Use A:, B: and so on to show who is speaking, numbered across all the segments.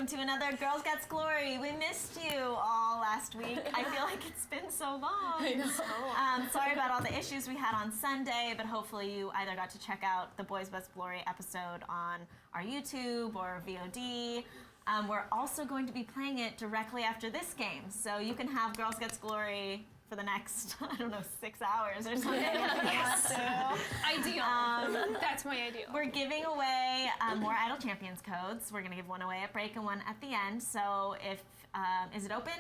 A: welcome to another Girls Gets Glory. We missed you all last week. I feel like it's been so long.
B: I know.
A: Sorry about all the issues we had on Sunday, but hopefully you either got to check out the Boys Best Glory episode on our YouTube or VOD. We're also going to be playing it directly after this game, so you can have Girls Gets Glory for the next, 6 hours or something.
B: Yes. Ideal. That's my ideal.
A: We're giving away more Idle Champions codes. We're going to give one away at break and one at the end. So if, is it open?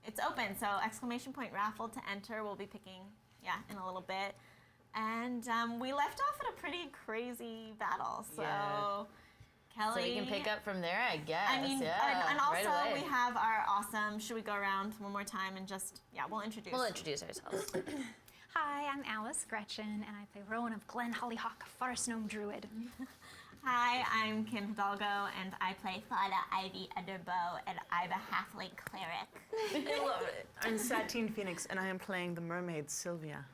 A: It's open. So exclamation point raffle to enter. We'll be picking, in a little bit. And we left off at a pretty crazy battle. So Kelly.
C: So we can pick up from there, I guess.
A: I mean, and also we have our awesome, should we go around one more time and just, we'll introduce.
C: We'll introduce ourselves.
D: Hi, I'm Alice Gretchen, and I play Rowan of Glen Hollyhock, Forest Gnome Druid.
A: Hi, I'm Kim Hidalgo, and I play Fada Ivy Underbow, and I'm a halfling cleric.
E: I love it. I'm Satine Phoenix, and I am playing the mermaid Sylvia.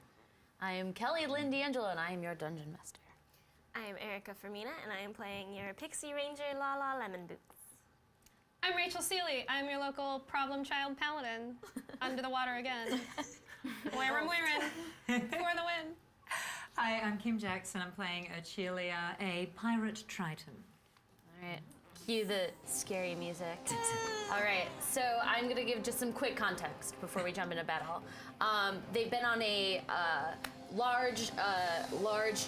C: I am Kelly Lynn D'Angelo, and I am your dungeon master.
F: I am Erica Fermina, and I am playing your Pixie Ranger, Lala Lemon Boots.
B: I'm Rachel Seeley. I'm your local problem child paladin. Under the water again. Wearin', for the win.
G: Hi, I'm Kim Jackson. I'm playing Achelia, a pirate triton.
C: All right, cue the scary music. All right, so I'm gonna give just some quick context before we jump into battle. They've been on a large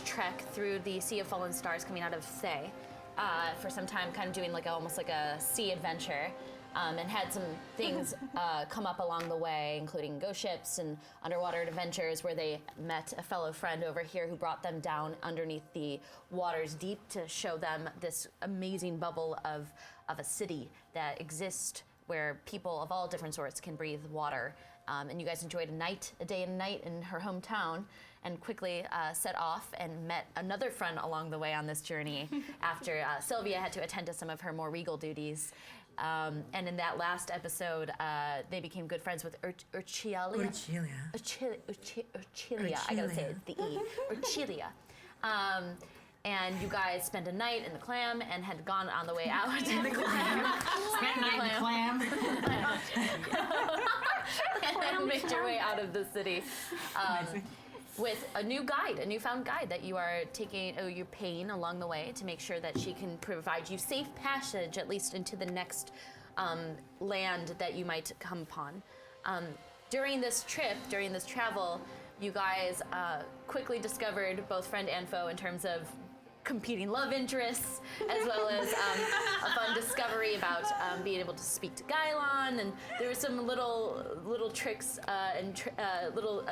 C: trek through the Sea of Fallen Stars coming out of Thay for some time, kind of doing almost like a sea adventure, and had some things come up along the way, including ghost ships and underwater adventures where they met a fellow friend over here who brought them down underneath the waters deep to show them this amazing bubble of a city that exists where people of all different sorts can breathe water. And you guys enjoyed a day and night in her hometown, and quickly set off and met another friend along the way on this journey after Sylvia had to attend to some of her more regal duties. And in that last episode, they became good friends with Urchilia. Urchilia, I gotta say it, the E. Urchilia. And you guys spent a night in the Clam and had gone on the way out in the Clam.
G: Spent a night in the Clam.
C: And then made your way out of the city. With a newfound guide that you are you're paying along the way to make sure that she can provide you safe passage, at least into the next land that you might come upon. During this travel, you guys quickly discovered both friend and foe in terms of competing love interests, as well as a fun discovery about being able to speak to Gylon, and there were some little tricks and little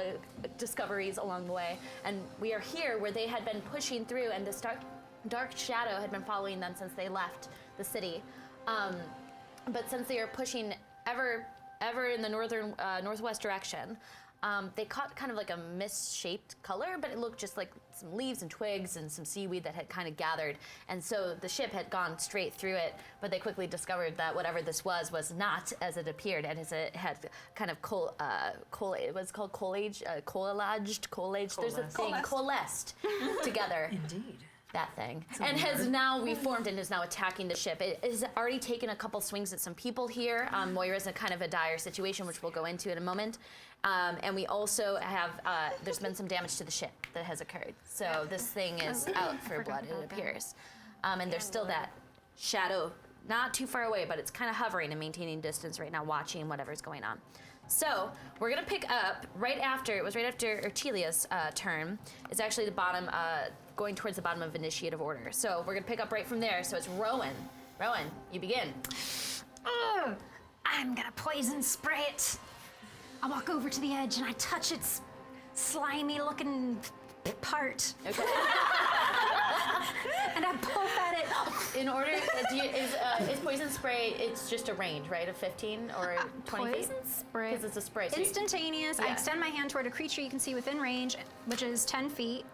C: discoveries along the way. And we are here where they had been pushing through, and this dark shadow had been following them since they left the city. But since they are pushing ever in the northwest direction, they caught kind of like a misshaped color, but it looked just like some leaves and twigs and some seaweed that had kind of gathered. And so the ship had gone straight through it, but they quickly discovered that whatever this was not as it appeared, and as it had kind of it was called coalesced. There's a thing, coalesced together.
G: Indeed.
C: That thing. And has now reformed and is now attacking the ship. It has already taken a couple swings at some people here. Moira's in kind of a dire situation, which we'll go into in a moment. And we also have, there's been some damage to the ship that has occurred. So this thing is out for blood, it appears. And there's still that shadow, not too far away, but it's kind of hovering and maintaining distance right now, watching whatever's going on. So we're gonna pick up right after Urchilia's turn. It's actually the bottom, going towards the bottom of initiative order. So we're gonna pick up right from there. So it's Rowan. Rowan, you begin.
D: Oh, I'm gonna poison spray it. I walk over to the edge and I touch its slimy-looking part.
C: Okay.
D: And I poke at it.
C: In order, is poison spray? It's just a range, right, of 15 or 20 feet?
D: Poison spray.
C: Because it's a spray. So
D: Instantaneous. I extend my hand toward a creature you can see within range, which is 10 feet.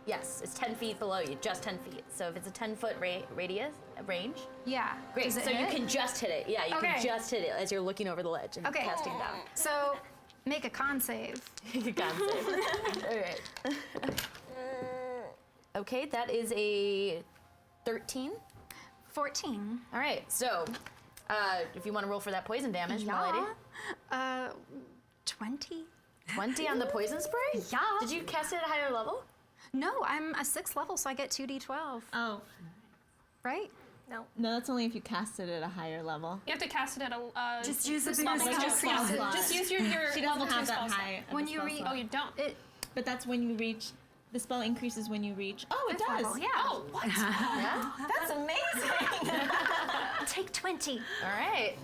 C: Yes, it's 10 feet below you, just 10 feet. So if it's a 10-foot range.
D: Yeah.
C: Great.
D: Does it
C: So
D: hit?
C: you can just hit it. Yeah, you
D: Okay.
C: can just hit it as you're looking over the ledge and casting down.
D: So make a con save.
C: You can save. All right. Okay, that is a 13.
D: 14.
C: All right, so If you want to roll for that poison damage, my lady.
D: 20?
C: 20 on the poison spray?
D: Yeah.
C: Did you cast it at a higher level?
D: No, I'm a 6th level, so I get 2d12,
A: Oh,
D: right?
A: no, that's only if you cast it at a higher level.
B: You have to cast it at a.
G: Just use a bigger
B: level.
G: spell
B: Just,
G: slot.
B: just use your
A: She
B: level
A: doesn't
B: 2
A: have
B: spell
A: that
B: slot.
A: high. of a
D: When you
A: spell
D: read-
A: slot.
B: Oh, you don't.
D: It,
A: But that's when you reach. The spell increases when you reach. Oh, it does.
D: level, yeah.
B: Oh, what?
C: Yeah.
A: That's amazing.
D: take 20.
C: All right.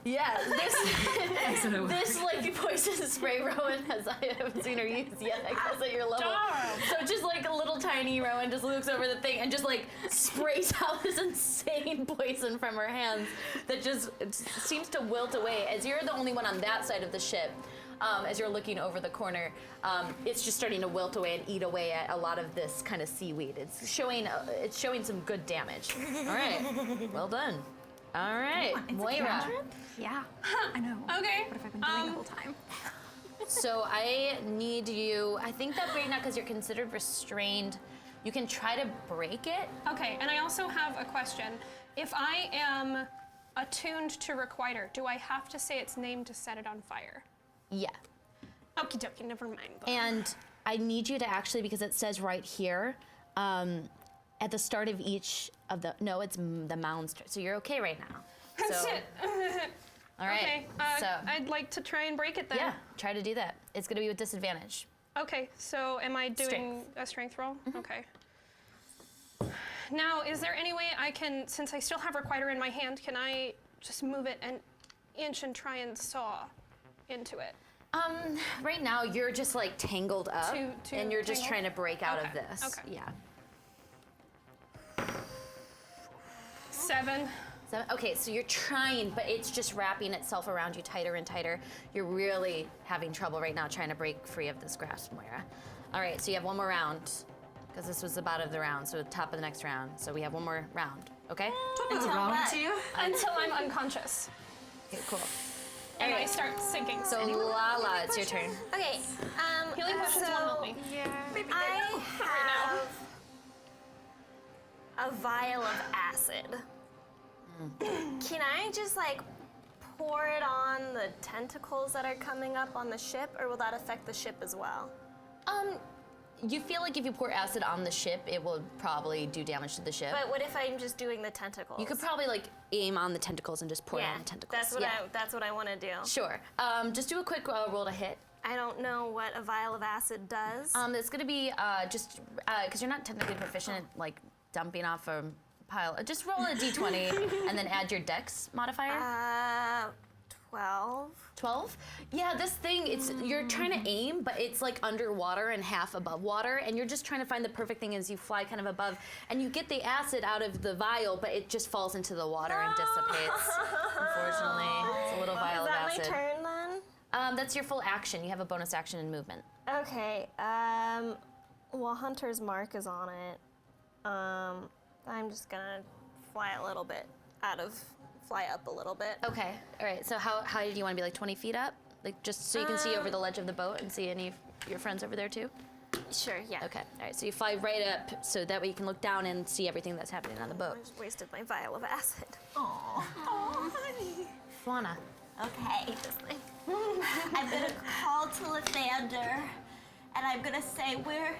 C: Yeah, this like poison spray Rowan I haven't seen her use yet. I guess at your level.
B: Darn.
C: So just like a little tiny Rowan just looks over the thing and just like sprays out this insane poison from her hands that just seems to wilt away. As you're the only one on that side of the ship, as you're looking over the corner, it's just starting to wilt away and eat away at a lot of this kind of seaweed. It's showing some good damage. All right, well done. All right, Moira.
D: Yeah, I know.
B: Okay.
D: What have I been doing the whole time?
C: So I need you. I think that right now, because you're considered restrained, you can try to break it.
B: Okay, and I also have a question. If I am attuned to Requiter, do I have to say its name to set it on fire?
C: Yeah.
B: Okie dokie, never mind.
C: And I need you to actually, because it says right here, at the start of each of the, no, it's the mound's turn. So you're okay right now.
B: That's
C: So,
B: it.
C: all right.
B: Okay,
C: So
B: I'd like to try and break it then.
C: yeah, try to do that. It's gonna be with disadvantage.
B: Okay, so am I doing a strength roll? Okay. Now, is there any way I can, since I still have Requiter in my hand, can I just move it an inch and try and saw into it?
C: Right now you're just like tangled up, and you're just
B: tangled?
C: trying to break out of
B: Okay,
C: this.
B: okay.
C: Yeah.
B: 7.
C: Okay, so you're trying, but it's just wrapping itself around you tighter and tighter. You're really having trouble right now trying to break free of this grasp, Moira. All right, so you have one more round, because this was the bottom of the round, so top of the next round. So we have one more round, okay?
G: Wrong to you?
B: Until I'm unconscious.
C: Okay, cool.
B: And I start sinking.
C: So Lala, it's your turn.
F: Okay.
B: Healing potions
F: so
B: won't help me.
F: I have a vial of acid. Can I just like pour it on the tentacles that are coming up on the ship, or will that affect the ship as well?
C: You feel like if you pour acid on the ship, it will probably do damage to the ship.
F: But what if I'm just doing the tentacles?
C: You could probably like aim on the tentacles and just pour it on the tentacles.
F: That's what I want to do.
C: Sure. Just do a quick roll to hit.
F: I don't know what a vial of acid does.
C: It's gonna be just because you're not technically proficient at like dumping off a pile. Just roll a d20 and then add your dex modifier.
F: 12.
C: 12? Yeah, this thing, you're trying to aim, but it's like underwater and half above water, and you're just trying to find the perfect thing as you fly kind of above, and you get the acid out of the vial, but it just falls into the water and dissipates. Unfortunately, it's a little vial
F: Is that
C: of acid.
F: my turn then?
C: That's your full action. You have a bonus action in movement.
F: Okay. Well, Hunter's Mark is on it. I'm just gonna fly a little bit fly up a little bit.
C: Okay. All right. So how high do you want to be? Like 20 feet up? Like just so you can see over the ledge of the boat and see any of your friends over there too?
F: Sure, yeah.
C: Okay. All right. So you fly right up so that way you can look down and see everything that's happening on the boat.
F: I just wasted my vial of acid.
A: Oh, honey.
C: Fwana.
A: Okay. I'm gonna call to Lathander, and I'm gonna say we're.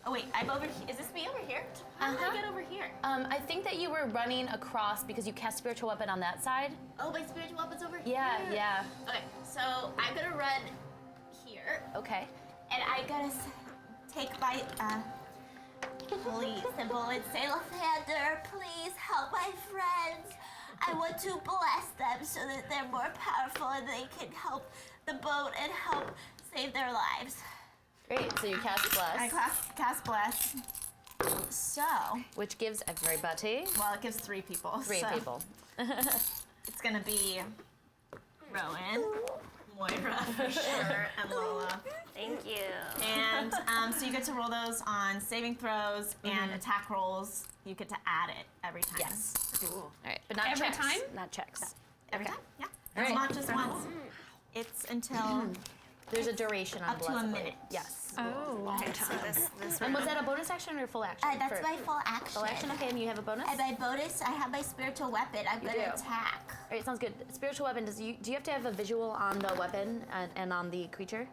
A: Oh wait, I'm over here. Is this me over here? How did I get over here?
C: I think that you were running across because you cast spiritual weapon on that side.
A: Oh, my spiritual weapon's over
C: Yeah,
A: here.
C: yeah.
A: Okay, so I'm gonna run here,
C: Okay.
A: and I'm gonna take my holy symbol and say, Lathander, please help my friends. I want to bless them so that they're more powerful and they can help the boat and help save their lives.
C: Great. So you cast bless,
A: I cast bless. So,
C: which gives everybody
A: well, it gives 3 people.
C: 3
A: so
C: people.
A: It's gonna be Rowan, Moira for sure, and Lola.
F: Thank you.
A: And so you get to roll those on saving throws and attack rolls. You get to add it every time.
C: Yes.
A: Cool.
C: All right, but not
B: Every
C: checks.
B: time?
C: Not checks.
A: Every time? Yeah.
C: All
A: It's
C: right.
A: not just once. It's until
C: There's a duration on
A: up to a
C: Blessedly.
A: minute.
C: Yes.
B: Oh.
F: Okay, so this
C: And was that a bonus action or full action?
A: That's
C: for-
A: my full action.
C: full action. Okay, and you have a bonus.
A: And my bonus, I have my spiritual weapon. I'm
C: You
A: gonna
C: do.
A: attack.
C: All right, sounds good. Spiritual weapon. Do you have to have a visual on the weapon and on the creature,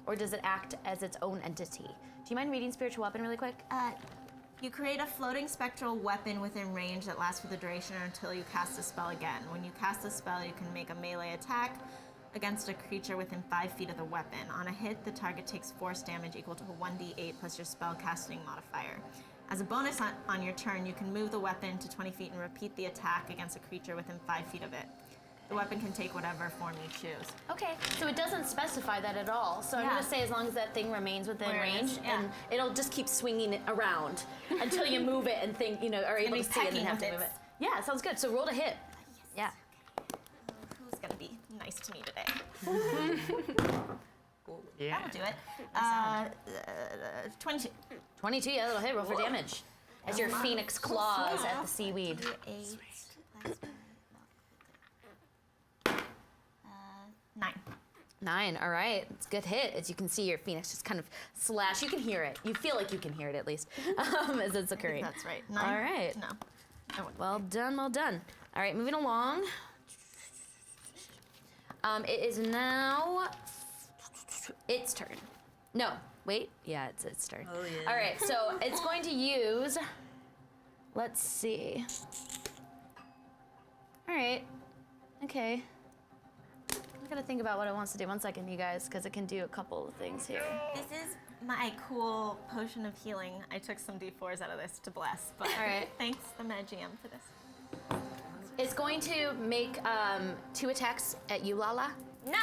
C: or does it act as its own entity? Do you mind reading spiritual weapon really quick?
A: You create a floating spectral weapon within range that lasts for the duration or until you cast a spell again. When you cast a spell, you can make a melee attack against a creature within 5 feet of the weapon. On a hit, the target takes force damage equal to a 1d8 plus your spell casting modifier. As a bonus on your turn, you can move the weapon to 20 feet and repeat the attack against a creature within 5 feet of it. The weapon can take whatever form you choose.
C: Okay, so it doesn't specify that at all. So I'm
A: Yeah.
C: gonna say as long as that thing remains within
A: Where it
C: range,
A: is, yeah.
C: and it'll just keep swinging it around until you move it and think, are able
A: be
C: to see it and
A: pecking
C: have to
A: with
C: move
A: its-
C: it. Yeah, sounds good. So roll to hit. Yeah.
A: Who's gonna be nice to me today?
E: Yeah.
A: That'll do it. 22.
C: 22, yeah, that'll hit. Roll for damage. As your phoenix claws at the seaweed.
A: 8 plus 9.
C: 9, all right. It's a good hit. As you can see, your phoenix just kind of slash. You can hear it. You feel like you can hear it at least as it's occurring.
A: That's right. 9.
C: All right.
A: No.
C: Well done, well done. All right, moving along. It is now its turn. No, wait. Yeah, it's its turn.
E: Oh, yeah.
C: All right, so it's going to use. Let's see. All right. Okay. I gotta think about what it wants to do. 1 second, you guys, because it can do a couple of things here.
A: This is my cool potion of healing. I took some d4s out of this to bless, but
C: All right.
A: thanks the Mad GM for this.
C: It's going to make 2 attacks at you, Lala.
F: No.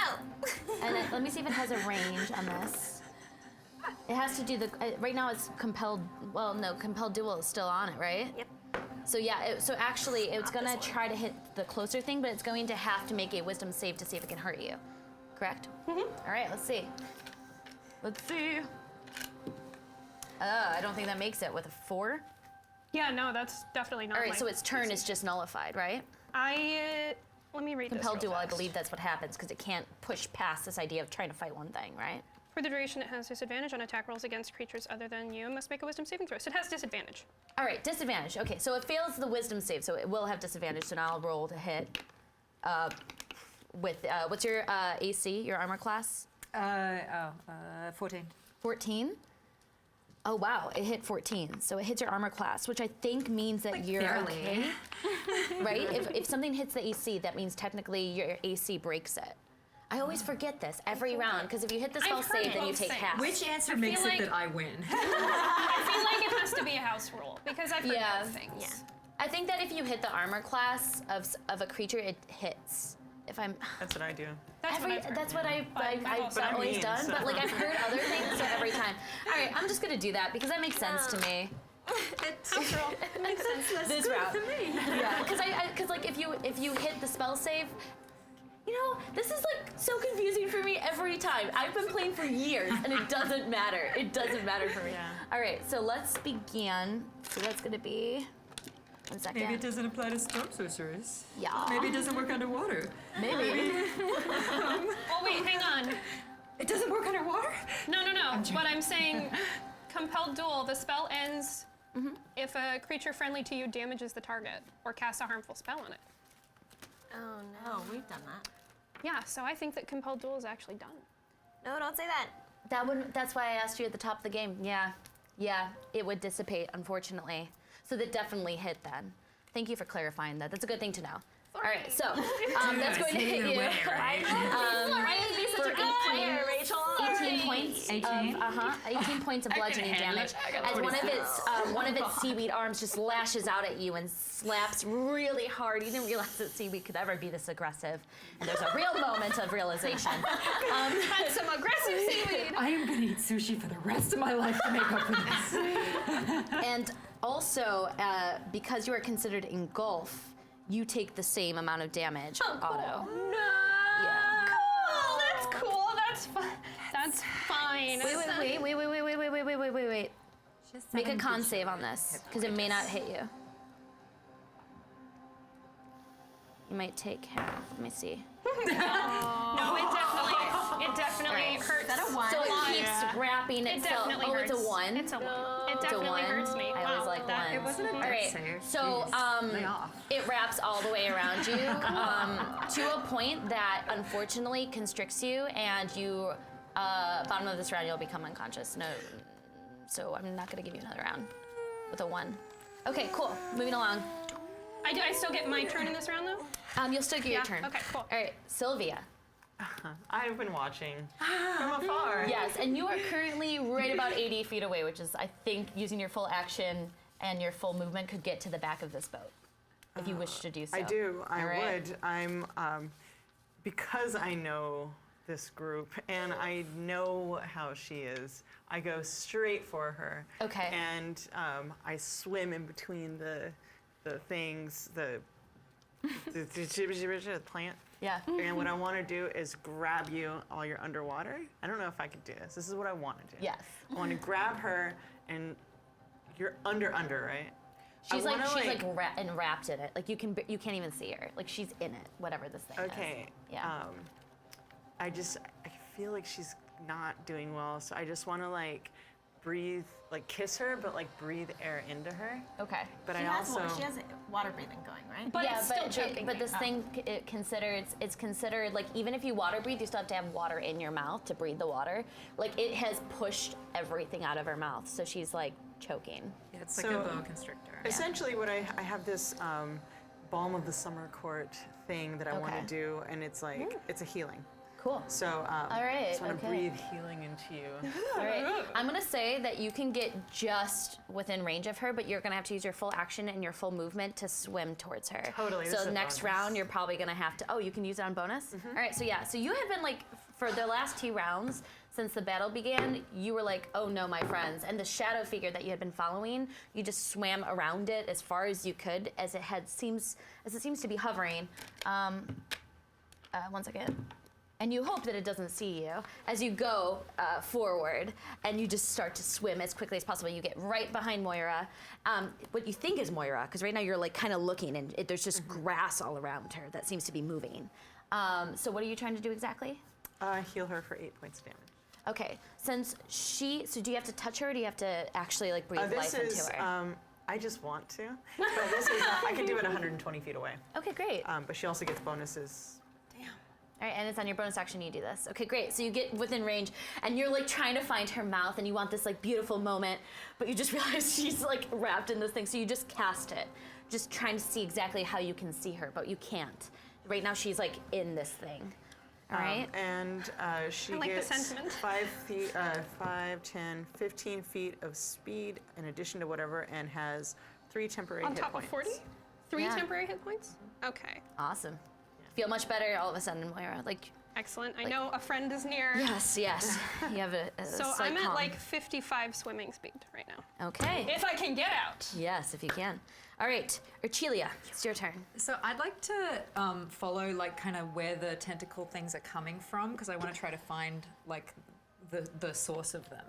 C: And let me see if it has a range on this. It has to do the. Right now it's compelled. Well, no, compelled duel is still on it, right?
F: Yep.
C: So yeah. So actually, it's gonna try to hit the closer thing, but it's going to have to make a wisdom save to see if it can hurt you. Correct? Mm-hmm. All right. Let's see. Let's see. I don't think that makes it with a 4.
B: Yeah, no, that's definitely not.
C: All right.
B: my
C: So its turn
B: DC.
C: is just nullified, right?
B: Let me read
C: Compelled
B: this real
C: duel. I
B: fast.
C: believe that's what happens because it can't push past this idea of trying to fight one thing, right?
B: For the duration, it has disadvantage on attack rolls against creatures other than you. Must make a wisdom saving throw. So it has disadvantage.
C: All right, disadvantage. Okay, so it fails the wisdom save, so it will have disadvantage. So now I'll roll to hit. With what's your AC? Your armor class?
G: 14.
C: 14. Oh wow, it hit 14. So it hits your armor class, which I think means that you're
G: barely.
C: okay, right? If something hits the AC, that means technically your AC breaks it. I always forget this every round because if you hit the spell
B: I've heard
C: save, then you
B: both
C: take
B: things.
C: half.
G: Which answer
B: I
G: makes
B: feel
G: it
B: like-
G: that I win?
B: I feel like it has to be a house rule because I've heard
C: Yeah.
B: both things.
F: Yeah.
C: I think that if you hit the armor class of a creature, it hits. If I'm
E: That's what I do.
B: That's what I've heard.
C: that's what I've
B: But
E: I'm
C: always
E: mean,
C: done,
E: so-
C: but like I've heard other things, so every time. All right, I'm just gonna do that because that makes sense to me.
B: It makes sense.
C: This route, yeah, because like if you hit the spell save, this is like so confusing for me every time. I've been playing for years and it doesn't matter. It doesn't matter for me.
E: Yeah.
C: All right, so let's begin. So that's gonna be 1 second.
G: Maybe it doesn't apply to storm sorcerers.
C: Yeah.
G: Maybe it doesn't work underwater.
C: Maybe.
B: Oh wait, hang on.
G: It doesn't work underwater?
B: No. What I'm saying, compelled duel. The spell ends if a creature friendly to you damages the target or casts a harmful spell on it.
F: Oh no.
A: Oh, we've done that.
B: Yeah, so I think that compelled duel is actually done.
F: No, don't say that.
C: That's why I asked you at the top of the game. Yeah, it would dissipate, unfortunately. So that definitely hit then. Thank you for clarifying that. That's a good thing to know. All right, so that's going to hit you. For 18 points
G: 18?
C: of 18 points of bludgeoning damage as one of its seaweed arms just lashes out at you and slaps really hard. You didn't realize that seaweed could ever be this aggressive, and there's a real moment of realization.
B: That's some aggressive seaweed.
G: I am gonna eat sushi for the rest of my life to make up for this.
C: And also, because you are considered engulf, you take the same amount of damage, Otto.
B: No.
C: Yeah.
B: Cool. That's cool. That's fun. That's fine.
C: Wait. Make a con save on this, because it may not hit you. You might take half. Let me see.
B: No, It definitely hurts.
A: that a one?
C: So
B: lot.
C: it keeps wrapping
B: It
C: itself.
B: definitely
C: Oh,
B: hurts.
C: it's a 1.
B: It's a 1. It
C: It's a
B: definitely
C: 1.
B: hurts me.
C: I was like
B: that-
C: 1.
G: It wasn't a
C: All
G: death
C: right.
G: save.
C: So
G: Jeez. Lay off.
C: it wraps all the way around you to a point that unfortunately constricts you, and you bottom of this round you'll become unconscious. No, so I'm not gonna give you another round with a 1. Okay, cool. Moving along.
B: I still get my turn in this round though.
C: You'll still get your
B: Yeah,
C: turn.
B: okay, cool.
C: All right, Sylvia.
E: I've been watching from afar.
C: Yes, and you are currently right about 80 feet away, which is, I think, using your full action and your full movement could get to the back of this boat, if you wish to do so.
E: I do. I
C: All right.
E: would. I'm because I know this group and I know how she is. I go straight for her.
C: Okay.
E: And I swim in between the things, the plant.
C: Yeah.
E: And what I want to do is grab you while you're underwater. I don't know if I could do this. This is what I want to do.
C: Yes.
E: I want to grab her, and you're under, right? I
C: She's
E: wanna,
C: like enwrapped in it. Like you can't even see her. Like she's in it, whatever this thing is.
E: Okay.
C: Yeah.
E: I feel like she's not doing well, so I just want to like breathe, like kiss her, but like breathe air into her.
C: Okay.
E: But
A: She
E: I
A: has,
E: also
A: she has water breathing going, right?
B: But
C: yeah,
B: it's still choking
C: but
B: me.
C: this thing it's considered like even if you water breathe, you still have to have water in your mouth to breathe the water. Like it has pushed everything out of her mouth, so she's like choking.
G: Yeah, it's like
E: So-
G: a boa constrictor.
E: essentially what I have this balm of the summer court thing that I want
C: Okay.
E: to do, and it's like it's a healing.
C: Cool.
E: So
C: All right,
E: I just want to
C: okay.
E: breathe healing into you.
C: All right. I'm gonna say that you can get just within range of her, but you're gonna have to use your full action and your full movement to swim towards her.
E: Totally, this
C: So
E: is a
C: next
E: bonus.
C: round, you're probably gonna have to. Oh, you can use it on bonus. All right. So yeah. So you have been like for the last 2 rounds since the battle began, you were like, oh no, my friends, and the shadow figure that you had been following, you just swam around it as far as you could, as it seems to be hovering. 1 second. And you hope that it doesn't see you as you go forward, and you just start to swim as quickly as possible. You get right behind Moira, what you think is Moira, because right now you're like kind of looking, and there's just grass all around her that seems to be moving. So what are you trying to do exactly?
E: Heal her for 8 points damage.
C: Okay, so do you have to touch her, or do you have to actually like breathe
E: This
C: life
E: is
C: into her?
E: I just want to, but this is I can do it 120 feet away.
C: Okay, great.
E: But she also gets bonuses.
C: All right, and it's on your bonus action you do this. Okay, great. So you get within range, and you're like trying to find her mouth, and you want this like beautiful moment, but you just realize she's like wrapped in this thing. So you just cast it, just trying to see exactly how you can see her, but you can't. Right now she's like in this thing. All right.
E: And she
B: I like the
E: gets
B: sentiment.
E: 5, 10, 15 feet of speed in addition to whatever, and has 3 temporary
B: On
E: hit
B: top
E: points.
B: of 40? 3
C: Yeah.
B: temporary hit points? Okay,
C: Awesome. Feel much better all of a sudden, Moira. Like,
B: excellent. I know a friend is near.
C: yes. You have a
B: So
C: slight
B: I'm at
C: calm.
B: like 55 swimming speed right now.
C: Okay.
B: If I can get out.
C: Yes, if you can. All right, Urchilia, it's your turn.
G: So I'd like to follow like kind of where the tentacle things are coming from, because I want to try to find like the source of them.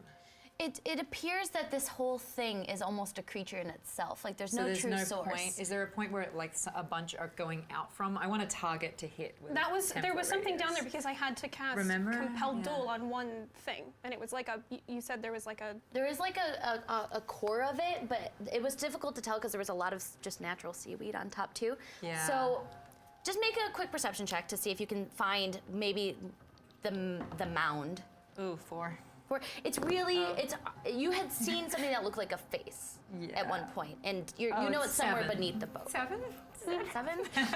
C: It appears that this whole thing is almost a creature in itself. Like there's
G: So
C: no
G: there's
C: true
G: no
C: source.
G: point. Is there a point where it, like a bunch are going out from? I want a target to hit. With
B: There was
G: temporal
B: something down there
G: radius.
B: because I had to cast
G: Remember?
B: Compelled
G: Yeah.
B: Duel on one thing, and it was like you said there was like a.
C: There is like a core of it, but it was difficult to tell because there was a lot of just natural seaweed on top too.
G: Yeah.
C: So just make a quick perception check to see if you can find maybe the mound.
G: Ooh, 4.
C: It's really you had seen something that looked like a face at one point, and you know it's somewhere
G: 7.
C: beneath the boat.
G: 7?
C: 7?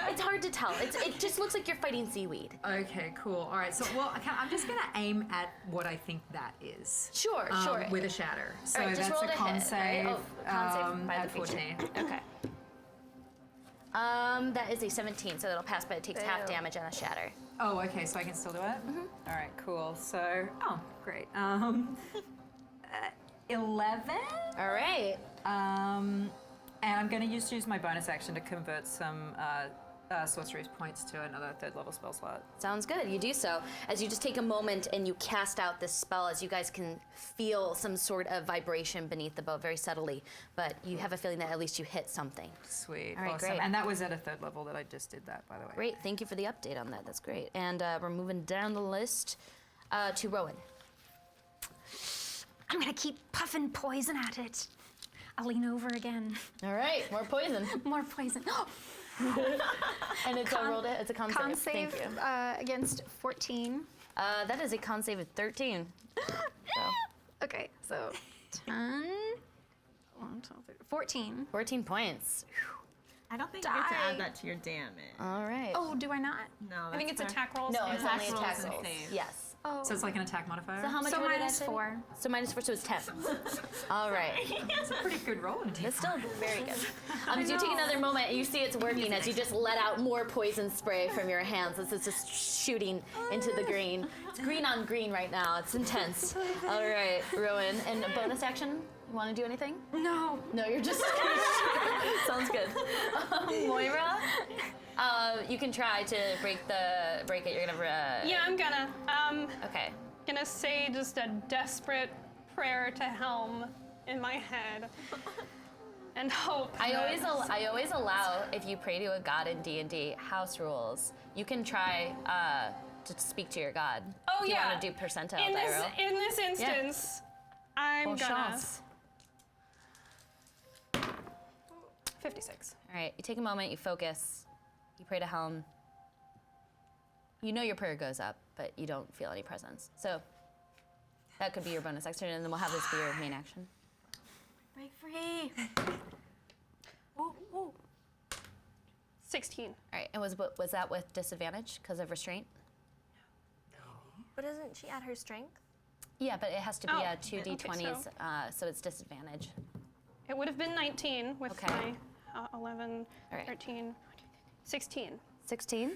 C: It's hard to tell. It just looks like you're fighting seaweed.
G: Okay, cool. All right. So, well, I'm just gonna aim at what I think that is.
C: Sure.
G: With a shatter. So
C: All right, just
G: that's
C: roll
G: a
C: to
G: con
C: hit,
G: save.
C: right? Oh, con save by
G: at
C: the creature.
G: 14.
C: Okay. That is a 17, so that'll pass, but it takes half damage on a shatter.
G: Oh, okay. So I can still do it.
C: Mm-hmm.
G: All right, cool. So, oh, great. 11.
C: All right.
G: And I'm going to use my bonus action to convert some sorcery points to another 3rd level spell slot.
C: Sounds good. You do so as you just take a moment and you cast out this spell. As you guys can feel some sort of vibration beneath the boat, very subtly, but you have a feeling that at least you hit something.
G: Sweet.
C: All right,
G: awesome.
C: great.
G: And that was at a 3rd level that I just did that, by the way.
C: Great. Thank you for the update on that. That's great. And we're moving down the list. to Rowan.
D: I'm gonna keep puffing poison at it. I'll lean over again.
C: All right, more poison.
D: More poison.
C: And it's rolled it. It's a con
D: Con
C: save.
D: save
C: Thank you.
D: against 14.
C: That is a con save of 13. So,
D: Okay, so 10, 11, 12, 13, 14.
C: 14 points.
A: I don't think you get to
D: Die.
A: add that to your damage.
C: All right.
D: Oh, do I not?
A: No,
B: I think it's
A: that's
B: attack rolls.
C: no,
B: and
C: it's only
A: rolls
C: attack
A: and
C: rolls.
A: saves.
C: Yes.
D: Oh.
G: So it's like an attack modifier.
C: So how much
D: So
C: would it
D: minus
C: add to?
D: 4.
C: So minus 4, so it's 10. All right.
G: It's a pretty good roll indeed.
C: That's still very good. So you take another moment and you see it's working as you just let out more poison spray from your hands. This is just shooting into the green. It's green on green right now. It's intense. All right, Rowan. And a bonus action? You want to do anything?
D: No.
C: No, you're just. Sounds good. Moira, you can try to break it. You're gonna.
B: Yeah, I'm gonna.
C: Okay.
B: Gonna say just a desperate prayer to Helm in my head, and hope.
C: I
B: that-
C: always allow, if you pray to a god in D&D, house rules. You can try to speak to your god.
B: Oh,
C: if
B: yeah.
C: You want to do percentile
B: In
C: die
B: this
C: roll.
B: in this instance, I'm
C: Bon
B: gonna
C: chance.
B: 56.
C: All right, you take a moment, you focus, you pray to Helm. You know your prayer goes up, but you don't feel any presence. So that could be your bonus action, and then we'll have this be your main action.
A: Break free.
B: 16.
C: All right, and was that with disadvantage because of restraint?
F: But doesn't she add her strength?
C: Yeah, but it has to be
B: Oh,
C: a 2d20s,
B: so.
C: so it's disadvantage.
B: It would have been 19 with
C: Okay.
B: my 11,
C: All right.
B: 13, 16.
C: 16?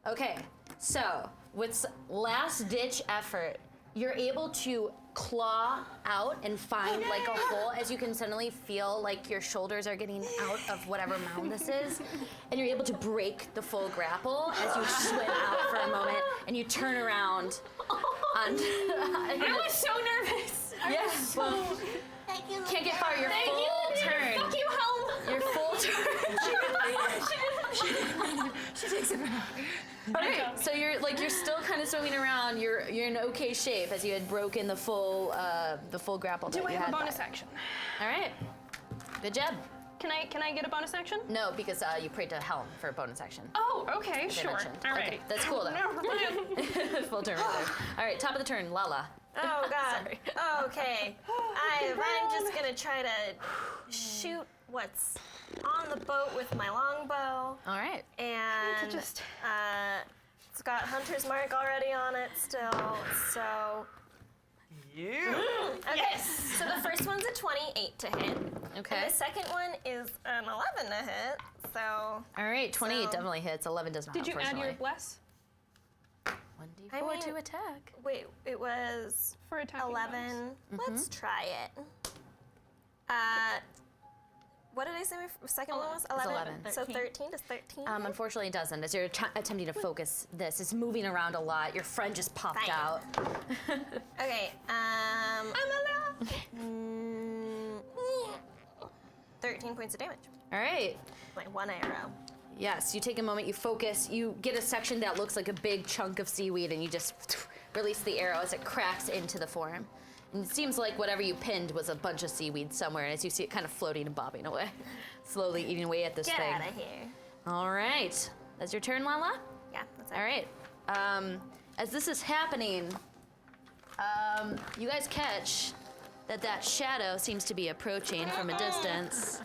C: Okay, so with last-ditch effort, you're able to claw out and find like a hole as you can suddenly feel like your shoulders are getting out of whatever mound this is, and you're able to break the full grapple as you swim out for a moment and you turn around. I
B: was so nervous.
C: Yes. Well,
A: Thank you.
C: can't get far. Your full turn.
B: Fuck you, Helm.
C: Your full turn.
G: She takes it back.
C: Okay, so you're still kind of swimming around. You're in okay shape as you had broken the full grapple.
B: Do
C: that
B: I
C: you
B: have
C: had
B: a bonus
C: back.
B: action?
C: All right, good job.
B: Can I get a bonus action?
C: No, because you prayed to Helm for a bonus action.
B: Oh, okay,
C: They
B: sure.
C: mentioned.
B: All
C: Okay,
B: right.
C: that's cool though.
B: Never mind.
C: Full turn right there. All right, top of the turn, Lala.
F: Oh God.
C: Sorry.
F: Okay. I'm just gonna try to shoot what's on the boat with my longbow,
C: All right.
F: and
B: just-
F: it's got Hunter's Mark already on it still. So
E: You.
F: okay. So the first one's a 28 to hit.
C: Okay.
F: And the second one is an 11 to hit. So
C: All right, 28
F: So-
C: definitely hits. 11 does not.
B: Did you add your
C: unfortunately.
B: bless
C: 1d4
F: I mean-
C: to attack.
F: wait, it was
B: for attacking
F: 11.
C: Mm-hmm.
F: Let's try it. What did I say my second one was?
C: 11.
F: So 13 does 13.
C: Unfortunately, it doesn't. As you're attempting to focus this, it's moving around a lot. Your friend just popped
F: Fine.
C: out.
F: Okay, I'm alive. 13 points of damage.
C: All right.
F: Like one arrow.
C: Yes, you take a moment, you focus, you get a section that looks like a big chunk of seaweed, and you just release the arrow as it cracks into the form. And it seems like whatever you pinned was a bunch of seaweed somewhere, and as you see it kind of floating and bobbing away, slowly eating away at this
F: Get
C: thing.
F: out of here.
C: All right. That's your turn, Lala?
F: Yeah, that's
C: All right. As this is happening, you guys catch that shadow seems to be approaching from a distance.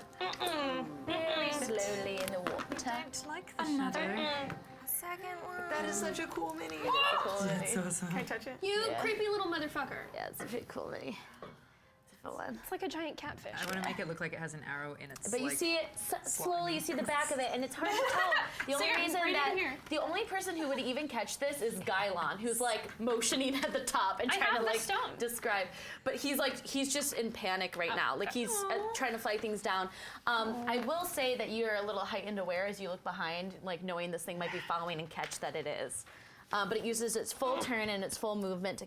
C: Very slowly in the water.
G: Don't like the
D: Another.
G: shadow.
F: Second one.
E: That is such a cool mini.
G: That's awesome.
E: Can I touch it?
B: You creepy little motherfucker.
C: Yeah, it's a pretty cool mini. It's a fun one.
B: It's like a giant catfish.
G: I want to make it look like it has an arrow in its.
C: But you
G: like,
C: see it slowly. You see the back of it, and it's hard to tell. The only
B: Sarah,
C: reason
B: right
C: that
B: in here.
C: the only person who would even catch this is Gylon, who's like motioning at the top and
B: I
C: trying
B: have
C: to
B: the
C: like
B: stone.
C: describe. But he's just in panic right now. Like he's trying to flag things down. I will say that you're a little heightened aware as you look behind, like knowing this thing might be following and catch that it is. But it uses its full turn and its full movement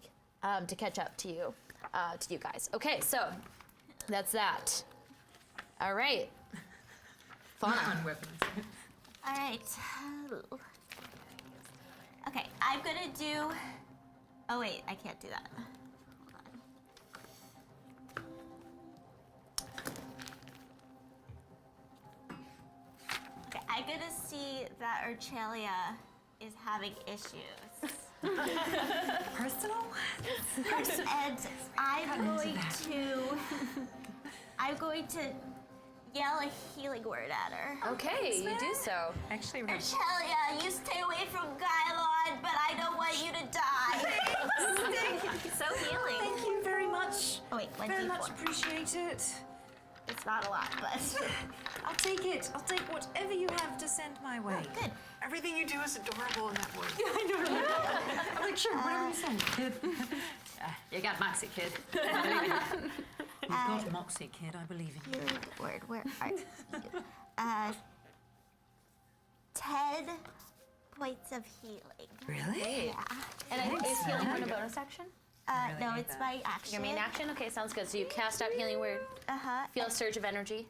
C: to catch up to you guys. Okay, so. That's that. All right. Fauna.
G: on weapons.
A: All right. Okay, I'm gonna do Oh wait, I can't do that. Hold on. Okay, I'm gonna see that Urchelia is having issues.
G: Personal?
A: And I'm going to yell a healing word at her.
C: Okay, you do so.
G: Actually,
A: Urchelia, you stay away from Gylon, but I don't want you to die.
F: So healing.
G: thank you very much.
A: Oh wait, one
G: Very
A: d4.
G: much appreciate it.
A: It's not a lot, but
G: I'll take it. I'll take whatever you have to send my way.
A: good.
E: Everything you do is adorable in that word.
G: I know. I'm like, sure, whatever you send, kid. You got Moxie, kid. I believe in you. You've got Moxie, kid. I believe in you.
A: Healing word. Where are you? 10 points of healing.
G: Really?
A: Yeah.
C: And is healing word a bonus action?
G: really
A: No,
G: need
A: it's
G: that.
A: my action.
C: Your main action? Okay, sounds good. So you cast out healing word, feel a surge of energy.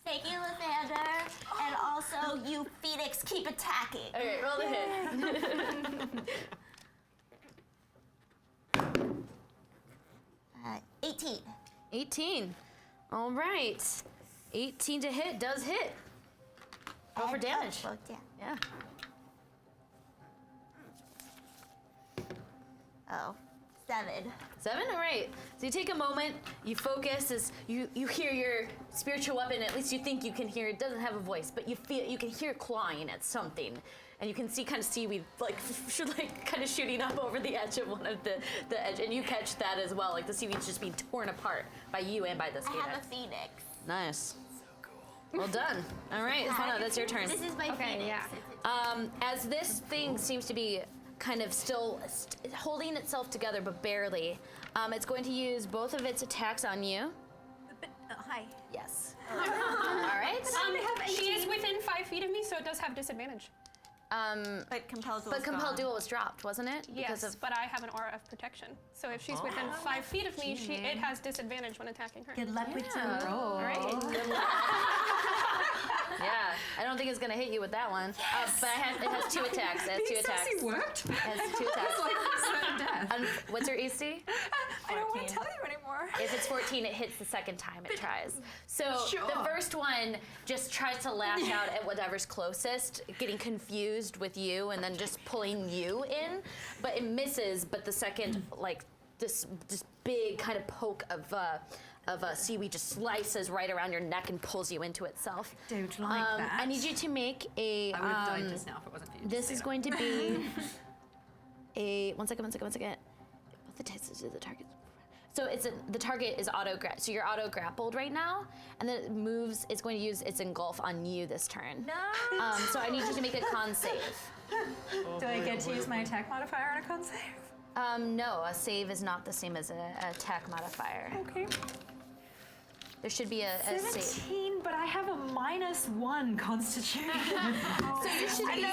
A: Thank you, Lathander. And also, you Phoenix, keep attacking.
C: Okay, roll the hit.
A: 18.
C: 18. All right. 18 to hit does hit. Roll for damage.
A: Well, yeah.
C: Yeah.
A: Oh, 7.
C: 7? All right. So you take a moment, you focus as you hear your spiritual weapon, at least you think you can hear it. Doesn't have a voice, but you can hear it clawing at something. And you can see kind of seaweed like kind of shooting up over the edge of one of the edge. And you catch that as well. Like the seaweed's just being torn apart by you and by this
A: I have
C: phoenix.
A: a Phoenix.
C: Nice. Well done. All right, Fauna, that's your turn.
A: This is my
B: Okay,
A: Phoenix.
B: yeah.
C: As this thing seems to be kind of still holding itself together, but barely, it's going to use both of its attacks on you.
G: Hi.
C: Yes. All right.
B: She is within 5 feet of me, so it does have disadvantage.
A: But compelled
C: But compelled duel was dropped, wasn't it?
B: Yes, but I have an aura of protection. So if she's within 5 feet of me, it has disadvantage when attacking her.
D: Good luck with your roll.
B: All right.
C: Yeah, I don't think it's gonna hit you with that one. But it has 2 attacks. It has 2 attacks.
G: Sassy worked.
C: It has 2 attacks.
G: Certain death.
C: What's your AC?
G: I don't want to tell you anymore.
C: If it's 14, it hits the second time it tries. So
G: Sure.
C: the first one just tries to lash out at whatever's closest, getting confused with you and then just pulling you in, but it misses. But the second, like this big kind of poke of seaweed just slices right around your neck and pulls you into itself.
G: Don't like that.
C: I need you to make a.
G: I would have died just now if it wasn't for you.
C: This is going to be a one second. What the test is the target? So the target is so you're auto grappled right now, and then it moves. It's going to use its engulf on you this turn.
A: No.
C: So I need you to make a con save.
G: Do I get to use my attack modifier on a con save?
C: No, a save is not the same as an attack modifier.
G: Okay.
C: There should be a save.
G: 17, but I have a -1 constitution.
C: So you should be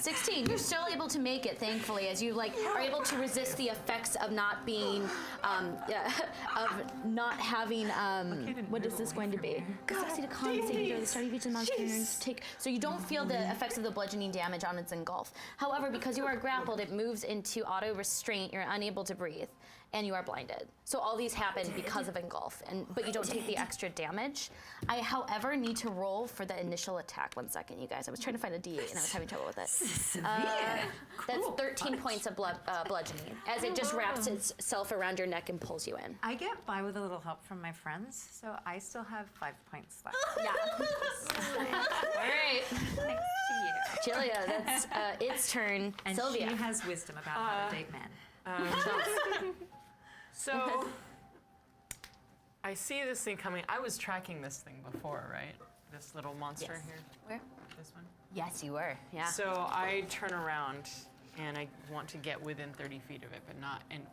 C: 16. You're still able to make it, thankfully, as you are able to resist the effects of not being, of not having. What is this going to be? Succeed a con saving throw at the start of each of the monster turns. So you don't feel the effects of the bludgeoning damage on its engulf. However, because you are grappled, it moves into auto restraint. You're unable to breathe, and you are blinded. So all these happen because of engulf, but you don't take the extra damage. I, however, need to roll for the initial attack. 1 second, you guys. I was trying to find a D8 and I was having trouble with it. That's 13 points of bludgeoning as it just wraps itself around your neck and pulls you in.
G: I get by with a little help from my friends, so I still have 5 points left.
C: Yeah. All right.
G: Thanks to you.
C: Julia, that's its turn.
G: And
C: Sylvia.
G: she has wisdom about how to date men.
E: So, I see this thing coming. I was tracking this thing before, right? This little monster
C: Yes.
E: here.
C: Where?
E: This one.
C: Yes, you were. Yeah.
E: So I turn around and I want to get within 30 feet of it, but not, and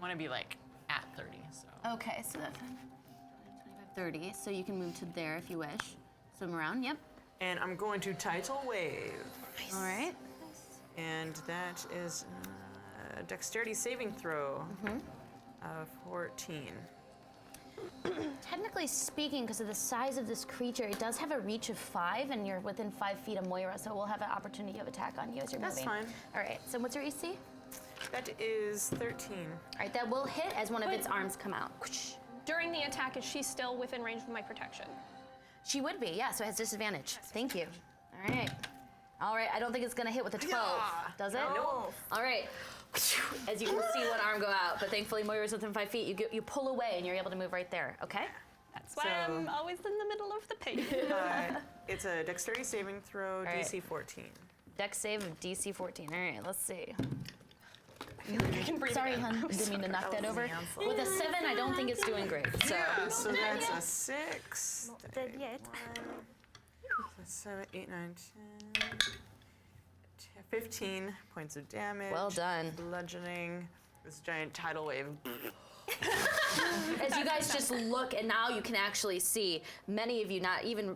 E: want to be like at 30. So.
C: Okay, so that's 25, 30. So you can move to there if you wish. Swim around. Yep.
E: And I'm going to tidal wave,
C: All right.
E: and that is a dexterity saving throw of 14.
C: Technically speaking, because of the size of this creature, it does have a reach of 5, and you're within 5 feet of Moira, so we'll have an opportunity of attack on you as you're
E: That's
C: moving.
E: fine.
C: All right. So what's your AC?
E: That is 13.
C: All right, that will hit as one of its arms come out.
B: During the attack, is she still within range of my protection?
C: She would be, yeah, so it has disadvantage. Thank you. All right. All right, I don't think it's gonna hit with a 12. Does it?
F: No.
C: All right. As you can see one arm go out, but thankfully Moira's within 5 feet. You pull away and you're able to move right there, okay?
B: That's why
E: So-
B: I'm always in the middle of the pain.
E: It's a dexterity saving throw,
C: right.
E: DC 14.
C: Dex save of DC 14. All right, let's see.
B: I can breathe
C: Sorry,
B: again.
C: hun. Didn't mean to knock that over.
E: Cancel.
C: With a 7, I don't think it's doing great. So
E: Yeah, so that's a 6.
F: Dead yet.
E: 7, 8, 9, 10, 15 points of damage.
C: well done.
E: Bludgeoning. This giant tidal wave.
C: As you guys just look, and now you can actually see many of you not even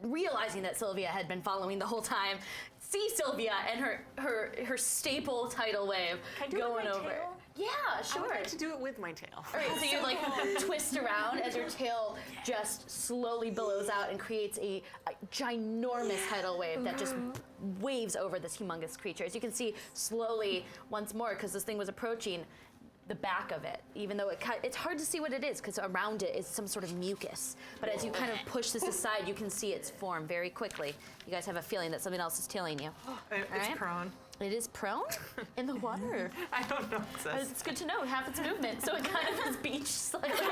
C: realizing that Sylvia had been following the whole time. See Sylvia and her staple tidal wave
E: Can I do it with
C: going
E: my
C: over.
E: tail?
C: Yeah,
E: I
C: sure.
E: would like to do it with my tail.
C: All right, so you like twist around as your tail just slowly billows out and creates a ginormous tidal wave that just waves over this humongous creature. As you can see, slowly once more, because this thing was approaching the back of it, even though it's hard to see what it is because around it is some sort of mucus. But as you kind of push this aside, you can see its form very quickly. You guys have a feeling that something else is tailing you.
E: It's
C: right.
E: prone.
C: It is prone in the water.
E: I don't know.
C: It's good to know half its movement, so it kind of is beached slightly.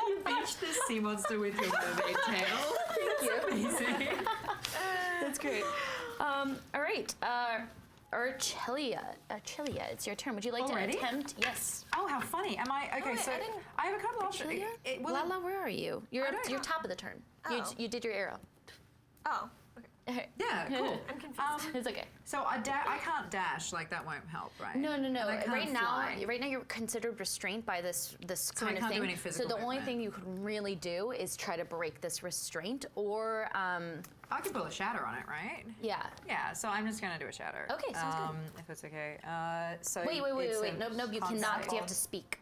G: You beached this sea monster with your mermaid tail. Amazing.
C: That's great. All right, Archelia, it's your turn. Would you like
G: Already?
C: to attempt? Yes.
G: Oh, how funny. Am I? Okay, so I have a couple options.
C: Archelia? Lala, where are you? You're
G: I don't
C: you're
G: know.
C: top of the turn.
F: Oh.
C: You did your arrow.
F: Oh.
G: Yeah, cool.
F: I'm confused.
C: It's okay.
G: So I can't dash. Like that won't help, right?
C: No.
G: And I can't
C: Right
G: fly.
C: now, you're considered restrained by this
G: So
C: kind
G: I
C: of
G: can't
C: thing.
G: do any physical
C: so the only
G: movement.
C: thing you can really do is try to break this restraint, or
G: I can pull a shatter on it, right?
C: yeah.
G: Yeah. So I'm just gonna do a shatter.
C: Okay, sounds good.
G: If it's okay. So
C: Wait.
G: it's a
C: No, you
G: con
C: cannot.
G: save.
C: You have to speak.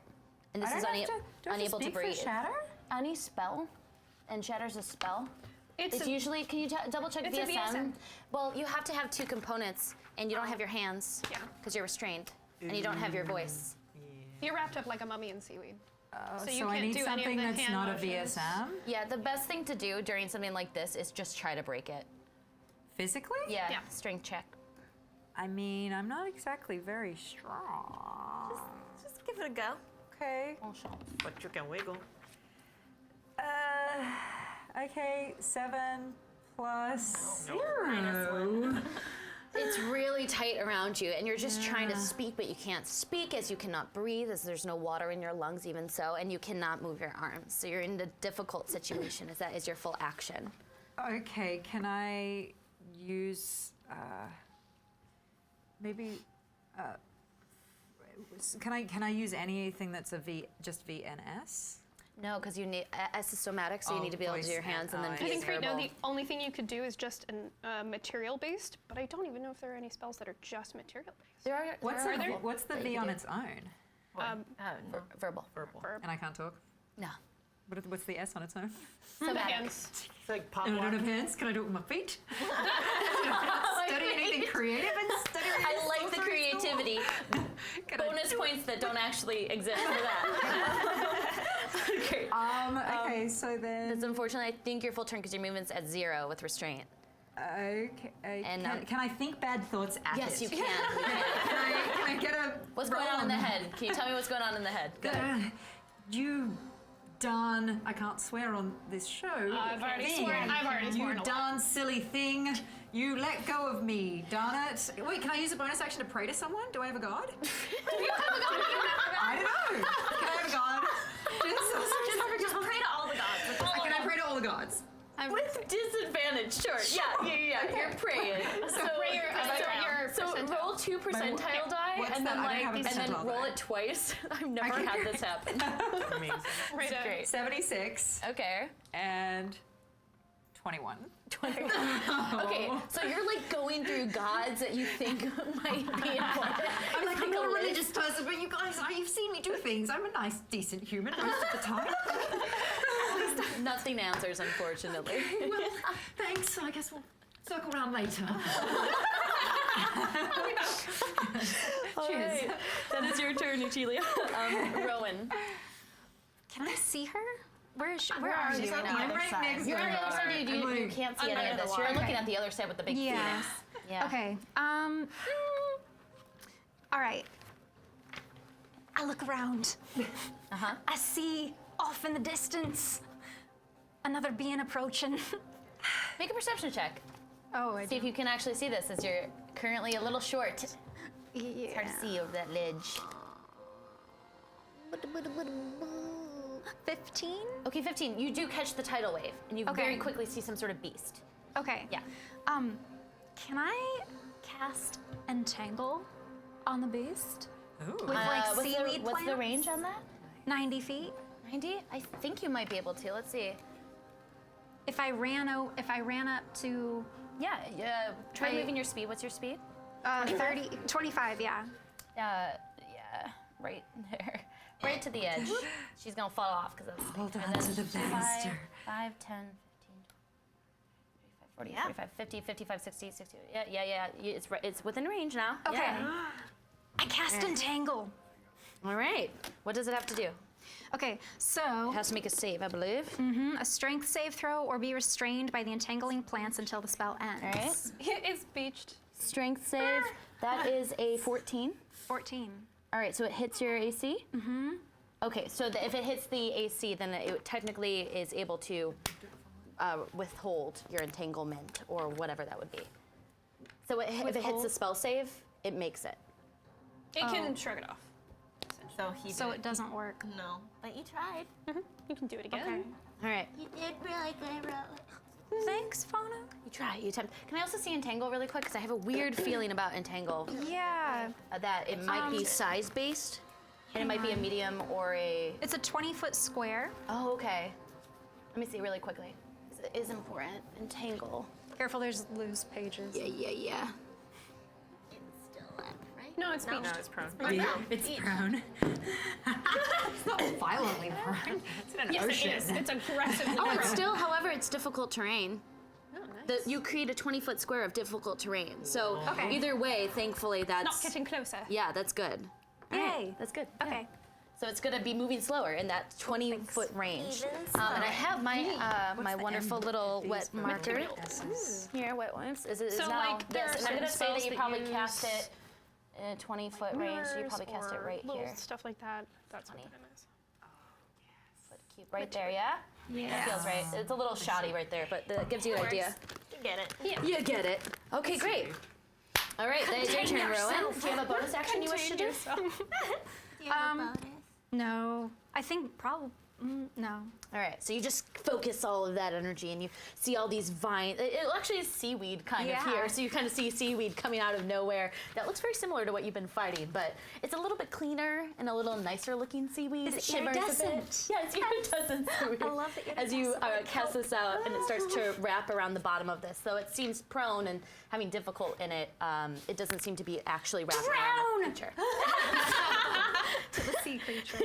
C: And this
G: I
C: is
G: don't have to, do I have
C: unable
G: to
C: to
G: speak for
C: breathe.
G: shatter?
C: Any spell, and shatter's a spell. It's
B: a-
C: usually. Can you double check
B: It's a VSM.
C: Well, you have to have 2 components, and you don't have your hands.
B: Yeah.
C: Because you're restrained, and you don't have your voice.
B: You're wrapped up like a mummy in seaweed. So you
G: So I
B: can't
G: need
B: do any of
G: something
B: the
G: that's
B: hand
G: not a
B: motions.
G: VSM.
C: Yeah, the best thing to do during something like this is just try to break it.
G: Physically?
C: Yeah.
B: Yeah.
C: Strength check.
G: I mean, I'm not exactly very strong.
F: Just give it a go.
G: Okay.
E: But you can wiggle.
G: Okay, 7 plus 0.
C: It's really tight around you, and you're just trying to speak, but you can't speak as you cannot breathe, as there's no water in your lungs, even so, and you cannot move your arms. So you're in a difficult situation, as that is your full action.
G: Okay, can I use maybe can I use anything that's a just VNS?
C: No, because you need S is somatic, so you
G: Oh,
C: need to be able to do
G: voice
C: your hands, and then
G: and
C: V
B: I
C: is
B: think right now
C: verbal.
B: the only thing you could do is just material based, but I don't even know if there are any spells that are just material based.
C: There are,
G: What's
C: there
G: the
C: are
G: what's the
C: that
G: V
C: you
G: on
C: do.
G: its own?
C: verbal.
G: And I can't talk.
C: No.
G: What's the S on its own?
B: The
C: Somatic.
B: hands.
E: It's like pop
G: And I don't
E: lock.
G: have hands. Can I do it with my feet? Study anything creative and study.
C: I like the creativity. Bonus points that don't actually exist for that. Okay.
G: Okay, so then.
C: That's unfortunately, I think your full turn because your movement's at 0 with restraint.
G: Okay.
C: And,
G: Can I think bad thoughts at
C: Yes,
G: it?
C: you can. You can.
G: Can I get a?
C: What's going on in the head? Can you tell me what's going on in the head? Go.
G: You darn. I can't swear on this show.
B: I've already
G: Thing.
B: sworn. I've already sworn a
G: You
B: lot.
G: darn silly thing. You let go of me, darn it. Wait, can I use a bonus action to pray to someone? Do I have a god?
C: Do you have a god?
G: I don't know. Can I have a god?
F: Just pray to all the gods.
G: Can I pray to all the gods?
C: With disadvantage, sure. Yeah. You're praying. So, so roll 2 percentile die,
G: What's
C: and
G: that?
C: then
G: I don't have a
C: and then
G: percentile
C: roll
G: die.
C: it twice. I've never
G: Okay.
C: had this happen.
E: Amazing.
B: Right up.
C: Great.
G: 76
C: Okay.
G: and 21.
C: Okay, so you're like going through gods that you think might be important.
G: I'm like,
C: It's
G: I'm not a
C: list.
G: religious person, but you guys, you've seen me do things. I'm a nice, decent human most of the time.
C: Nothing answers, unfortunately.
G: Well, thanks. I guess we'll Circle around later.
C: Cheers. That is your turn, Uchilia. Rowan.
D: Can I see her? Where is she?
A: Where are you?
F: She's on the
A: now?
F: other
G: right
F: side.
G: next to
C: You're on the other
G: her.
C: side. You can't see any
F: Under
C: of
F: the
C: this. You're
F: water.
C: looking at the other side with the big
D: Yeah.
C: phoenix. Yeah.
D: Okay. All right. I look around.
C: Uh-huh.
D: I see off in the distance another being approaching.
C: Make a perception check.
D: Oh, I
C: See if you can actually see this, as you're currently a little short. It's
D: yeah.
C: hard to see over that ledge.
D: 15?
C: Okay, 15. You do catch the tidal wave, and you
D: Okay.
C: very quickly see some sort of beast.
D: Okay.
C: Yeah.
D: Can I cast Entangle on the beast?
G: Ooh.
D: With like seaweed
C: what's the
D: plants?
C: range on that?
D: 90 feet.
C: 90? I think you might be able to. Let's see.
D: If I ran up to
C: Yeah. Try
D: Right.
C: moving your speed. What's your speed?
D: 25, yeah.
C: Yeah. Right there. Right to the edge. She's gonna fall off because that's
G: Hold
C: and
G: on
C: then
G: to the
C: 5,
G: banister.
C: 5, 10, 15, 40,
A: Yeah.
C: 45, 50, 55, 60, 60. Yeah. It's within range now.
D: Okay.
C: Yeah.
D: I cast Entangle.
C: All right. What does it have to do?
D: Okay, so
C: It has to make a save, I believe.
D: a strength save throw or be restrained by the entangling plants until the spell ends.
C: All right.
B: It's beached.
C: Strength save. That is a 14.
D: 14.
C: All right, so it hits your AC? Mm-hmm. Okay, so if it hits the AC, then it technically is able to withhold your entanglement or whatever that would be. So if it hits the spell save, it makes it.
B: It can shrug it off.
A: So he
D: So
A: did
D: it doesn't work.
A: No, but you tried.
B: You can do it again.
D: Okay.
C: All right,
F: You did really good, Rowan.
D: Thanks, Fauna.
C: you try, you attempt. Can I also see Entangle really quick? Because I have a weird feeling about Entangle.
D: Yeah.
C: That it might be size-based, and it might be a medium or a...
D: It's a 20-foot square.
C: Oh, okay. Let me see really quickly. It is important. Entangle.
D: Careful, there's loose pages.
C: Yeah.
F: It's still up, right?
B: No, it's beached.
E: No, it's prone.
G: It's prone. It's not violently prone. It's in an
B: Yes,
G: ocean.
B: it is. It's aggressively
C: Oh,
B: prone.
C: it's still, however, it's difficult terrain.
B: Oh, nice.
C: You create a 20-foot square of difficult terrain. So
D: Okay.
C: either way, thankfully, that's...
B: Not getting closer.
C: Yeah, that's good. All right,
D: Yay.
C: that's good.
D: Okay.
C: So it's going to be moving slower in that 20-foot range.
F: Even
C: And I have my my wonderful little wet marker
G: S's.
C: here, wet wipes. Is
B: So,
C: now
B: like, there
C: this.
B: are
C: And I'm going to
B: certain
C: say that
B: spells
C: you
B: that
C: probably
B: use
C: cast it in a 20-foot range. So you probably cast it
B: Mirrors
C: right
B: or little
C: here.
B: Stuff like that. That's what it is.
C: But keep right there, yeah? That feels right. It's a little shoddy right there, but that gives you an idea.
F: You get it.
C: You get it. Okay, great. All right, that is your turn, Rowan. Do you have a bonus action you wish to do?
F: You have a bonus.
D: No. I think probably. No.
C: All right, so you just focus all of that energy and you see all these vines. It actually is seaweed kind of
D: Yeah.
C: here, so you kind of see seaweed coming out of nowhere. That looks very similar to what you've been fighting, but it's a little bit cleaner and a little nicer looking seaweed.
D: It's
C: It shimmers a bit.
D: iridescent.
C: Yeah, it's iridescent seaweed.
D: I love the
C: As you
D: iridescent.
C: cast this out and it starts to wrap around the bottom of this. So it seems prone and having difficult in it, it doesn't seem to be actually wrapping around the creature.
D: To the sea creature.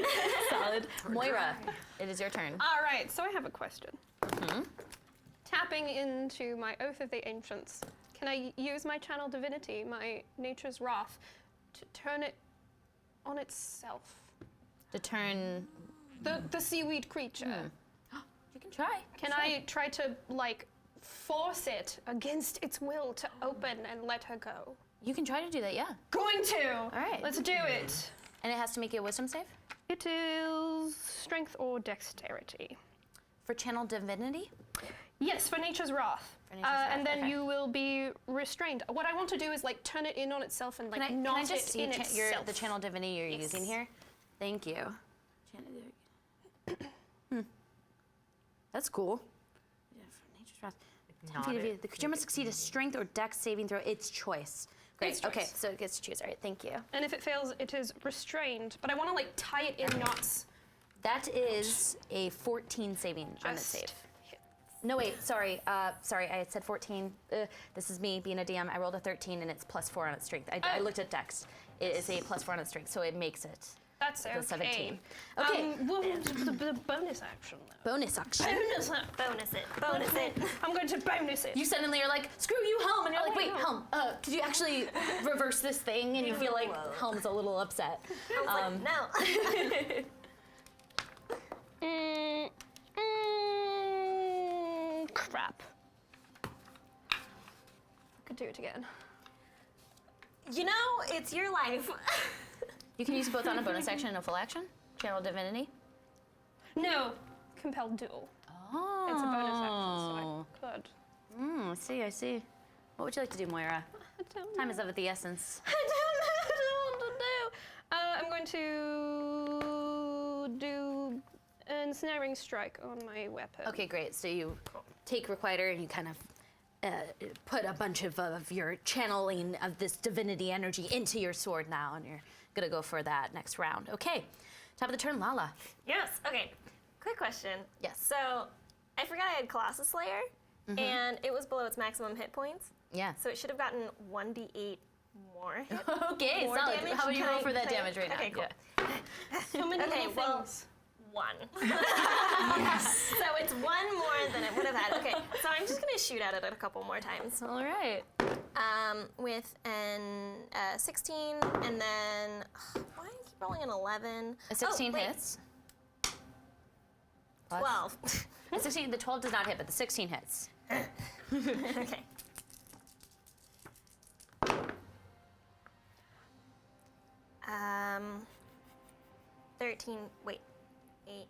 C: Solid. Moira, it is your turn.
B: All right, so I have a question. Tapping into my Oath of the Ancients, can I use my channel divinity, my Nature's Wrath, to turn it on itself?
C: To turn,
B: The seaweed creature.
C: you can try.
B: Can I try to, like, force it against its will to open and let her go?
C: You can try to do that, yeah.
B: Going to! All
C: right.
B: Let's do it.
C: And it has to make you a wisdom save?
B: It is strength or dexterity.
C: For channel divinity?
B: Yes, for Nature's Wrath.
C: For Nature's Wrath,
B: And then
C: okay.
B: you will be restrained. What I want to do is like turn it in on itself and like
C: Can I
B: knot
C: just
B: it
C: see
B: in itself.
C: the channel divinity you're using here? Thank you. That's cool. Yeah, for Nature's Wrath. 10 feet of view. The creature must succeed a strength or dex saving throw. Its choice. Great.
B: Its choice.
C: Okay, so it gets to choose. All right, thank you.
B: And if it fails, it is restrained. But I want to like tie it in knots.
C: That is a 14 saving on the
B: Just
C: save. No, wait, sorry. Sorry, I had said 14. This is me being a DM. I rolled a 13 and it's +4 on its strength. I looked at dex. It is a +4 on its strength, so it makes it.
B: That's okay.
C: The 17. Okay.
B: What was the bonus action though?
C: Bonus action.
B: Bonus action.
F: Bonus it.
B: I'm going to bonus it.
C: You suddenly are like, screw you, Helm, and you're like,
B: wait,
C: wait,
B: no.
C: Helm, could you actually reverse this thing? And you feel like Helm's a little upset.
F: No.
B: Crap. I could do it again.
F: You know, it's your life.
C: You can use both on a bonus action and a full action. Channel Divinity.
B: No, compelled duel.
C: Oh.
B: It's a bonus action, so I could.
C: I see. What would you like to do, Moira?
B: I don't
C: Time
B: know.
C: is of the essence.
B: I don't know what to do. I'm going to do an ensnaring strike on my weapon.
C: Okay, great. So you take Requiter and you kind of put a bunch of your channeling of this divinity energy into your sword now, and you're gonna go for that next round. Okay, top of the turn, Lala.
F: Yes. Okay. Quick question.
C: Yes.
F: So, I forgot I had Colossus Slayer, and it was below its maximum hit points.
C: Yeah.
F: So it should have gotten 1d8 more hit.
C: Okay,
F: More
C: solid.
F: damage?
C: How about you
F: Can
C: roll
F: I-
C: for that
F: can I-
C: damage right now?
F: okay, cool.
C: Yeah.
B: So many
F: Okay,
B: little
F: well,
B: things.
F: 1. So it's 1 more than it would have had. Okay. So I'm just gonna shoot at it a couple more times.
C: All right.
F: With an 16, and then why do I keep rolling an 11?
C: A 16
F: wait,
C: hits. Plus-
F: 12.
C: The 16, the 12 does not hit, but the 16 hits.
F: Okay. Um, 13, wait, 8,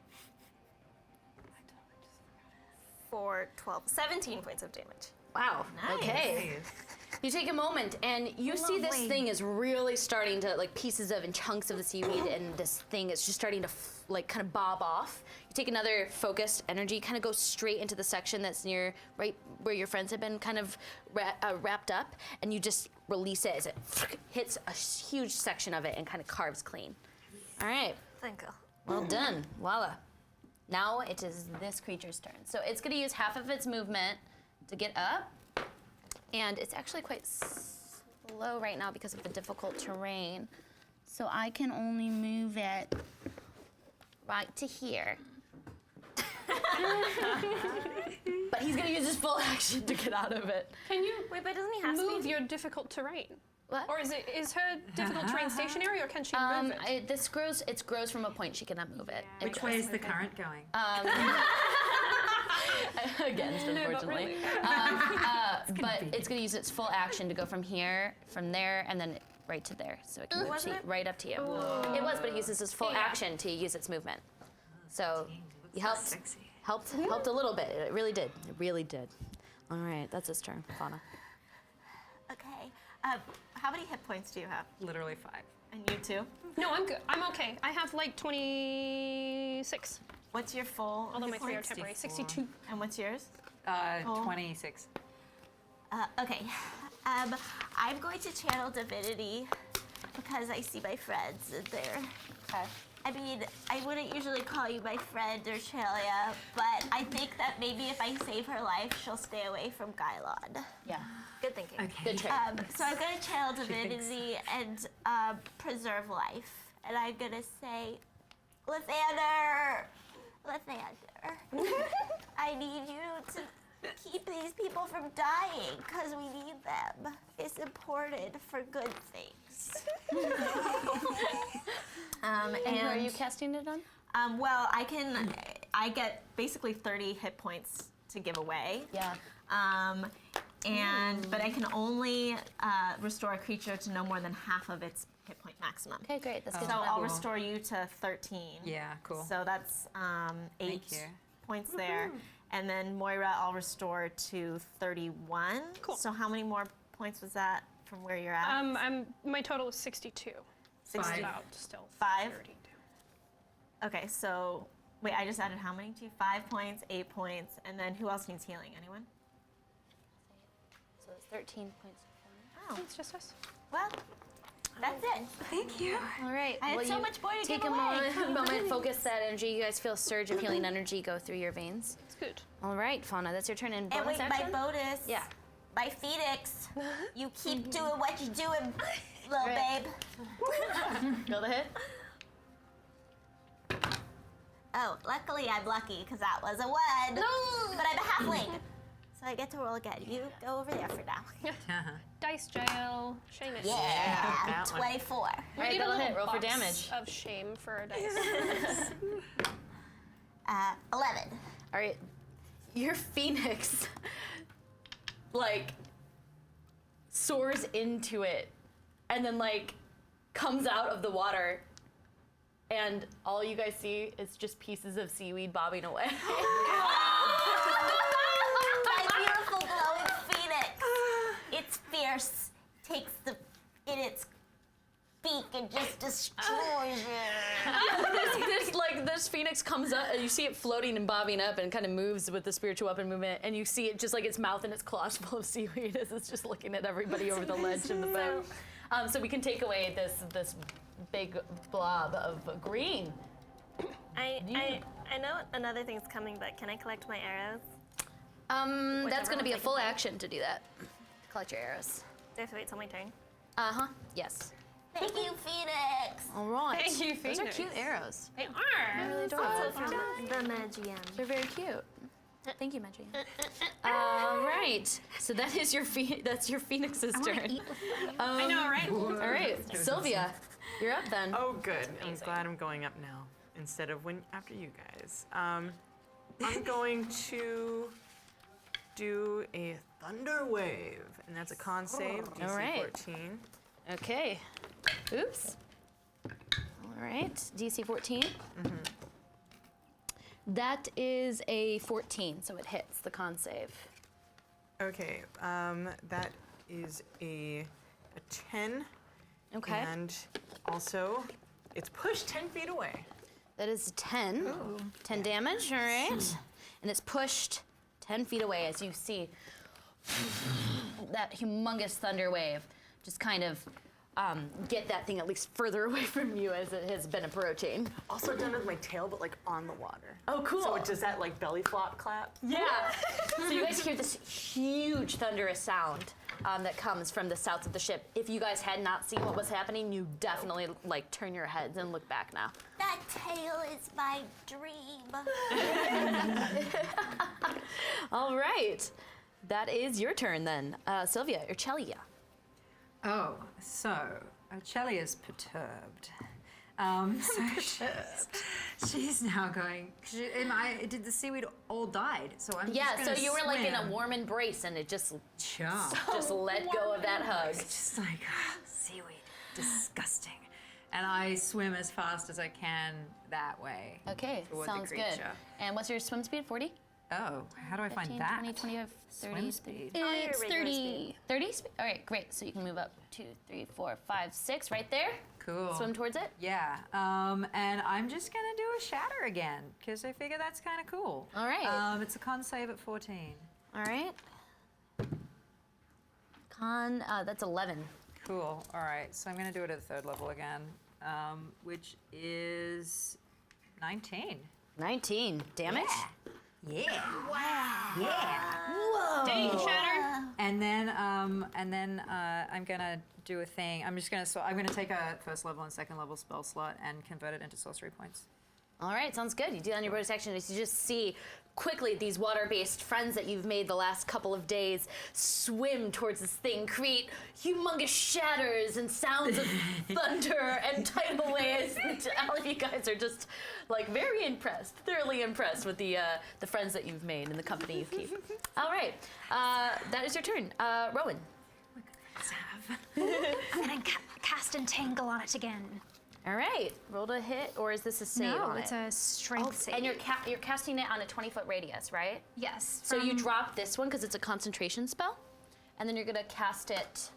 F: 4, 12, 17 points of damage.
C: Wow. Okay. You take a moment and you see this thing is really starting to, like, pieces of and chunks of the seaweed, and this thing is just starting to like kind of bob off. You take another focused energy, kind of go straight into the section that's near right where your friends have been kind of wrapped up, and you just release it as it hits a huge section of it and kind of carves clean. All right.
F: Thank you.
C: Well done, Lala. Now it is this creature's turn. So it's going to use half of its movement to get up, and it's actually quite slow right now because of the difficult terrain. So I can only move it right to here. But he's going to use his full action to get out of it.
B: Can you
F: Wait, but doesn't he have
B: move
F: speed?
B: your difficult terrain?
C: What?
B: Or is her difficult terrain stationary, or can she move it?
C: This grows. It grows from a point. She cannot move it.
G: Which way is the current going?
C: Against, unfortunately. But it's going to use its full action to go from here, from there, and then right to there. So it can move
F: Wasn't it?
C: right up to you. It was, but it uses its full action to use its movement. So you helped a little bit. It really did. It really did. All right, that's its turn, Fauna.
A: Okay. How many hit points do you have?
G: Literally 5.
A: And you too?
B: No, I'm good. I'm okay. I have like 26.
A: What's your full?
B: Although my
A: hit
B: 3 are
A: points?
B: temporary.
G: 64.
B: 62.
A: And what's yours?
G: 26.
A: Okay. I'm going to channel divinity because I see my friends and they're. I mean, I wouldn't usually call you my friend or Trelia, but I think that maybe if I save her life, she'll stay away from Gylon.
C: Yeah.
F: Good thinking.
G: Okay.
C: Good trick.
A: So I'm gonna channel divinity and preserve life, and I'm gonna say, Lathander, I need you to keep these people from dying, because we need them. It's important for good things.
C: And who are you casting it on?
A: Well, I get basically 30 hit points to give away.
C: Yeah.
A: But I can only restore a creature to no more than half of its hit point maximum.
C: Okay, great. That's good.
A: So
C: to know.
A: I'll restore you to 13.
G: Yeah, cool.
A: So that's 8
G: Thank you.
A: points there. And then Moira, I'll restore to 31.
B: Cool.
A: So how many more points was that from where you're at?
B: My total is 62. So it's
A: 5.
B: about still
A: 5?
B: 32.
A: Okay, so wait, I just added how many to you? 5 points, 8 points, and then who else needs healing? Anyone?
C: So it's 13 points.
A: Oh,
B: It's just us.
A: well, that's it.
G: Thank you.
C: All right.
A: I had
C: well,
A: so
C: you
A: much more to
C: take
A: give
C: a
A: away.
C: moment, focus that energy. You guys feel a surge of healing energy go through your veins.
B: It's good.
C: All right, Fauna, that's your turn in
A: And
C: bonus
A: wait,
C: action.
A: my bonus.
C: Yeah.
A: My Phoenix. You keep doing what you're doing, little
C: Right.
A: babe.
C: Roll the hit.
F: Oh, luckily I'm lucky because that was a 1. No! But I'm a halfling. So I get to roll again. You go over there for now.
B: Dice jail. Shame it.
F: Yeah,
E: that one.
F: 24.
C: All right,
B: Need a
C: that'll
B: little
C: hit. Roll for
B: box
C: damage.
B: of shame for a dice.
F: 11.
C: All right, your phoenix, like, soars into it, and then like comes out of the water, and all you guys see is just pieces of seaweed bobbing away.
F: My beautiful glowing phoenix. It's fierce. Takes in its beak and just destroys it.
C: this phoenix comes up, and you see it floating and bobbing up, and kind of moves with the spiritual weapon movement, and you see it just like its mouth and its claws full of seaweed as it's just looking at everybody over the ledge in the boat. So we can take away this big blob of green.
F: I know another thing's coming, but can I collect my arrows?
C: That's going to be a
F: one's
C: full
F: taken.
C: action to do that. Collect your arrows.
F: Do I have to wait till my turn?
C: Yes.
F: Thank you, Phoenix.
C: All right.
B: Thank you,
C: Those are
B: Phoenix.
C: cute arrows.
B: They are.
C: Really
F: Also
C: adorable.
F: from the Magium.
C: They're very cute. Thank you, Magic. All right. So that is that's your phoenix's turn.
B: I know, right?
C: All right, Sylvia, you're up then.
E: Oh, good. I'm glad I'm going up now instead of after you guys. I'm going to do a thunder wave, and that's a con save, DC
C: All right.
E: 14.
C: Okay. Oops. All right, DC 14. That is a 14, so it hits the con save.
E: Okay, that is a 10.
C: Okay.
E: And also, it's pushed 10 feet away.
C: That is 10. 10 damage, all right. And it's pushed 10 feet away as you see that humongous thunder wave just kind of get that thing at least further away from you as it has been approaching.
E: Also done with my tail, but like on the water.
C: Oh, cool.
E: So it does that like belly flop clap?
C: Yeah. So you guys hear this huge thunderous sound that comes from the south of the ship. If you guys had not seen what was happening, you definitely like turn your heads and look back now.
F: That tail is my dream.
C: All right. That is your turn then. Sylvia, or Chelia.
G: Oh, so Chelia's perturbed. So she's now going. Did the seaweed all died? So I'm
C: Yeah,
G: just
C: so
G: gonna
C: you were like in a
G: swim.
C: warm embrace and it just
G: Chomp.
C: let go of that hug.
G: Just like seaweed, disgusting. And I swim as fast as I can that way.
C: Okay,
G: toward the
C: sounds good.
G: creature.
C: And what's your swim speed? 40?
G: Oh, how do I
C: 15,
G: find that?
C: 20, 25, 30.
G: Swim speed.
C: It's
F: regular
C: 30.
F: speed.
C: 30 speed? All right, great. So you can move up 2, 3, 4, 5, 6 right there.
G: Cool.
C: Swim towards it.
G: Yeah, and I'm just gonna do a shatter again because I figure that's kind of cool.
C: All right.
G: It's a con save at 14.
C: All right. That's 11.
G: Cool. All right, so I'm gonna do it at the 3rd level again, which is 19.
C: 19 damage.
G: Yeah. Wow. Yeah.
B: Dang, Shatter.
G: And then I'm gonna do a thing. I'm gonna take a 1st level and 2nd level spell slot and convert it into sorcery points.
C: All right, sounds good. You do that on your bonus action as you just see quickly these water-based friends that you've made the last couple of days swim towards this thing, create humongous shatters and sounds of thunder and tidal waves. And all of you guys are just like very impressed, thoroughly impressed with the friends that you've made and the company you keep. All right, that is your turn. Rowan.
D: I'm gonna cast Entangle on it again.
C: All right, roll to hit, or is this a save
D: No,
C: on
D: it's
C: it?
D: a strength save.
C: And you're casting it on a 20-foot radius, right?
D: Yes.
C: So you
D: from-
C: drop this one because it's a concentration spell, and then you're gonna cast it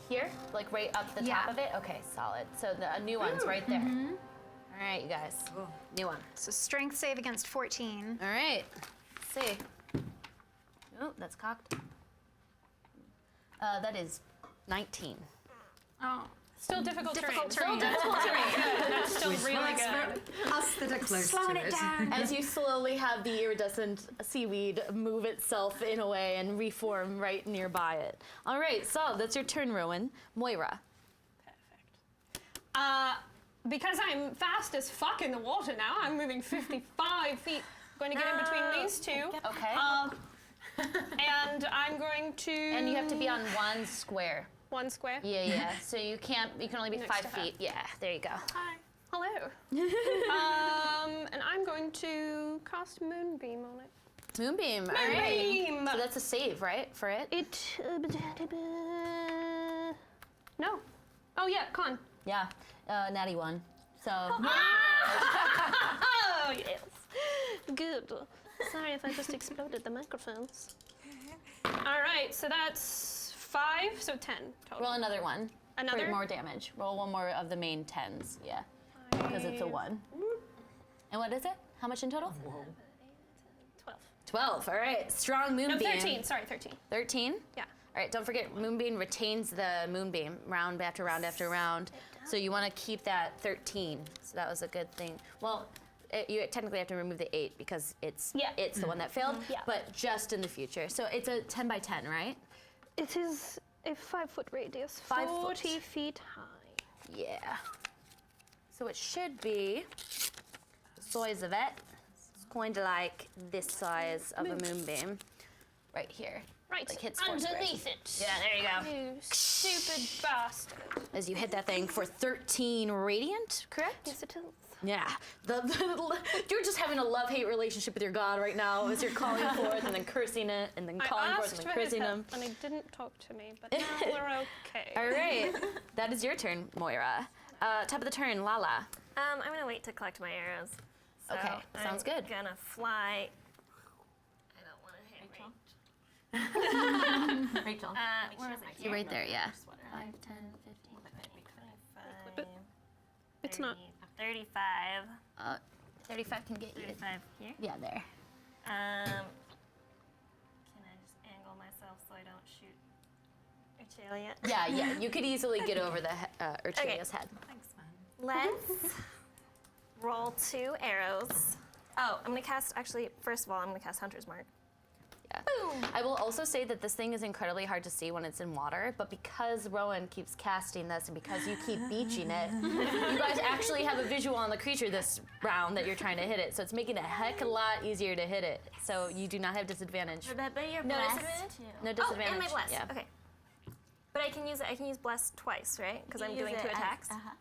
C: here, like right up the top
D: Yeah.
C: of it. Okay, solid. So the new one's right there. All right, you guys. New one.
D: So strength save against 14.
C: All right. Let's see. Oh, that's cocked. That is 19.
D: Oh.
B: Still difficult
D: Difficult
B: terrain.
D: terrain.
B: Still difficult terrain. That's still really good.
G: Us that are close
D: Slowing
G: to
D: it
G: it.
D: down.
C: As you slowly have the iridescent seaweed move itself in a way and reform right nearby it. All right, so that's your turn, Rowan. Moira.
B: because I'm fast as fuck in the water now, I'm moving 55 feet. Going to get in between these two.
C: Okay.
B: And I'm going to.
C: And you have to be on 1 square.
B: 1 square.
C: Yeah. So you can only be
B: Next
C: 5
B: to her.
C: feet. Yeah, there you go.
B: Hello. And I'm going to cast Moonbeam on it.
C: Moonbeam. All right.
B: Moonbeam!
C: So that's a save, right? For it?
B: No. Oh, yeah, con.
C: Yeah. Natty 1. So.
B: Oh, yes. Good. Sorry if I just exploded the microphones. All right, so that's 5, so 10 total.
C: Roll another one.
B: Another?
C: For more damage. Roll one more of the main 10s. Yeah. Because it's a 1. And what is it? How much in total?
B: 12.
C: 12. All right. Strong
B: No,
C: Moonbeam.
B: 13. Sorry, 13.
C: 13?
B: Yeah.
C: All right, don't forget, Moonbeam retains the Moonbeam round after round after round. So you want to keep that 13. So that was a good thing. Well, you technically have to remove the 8 because it's the one that failed,
B: Yeah.
C: but just in the future. So it's a 10 by 10, right?
B: It is a 5-foot radius,
C: 5 foot.
B: 40 feet high.
C: Yeah. So it should be the size of it. It's kind of like this size of a Moonbeam. Right here.
B: Right,
C: Like hits 4 squares.
B: underneath it.
C: Yeah, there you go.
B: You stupid bastard.
C: As you hit that thing for 13 radiant, correct?
B: Yes, it is.
C: Yeah. You're just having a love-hate relationship with your god right now as you're calling forth and then cursing it and then calling
B: I
C: forth
B: asked
C: and
B: for
C: then
B: his
C: cursing
B: help,
C: him.
B: and he didn't talk to me, but now we're okay.
C: All right. That is your turn, Moira. Top of the turn, Lala.
F: I'm gonna wait to collect my arrows. So
C: Okay, sounds good.
F: I'm gonna fly. I don't want to hit
A: Rachel.
F: where was it?
C: You're right there, yeah.
F: 5,
C: 10,
F: 25,
B: It's not.
F: 35.
C: 35 can get you.
F: 35 here.
C: Yeah, there.
F: Can I just angle myself so I don't shoot Archelia?
C: Yeah. You could easily get over the Urchilia's head.
F: Let's roll 2 arrows. Oh, I'm gonna cast, actually, first of all, I'm gonna cast Hunter's Mark.
C: Yeah. I will also say that this thing is incredibly hard to see when it's in water, but because Rowan keeps casting this and because you keep beaching it, you guys actually have a visual on the creature this round that you're trying to hit it, so it's making it a heck of a lot easier to hit it. So you do not have disadvantage.
A: Remember your
F: No
A: bless.
F: disadvantage?
C: No
F: Oh,
C: disadvantage.
F: and my bless.
C: Yeah.
F: Okay. But I can use Bless twice, right? Because I'm
A: You
F: doing
A: use
F: 2
A: it as-
F: attacks.
A: uh-huh.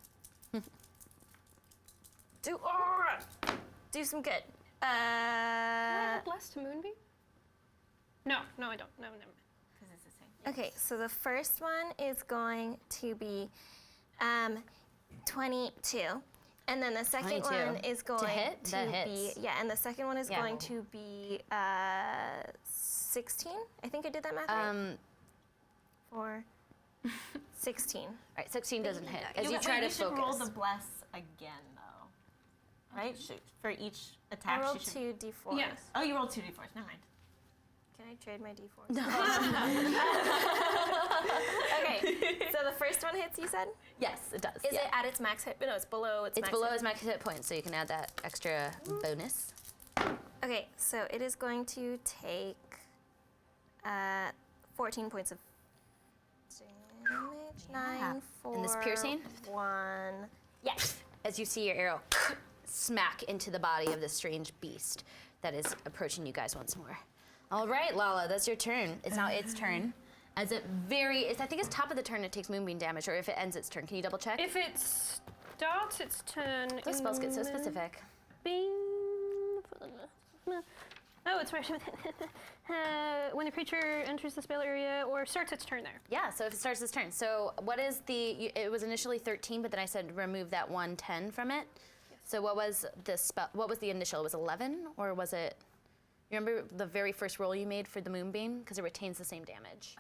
F: Do some good.
B: Blessed Moonbeam? No, I don't. No, never mind.
A: Because it's the same.
F: Okay, so the first one is going to be 22. And then the second
C: 22.
F: one is going
C: hit?
F: to
C: That
F: be
C: hits.
F: and the second one is
C: Yeah.
F: going to be 16. I think I did that math right. For 16.
C: All right, 16 doesn't hit. As you
A: Wait,
C: try to
A: you should roll
C: focus.
A: the bless again, though. Right? For each
F: I
A: attack.
F: rolled
A: you should...
F: 2 d4s.
B: Yes.
A: Oh, you rolled 2 d4s. Never mind.
F: Can I trade my d4s? Okay, so the first one hits, you said?
C: Yes, it does.
F: Is
C: yeah.
F: it at its max hit? No, it's below its
C: It's
F: max
C: below
F: hit.
C: his max hit point, so you can add that extra bonus.
F: Okay, so it is going to take 14 points of damage. 9, 4,
C: And this piercing?
F: 1. Yes.
C: As you see your arrow smack into the body of this strange beast that is approaching you guys once more. All right, Lala, that's your turn. It's now its turn. As it I think it's top of the turn it takes Moonbeam damage, or if it ends its turn. Can you double check?
B: If it starts its turn.
C: Those spells get so specific.
B: Oh, it's right. When the creature enters the spell area or starts its turn there.
C: Yeah, so if it starts its turn. So what is it was initially 13, but then I said remove that 110 from it. So what was the spell? What was the initial? Was it 11 or was it? You remember the very first roll you made for the Moonbeam because it retains the same damage.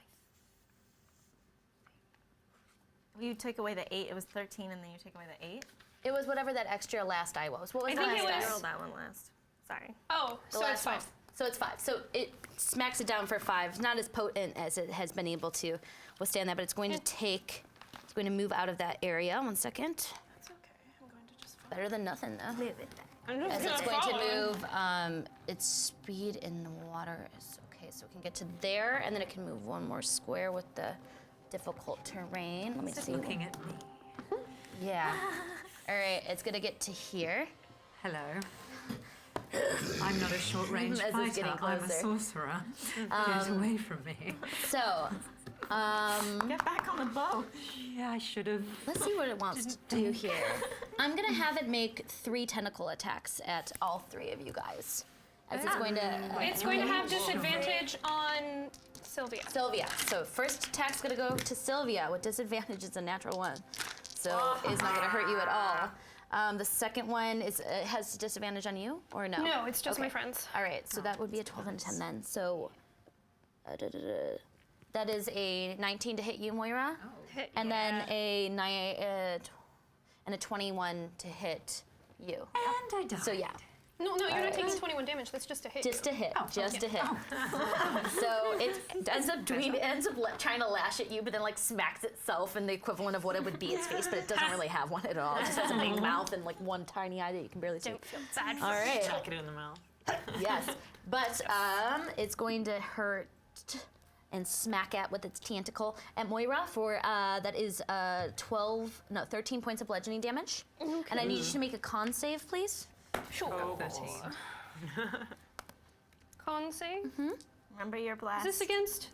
A: You took away the 8. It was 13, and then you take away the 8.
C: It was whatever that extra last die was. What was
B: I
C: the
B: think
C: last
B: it
C: die?
B: was-
F: I rolled that one last. Sorry.
B: Oh,
C: The
B: so
C: last
B: it's 5.
C: one. So it's 5. So it smacks it down for 5. It's not as potent as it has been able to withstand that, but it's going to move out of that area. 1 second.
B: That's okay. I'm going to just.
C: Better than nothing though.
F: Move it back.
B: I'm just
C: As it's
B: gonna
C: going to
B: follow.
C: move, its speed in the water is okay. So it can get to there, and then it can move 1 more square with the difficult terrain. Let me see.
G: Looking at me.
C: Yeah. All right, it's gonna get to here.
G: Hello. I'm not a short-range
C: As it's
G: fighter.
C: getting
G: I'm a
C: closer.
G: sorcerer. Get away from me.
C: So,
A: Get back on the boat.
G: Yeah, I should have.
C: let's see what it wants to do here. I'm gonna have it make 3 tentacle attacks at all 3 of you guys. As it's going to.
B: It's going to have disadvantage on Sylvia.
C: Sylvia. So first attack's gonna go to Sylvia with disadvantage. It's a natural 1, so it's not gonna hurt you at all. The second one is has disadvantage on you or no?
B: No, it's just my
C: Okay.
B: friends.
C: All right, so that would be a 12 and a 10 then. So that is a 19 to hit you, Moira, and then a 21 to hit you.
G: And I died.
C: So yeah.
B: No, you're not taking 21 damage. That's just a hit.
C: Just a hit, just a hit. So it ends up trying to lash at you, but then like smacks itself in the equivalent of what it would be its face, but it doesn't really have one at all. It just has a big mouth and like one tiny eye that you can barely see.
B: Don't feel sad.
C: All right.
E: Chuck it in the mouth.
C: Yes, but it's going to hurt and smack at with its tentacle at Moira for that is 13 points of bludgeoning damage. And I need you to make a con save, please.
B: Sure.
G: 13.
B: Con save.
A: Remember your
B: Is
A: blast.
B: this against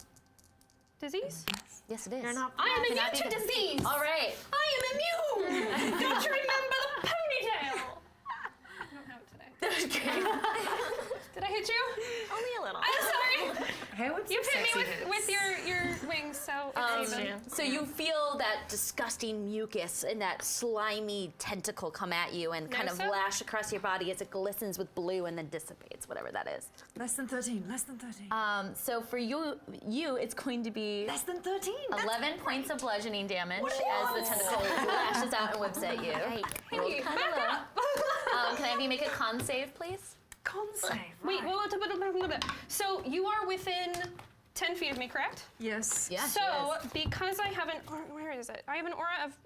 B: disease?
C: Yes, it is.
A: You're not.
B: I am immune
C: Cannot
B: to
C: be-
B: disease.
C: All right.
B: I am immune. Don't you remember the ponytail? I don't have it today. Did I hit you?
A: Only a little.
B: I'm sorry.
G: Hair with
B: You
G: some
B: hit me
G: sexy
B: with
G: hits.
B: your wings, so it's even.
C: So you feel that disgusting mucus and that slimy tentacle come at you and kind of
B: Nosa?
C: lash across your body as it glistens with blue and then dissipates, whatever that is.
G: Less than 13. Less than 13.
C: So for you, it's going to be
G: Less than 13.
C: 11 points of bludgeoning damage as the tentacle lashes out and whips at you. Rolled
B: you.
C: kinda
B: Back
C: low.
B: up.
C: Can I have you make a con save, please?
G: Con save.
B: Wait,
G: right.
B: well, so you are within 10 feet of me, correct?
G: Yes.
C: Yeah.
B: So, because I have an where is it? I have an aura of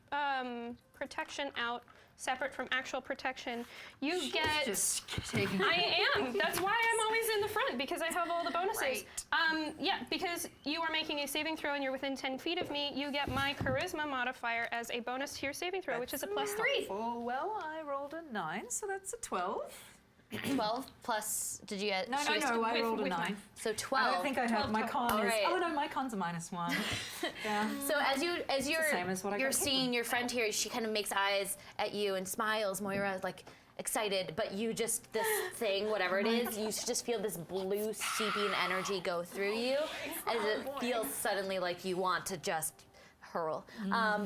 B: protection out, separate from actual protection. You get.
G: Just taking.
B: I am. That's why I'm always in the front because I have all the bonuses.
G: Right.
B: Yeah, because you are making a saving throw and you're within 10 feet of me. You get my charisma modifier as a bonus to your saving throw, which is a +3.
G: Oh, well, I rolled a 9, so that's a 12.
C: 12 plus, did you get?
G: No,
C: she was-
G: I rolled a
B: with
G: 9.
C: So 12.
G: I don't think I have my con.
C: All
G: Is,
C: right.
G: Oh no, my con's a -1. Yeah.
C: So as you're
G: same as what I
C: you're
G: got hit
C: seeing
G: with.
C: your friend here, she kind of makes eyes at you and smiles. Moira like excited, but you just this thing, whatever it is, you just feel this blue seeping energy go through you, as it feels suddenly like you want to just hurl.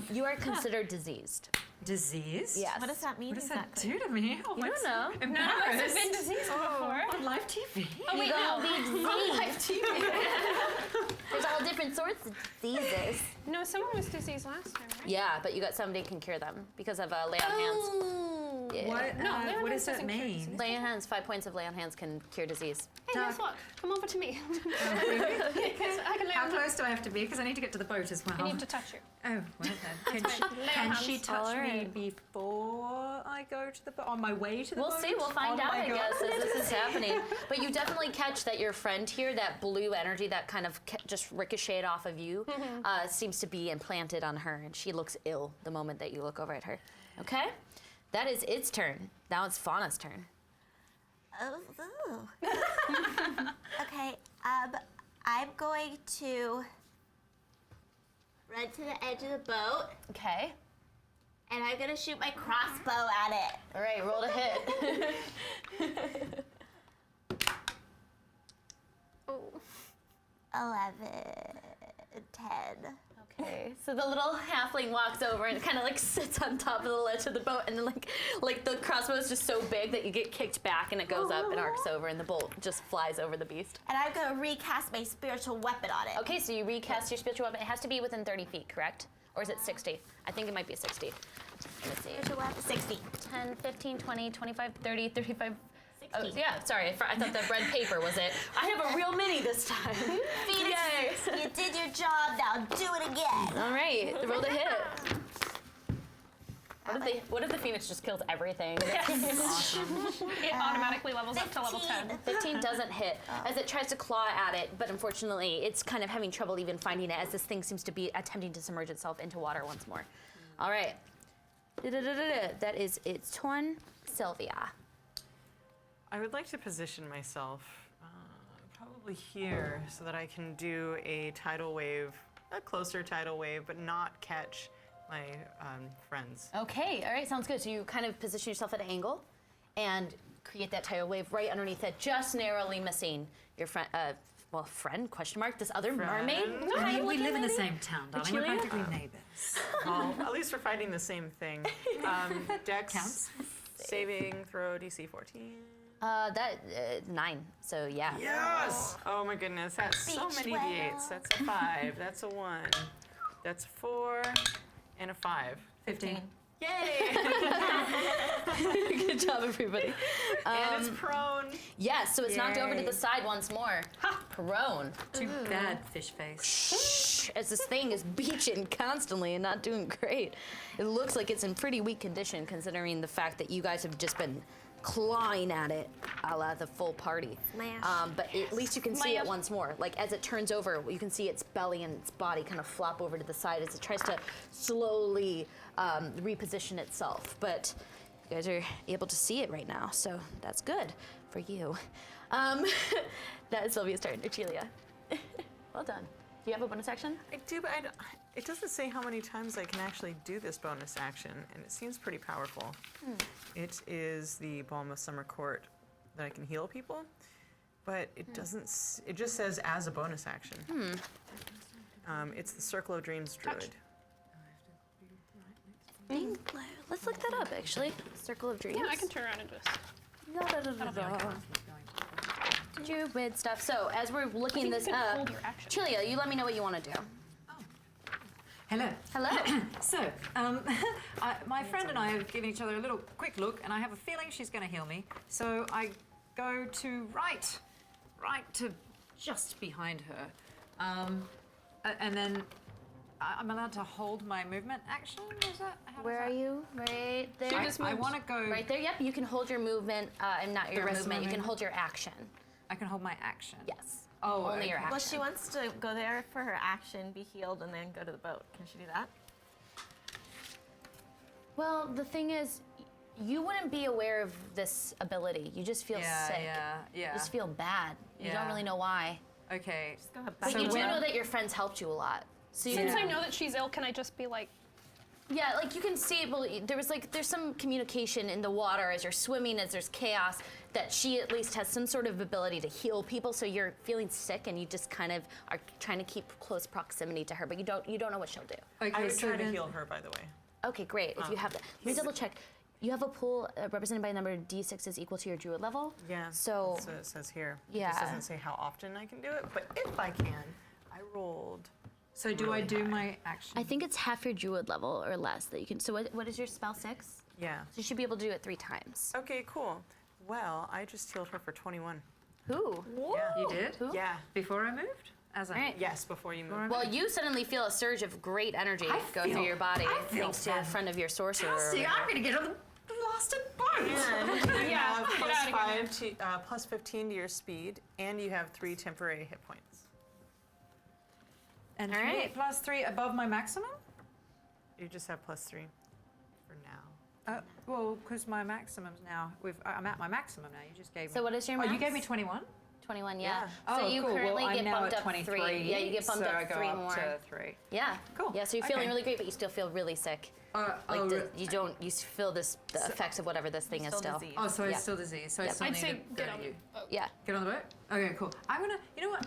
C: You are considered diseased.
G: Disease?
C: Yes.
A: What does that mean
G: What does that
A: exactly?
G: do to me? Oh,
C: You don't know.
B: None of us have
G: Embarrassed.
B: been diseased before.
G: On live TV.
B: Oh, wait,
C: You
B: no.
C: got disease. There's all different sorts of diseases.
B: No, someone was diseased last time, right?
C: Yeah, but you got somebody can cure them because of lay on hands. Yeah.
G: What?
B: No,
G: What does that
B: doesn't cure
G: mean?
B: disease.
C: Lay on hands, 5 points of lay on hands can cure disease.
B: Hey, guess what? Come over to me. Because I can lay
G: How
B: on
G: close do I have to be? Because I need to get to the boat as well.
B: I need to touch you.
G: Oh, well then. Can she touch me
C: Alright.
G: before I go to the boat? On my way to the
C: We'll
G: boat?
C: see. We'll find
G: Oh
C: out,
G: my
C: I
G: God.
C: guess, as this is happening. But you definitely catch that your friend here, that blue energy that kind of just ricocheted off of you, seems to be implanted on her, and she looks ill the moment that you look over at her. Okay? That is its turn. Now it's Fauna's turn.
A: Oh, ooh. Okay, I'm going to run to the edge of the boat,
C: Okay.
A: and I'm gonna shoot my crossbow at it.
C: All right, roll to hit.
B: Oh.
A: 11, 10.
C: Okay, so the little halfling walks over and kind of like sits on top of the ledge of the boat, and then like the crossbow is just so big that you get kicked back and it goes up and arcs over, and the bolt just flies over the beast.
A: And I'm gonna recast my spiritual weapon on it.
C: Okay, so you recast your spiritual weapon. It has to be within 30 feet, correct? Or is it 60? I think it might be 60. Let me see.
A: Spiritual weapon, 60.
C: 10, 15, 20, 25, 30, 35. Oh,
A: 60.
C: yeah, sorry. I thought the red paper was it. I have a real mini this time.
A: Phoenix,
C: Yay.
A: you did your job, now do it again.
C: All right, roll to hit. What if the phoenix just kills everything?
B: It automatically levels up to level 10.
C: 15 doesn't hit as it tries to claw at it, but unfortunately, it's kind of having trouble even finding it as this thing seems to be attempting to submerge itself into water once more. All right. That is its turn. Sylvia.
E: I would like to position myself probably here so that I can do a tidal wave, a closer tidal wave, but not catch my friends.
C: Okay, all right, sounds good. So you kind of position yourself at an angle and create that tidal wave right underneath it, just narrowly missing your friend, friend, question mark, this other mermaid?
G: I mean, we live in the same town, darling. We're practically neighbors.
E: Well, at least we're fighting the same thing. Dex,
G: Counts.
E: saving throw DC 14.
C: 9, so yeah.
E: Yes! Oh my goodness, that's so many d8s. That's a 5, that's a 1, that's a 4, and a 5.
G: 15.
E: Yay!
C: Good job, everybody.
E: And it's prone.
C: Yes, so it's knocked over to
E: Yay.
C: the side once more. Prone.
G: Too bad, fish face.
C: As this thing is beaching constantly and not doing great. It looks like it's in pretty weak condition considering the fact that you guys have just been clawing at it, a la the full party.
F: Smash.
C: But at least you can see it
B: Smash.
C: once more. Like as it turns over, you can see its belly and its body kind of flop over to the side as it tries to slowly reposition itself. But you guys are able to see it right now, so that's good for you. That is Sylvia's turn. Achilia. Well done. Do you have a bonus action?
E: I do, but it doesn't say how many times I can actually do this bonus action, and it seems pretty powerful. It is the Balm of Summer Court that I can heal people, but it doesn't, it just says as a bonus action. It's the Circle of Dreams Druid.
C: Let's look that up, actually. Circle of Dreams.
B: Yeah, I can turn around and just.
C: Druid stuff. So, as we're looking
B: you
C: this
B: can
C: up,
B: hold your action.
C: Chilia, you let me know what you want to do.
G: Hello.
C: Hello.
G: So, my friend and I have given each other a little quick look, and I have a feeling she's going to heal me. So I go to right to just behind her, and then I'm allowed to hold my movement action. Is that?
C: Where are you? Right there.
G: I want to go.
C: Right there. Yep. You can hold your movement, and not your
G: rest of my
C: movement. You can
G: movement?
C: hold your action.
G: I can hold my action.
C: Yes.
G: Oh,
C: Only your
G: okay.
C: action.
A: Well, she wants to go there for her action, be healed, and then go to the boat. Can she do that?
C: Well, the thing is, you wouldn't be aware of this ability. You just feel sick.
G: Yeah.
C: You just feel bad. You don't
G: Yeah.
C: really know why.
G: Okay.
A: Go ahead.
C: But
G: So
C: you do
G: when-
C: know that your friends helped you a lot. So you
B: Since
C: can,
B: I know that she's ill, can I just be like,
C: yeah, like you can see, well, there's some communication in the water as you're swimming, as there's chaos, that she at least has some sort of ability to heal people. So you're feeling sick, and you just kind of are trying to keep close proximity to her, but you don't know what she'll do.
G: Okay.
E: I would
G: so
E: try to
G: then-
E: heal her, by the way.
C: Okay, great. If you have that, let me double check. You have a pool represented by a number of d6s equal to your druid level.
E: Yeah,
C: So
E: that's what it says here. It
C: Yeah.
E: just doesn't say how often I can do it, but if I can, I rolled.
G: So do I do my action?
C: I think it's half your druid level or less that you can. So what is your spell 6?
E: Yeah.
C: So you should be able to do it 3 times.
E: Okay, cool. Well, I just healed her for 21.
C: Ooh.
E: Yeah.
G: You did?
E: Yeah.
G: Before I moved? As I.
C: All right.
E: Yes, before you move.
C: Well, you suddenly feel a surge of great energy
G: I
C: go
G: feel-
C: through your body
G: I feel
C: thanks to a friend of your sorcerer. or
G: Fantastic!
C: whatever.
G: I'm going to get on the blasted boat.
E: You have
B: get
E: plus
B: outta
E: 5 to plus 15 to your speed, and you have 3 temporary hit points.
G: And
C: All
G: 3
C: right.
G: plus 3 above my maximum?
E: You just have plus 3 for now.
G: Well, because my maximum's now. I'm at my maximum now. You just gave me.
C: So what is your
G: Oh, you
C: max?
G: gave me 21?
C: 21, yeah.
E: Yeah.
C: So
G: Oh,
C: you
G: cool.
C: currently
G: well, I'm
C: get
G: now
C: bumped
G: at
C: up
G: 23.
C: 3. Yeah, you get bumped
G: so
C: up
G: I go
C: 3
G: up
C: more.
G: to 3.
C: Yeah.
G: Cool.
C: Yeah, so you're feeling
G: Okay.
C: really great, but you still feel really sick. You feel the effects of whatever this thing is still.
A: disease.
G: Oh, so
C: Yeah.
G: it's still disease. So I
C: Yep.
G: still
B: I'd
G: need
B: say
G: to go
B: get
G: to
B: on
G: you.
B: the boat.
C: Yeah.
G: Get on the boat? Okay, cool. I'm gonna, you know what?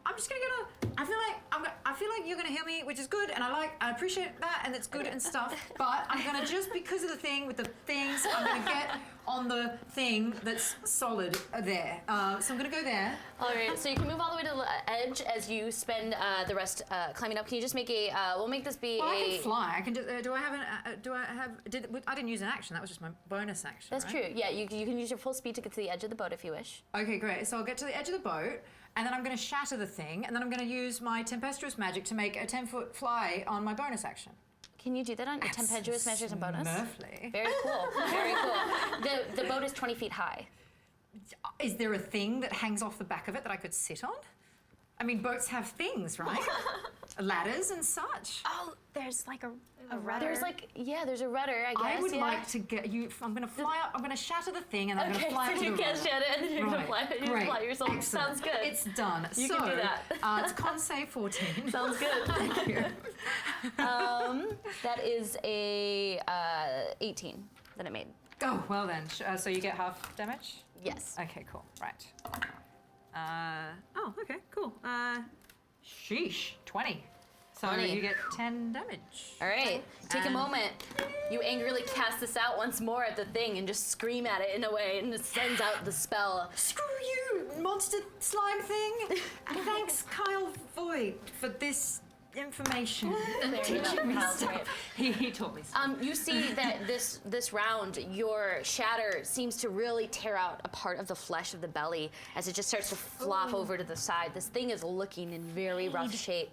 G: I'm just gonna get on. I feel like you're gonna heal me, which is good, and I appreciate that, and it's good and stuff. But I'm gonna just because of the thing with the things, I'm gonna get on the thing that's solid there. So I'm gonna go there.
C: All right, so you can move all the way to the edge as you spend the rest climbing up. Can you just make a? We'll make this be
G: Well, I
C: a.
G: can fly. I can just. Do I have an? Do I have? I didn't use an action. That was just my bonus action.
C: That's
G: right?
C: true. Yeah, you can use your full speed to get to the edge of the boat if you wish.
G: Okay, great. So I'll get to the edge of the boat, and then I'm going to shatter the thing, and then I'm going to use my tempestuous magic to make a 10-foot fly on my bonus action.
C: Can you do that on your tempestuous measures and bonus?
G: Smurfly.
C: Very cool. Very cool. The boat is 20 feet high.
G: Is there a thing that hangs off the back of it that I could sit on? I mean, boats have things, right? ladders and such.
D: Oh, there's like a rudder.
C: There's there's a rudder, I guess.
G: I would
C: yeah.
G: like to get you. I'm going to fly up. I'm going to shatter the thing, and I'm going
C: Okay,
G: to fly up
C: so
G: to
C: you
G: the
C: can
G: rudder.
C: shed it and then you're gonna fly, you
G: Great.
C: fly yourself.
G: Excellent.
C: Sounds good.
G: It's done.
C: You
G: so,
C: can do that.
G: It's con save 14.
C: Sounds good.
G: Thank you.
C: That is a 18 that it made.
G: Oh, well then. So you get half damage?
C: Yes.
G: Okay, cool. Right. Oh, okay, cool. Sheesh. 20. So
C: 20.
G: you get 10 damage.
C: All right. Take a
G: And-
C: moment. You angrily cast this out once more at the thing and just scream at it in a way, and it sends out the spell.
G: Screw you, monster slime thing! Thanks, Kyle Voigt, for this information and teaching me
C: Kyle's
G: stuff.
C: great.
G: He taught me stuff.
C: You see that this round, your shatter seems to really tear out a part of the flesh of the belly as it just starts to flop over to the side. This thing is looking in very rough shape,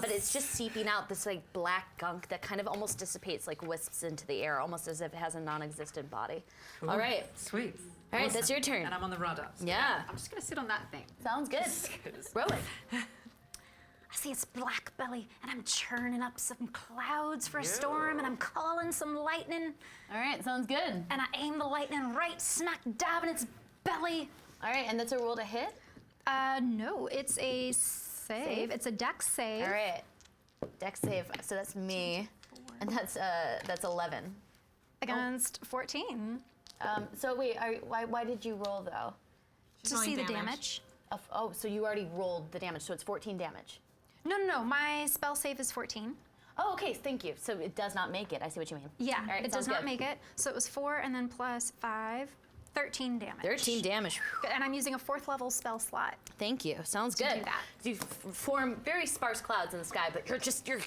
C: but it's just seeping out this like black gunk that kind of almost dissipates, like wisps into the air, almost as if it has a non-existent body. All right,
G: Sweet.
C: all right, that's your turn.
G: And I'm on the rudder. So
C: Yeah,
G: I'm just gonna sit on that thing.
C: sounds good. Roll it.
D: I see its black belly, and I'm churning up some clouds for a storm, and I'm calling some lightning,
C: All right, sounds good.
D: and I aim the lightning right smack dab in its belly.
C: All right, and that's a roll to hit.
D: No, it's a save. It's a dex save.
C: All right, dex save. So that's me, and that's 11.
D: Against 14
C: So wait, why did you roll though?
D: to
A: rolling
D: see the
A: damage.
D: damage.
C: Oh, so you already rolled the damage, so it's 14 damage.
D: No. My spell save is 14.
C: Oh, okay, thank you. So it does not make it. I see what you mean.
D: Yeah,
C: All right,
D: it
C: sounds
D: does not
C: good.
D: make it. So it was 4 and then plus 5, 13 damage.
C: 13 damage.
D: And I'm using a 4th level spell slot.
C: Thank you. Sounds good.
D: do that.
C: You form very sparse clouds in the sky, but you're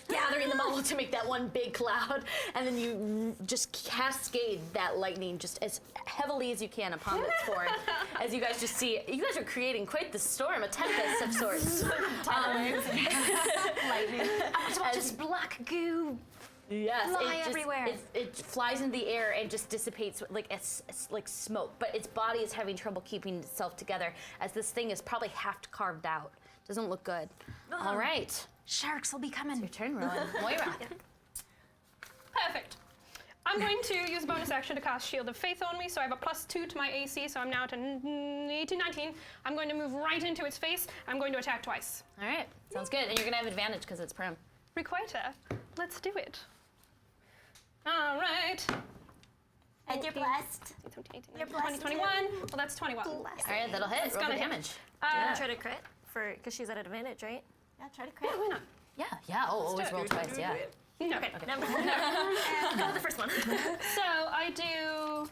C: gathering them all to make that one big cloud, and then you just cascade that lightning just as heavily as you can upon its form. As you guys just see, you guys are creating quite the storm, a tempest of sorts.
D: So just black goo.
C: Yes,
D: Fly everywhere.
C: It flies in the air and just dissipates like it's like smoke. But its body is having trouble keeping itself together as this thing is probably half carved out. Doesn't look good. All right,
D: Sharks will be coming.
C: your turn, Rowan. Moira.
B: Perfect. I'm going to use a bonus action to cast Shield of Faith on me, so I have a +2 to my AC, so I'm now to 18-19. I'm going to move right into its face. I'm going to attack twice.
C: All right, sounds good. And you're gonna have advantage because it's prone.
B: Requiter, let's do it. All right.
F: And you're blessed.
B: 17, 18,
F: You're
B: 20,
F: blessed
B: 21. Well, that's 21.
C: All right, that'll hit.
B: It's
C: Roll for
B: gonna hit.
C: damage.
F: Try to crit because she's at advantage, right?
A: Yeah, try to crit.
B: Why not?
C: Yeah. Oh, always
B: do it.
C: roll twice. Yeah.
B: No.
F: Okay, number go with the first one.
B: So I do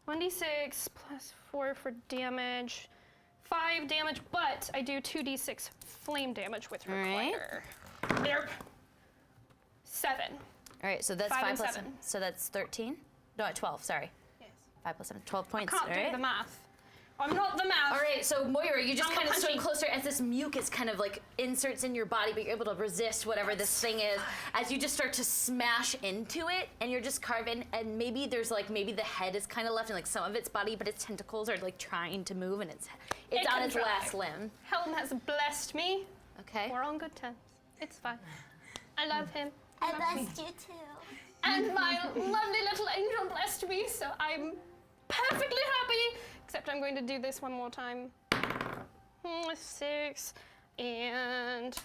B: 1d6 plus 4 for damage, 5 damage, but I do 2d6 flame damage with
C: right.
B: Requiter. Derp. 7.
C: All right, so that's
B: 5
C: 5
B: and
C: plus
B: 7.
C: So that's 13. No, 12. Sorry.
B: Yes.
C: 5 plus 7. 12 points.
B: Can't
C: all
B: do
C: right.
B: the math. I'm not the math.
C: All right, so Moira, you just
B: I'm
C: kind of swing
B: punching.
C: closer as this mucus kind of like inserts in your body, but you're able to resist whatever this thing is as you just start to smash into it, and you're just carving. And maybe there's like maybe the head is kind of left in like some of its body, but its tentacles are like trying to move, and it's
B: It
C: on
B: can
C: its
B: try.
C: last limb.
B: Helm has blessed me.
C: Okay.
B: We're on good terms. It's fine. I love him.
F: I blessed you too.
B: And my lovely little angel blessed me, so I'm perfectly happy. Except I'm going to do this one more time. 6 and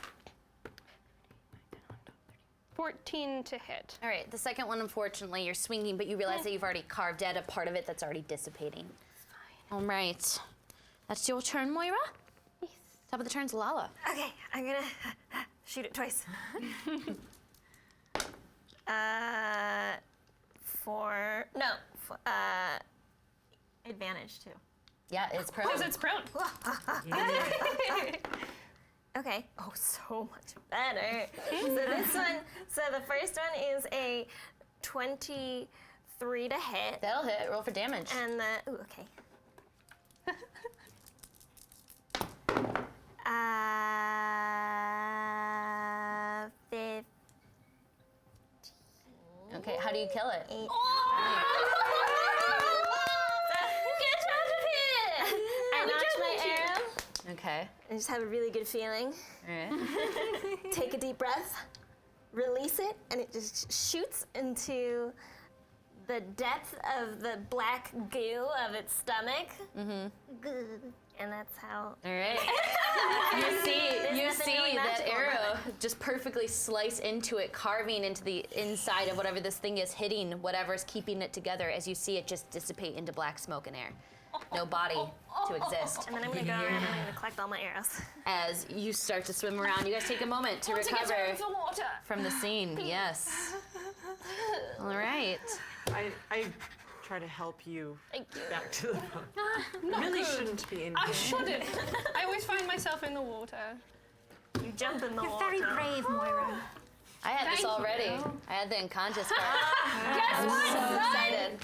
B: 14 to hit.
C: All right, the second one, unfortunately, you're swinging, but you realize that you've already carved at a part of it that's already dissipating. All right. That's your turn, Moira?
B: Yes.
C: Top of the turn's Lala.
F: Okay, I'm gonna shoot it twice.
A: Advantage too.
C: Yeah, it's prone.
B: Because it's prone.
F: Okay. Oh, so much better. So the first one is a 23 to hit,
C: That'll hit. Roll for damage.
F: and the okay. Uh, 15.
C: Okay, how do you kill it?
F: Get out of
C: here!
F: I notch my arrow.
C: Okay.
F: and just have a really good feeling.
C: All right.
F: Take a deep breath, release it, and it just shoots into the depth of the black goo of its stomach. And that's how.
C: All right. you see
F: nothing really
C: that
F: magical
C: arrow
F: about
C: just perfectly slice into it, carving into the inside of whatever this thing is, hitting whatever's keeping it together. As you see it just dissipate into black smoke and air. No body to exist.
F: And then I'm gonna go around and I'm gonna collect all my arrows.
C: As you start to swim around, you guys take a moment to recover from the scene. Yes. All right.
E: I try to help you
B: Thank you.
E: back to the boat. Really shouldn't be in
B: I
E: here.
B: shouldn't. I always find myself in the water.
F: You jump in the
D: You're
F: water.
D: very brave, Moira.
C: I had this
B: Thank
C: already.
B: you.
C: I had the unconscious part.
B: Guess
C: I'm
B: what,
C: so
B: son?
C: excited.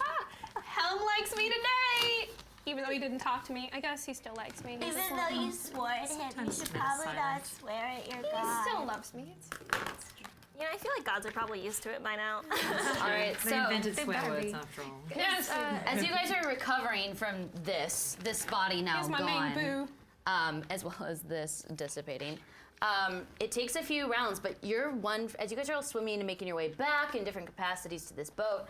B: Helm likes me today. Even though he didn't talk to me, I guess he still likes me.
F: Even though you swore at him, you should probably not swear at your
B: He
F: god.
B: still loves me.
F: You know, I feel like gods are probably used to it by now.
C: All right,
G: They
C: so
G: invented swear words after all.
B: Yes,
C: as you guys are recovering from this body now
B: he's my
C: gone,
B: main boo.
C: as well as this dissipating. It takes a few rounds, but as you guys are all swimming and making your way back in different capacities to this boat,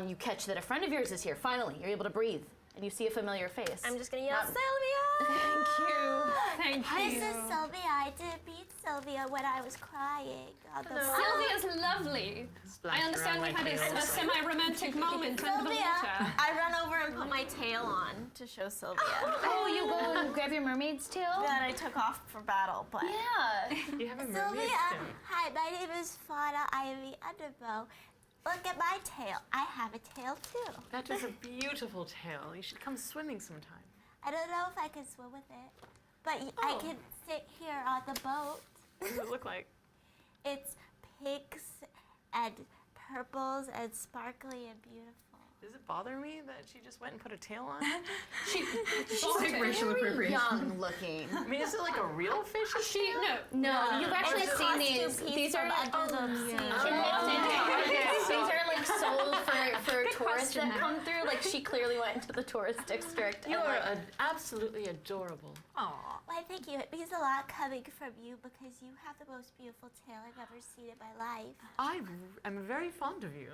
C: you catch that a friend of yours is here. Finally, you're able to breathe, and you see a familiar face.
F: I'm just gonna yell,
C: Not-
F: Sylvia!
B: Thank you. Thank
F: This
B: you.
F: is Sylvia. I did beat Sylvia when I was crying on the boat.
B: Sylvia's lovely.
E: Splash
B: I understand we
E: around
B: had
E: like
B: a
E: this.
B: semi-romantic moment under the
F: Sylvia!
B: water.
A: I run over and put my tail on to show Sylvia
C: Oh, you go and grab your mermaid's tail?
A: that I took off for battle. But
C: Yeah.
E: You have a mermaid
F: Sylvia,
E: tail.
F: hi, my name is Fauna. I am the underbow. Look at my tail. I have a tail too.
E: That is a beautiful tail. You should come swimming sometime.
F: I don't know if I can swim with it, but I can sit here on the boat.
E: What does it look like?
F: It's pinks and purples and sparkly and beautiful.
E: Does it bother me that she just went and put a tail on?
G: Racial appropriation.
C: Young looking.
E: I mean, is it like a real fish?
C: No, you've actually
F: It's a
C: seen
F: costume
C: these.
F: piece
C: These are
F: from under the sea.
C: these are like sold for tourists that come through. Like she clearly went into the tourist district.
E: You
C: and,
E: are
C: like,
E: absolutely adorable.
G: Aw.
F: Why, thank you. It means a lot coming from you because you have the most beautiful tail I've ever seen in my life.
E: I'm very fond of you.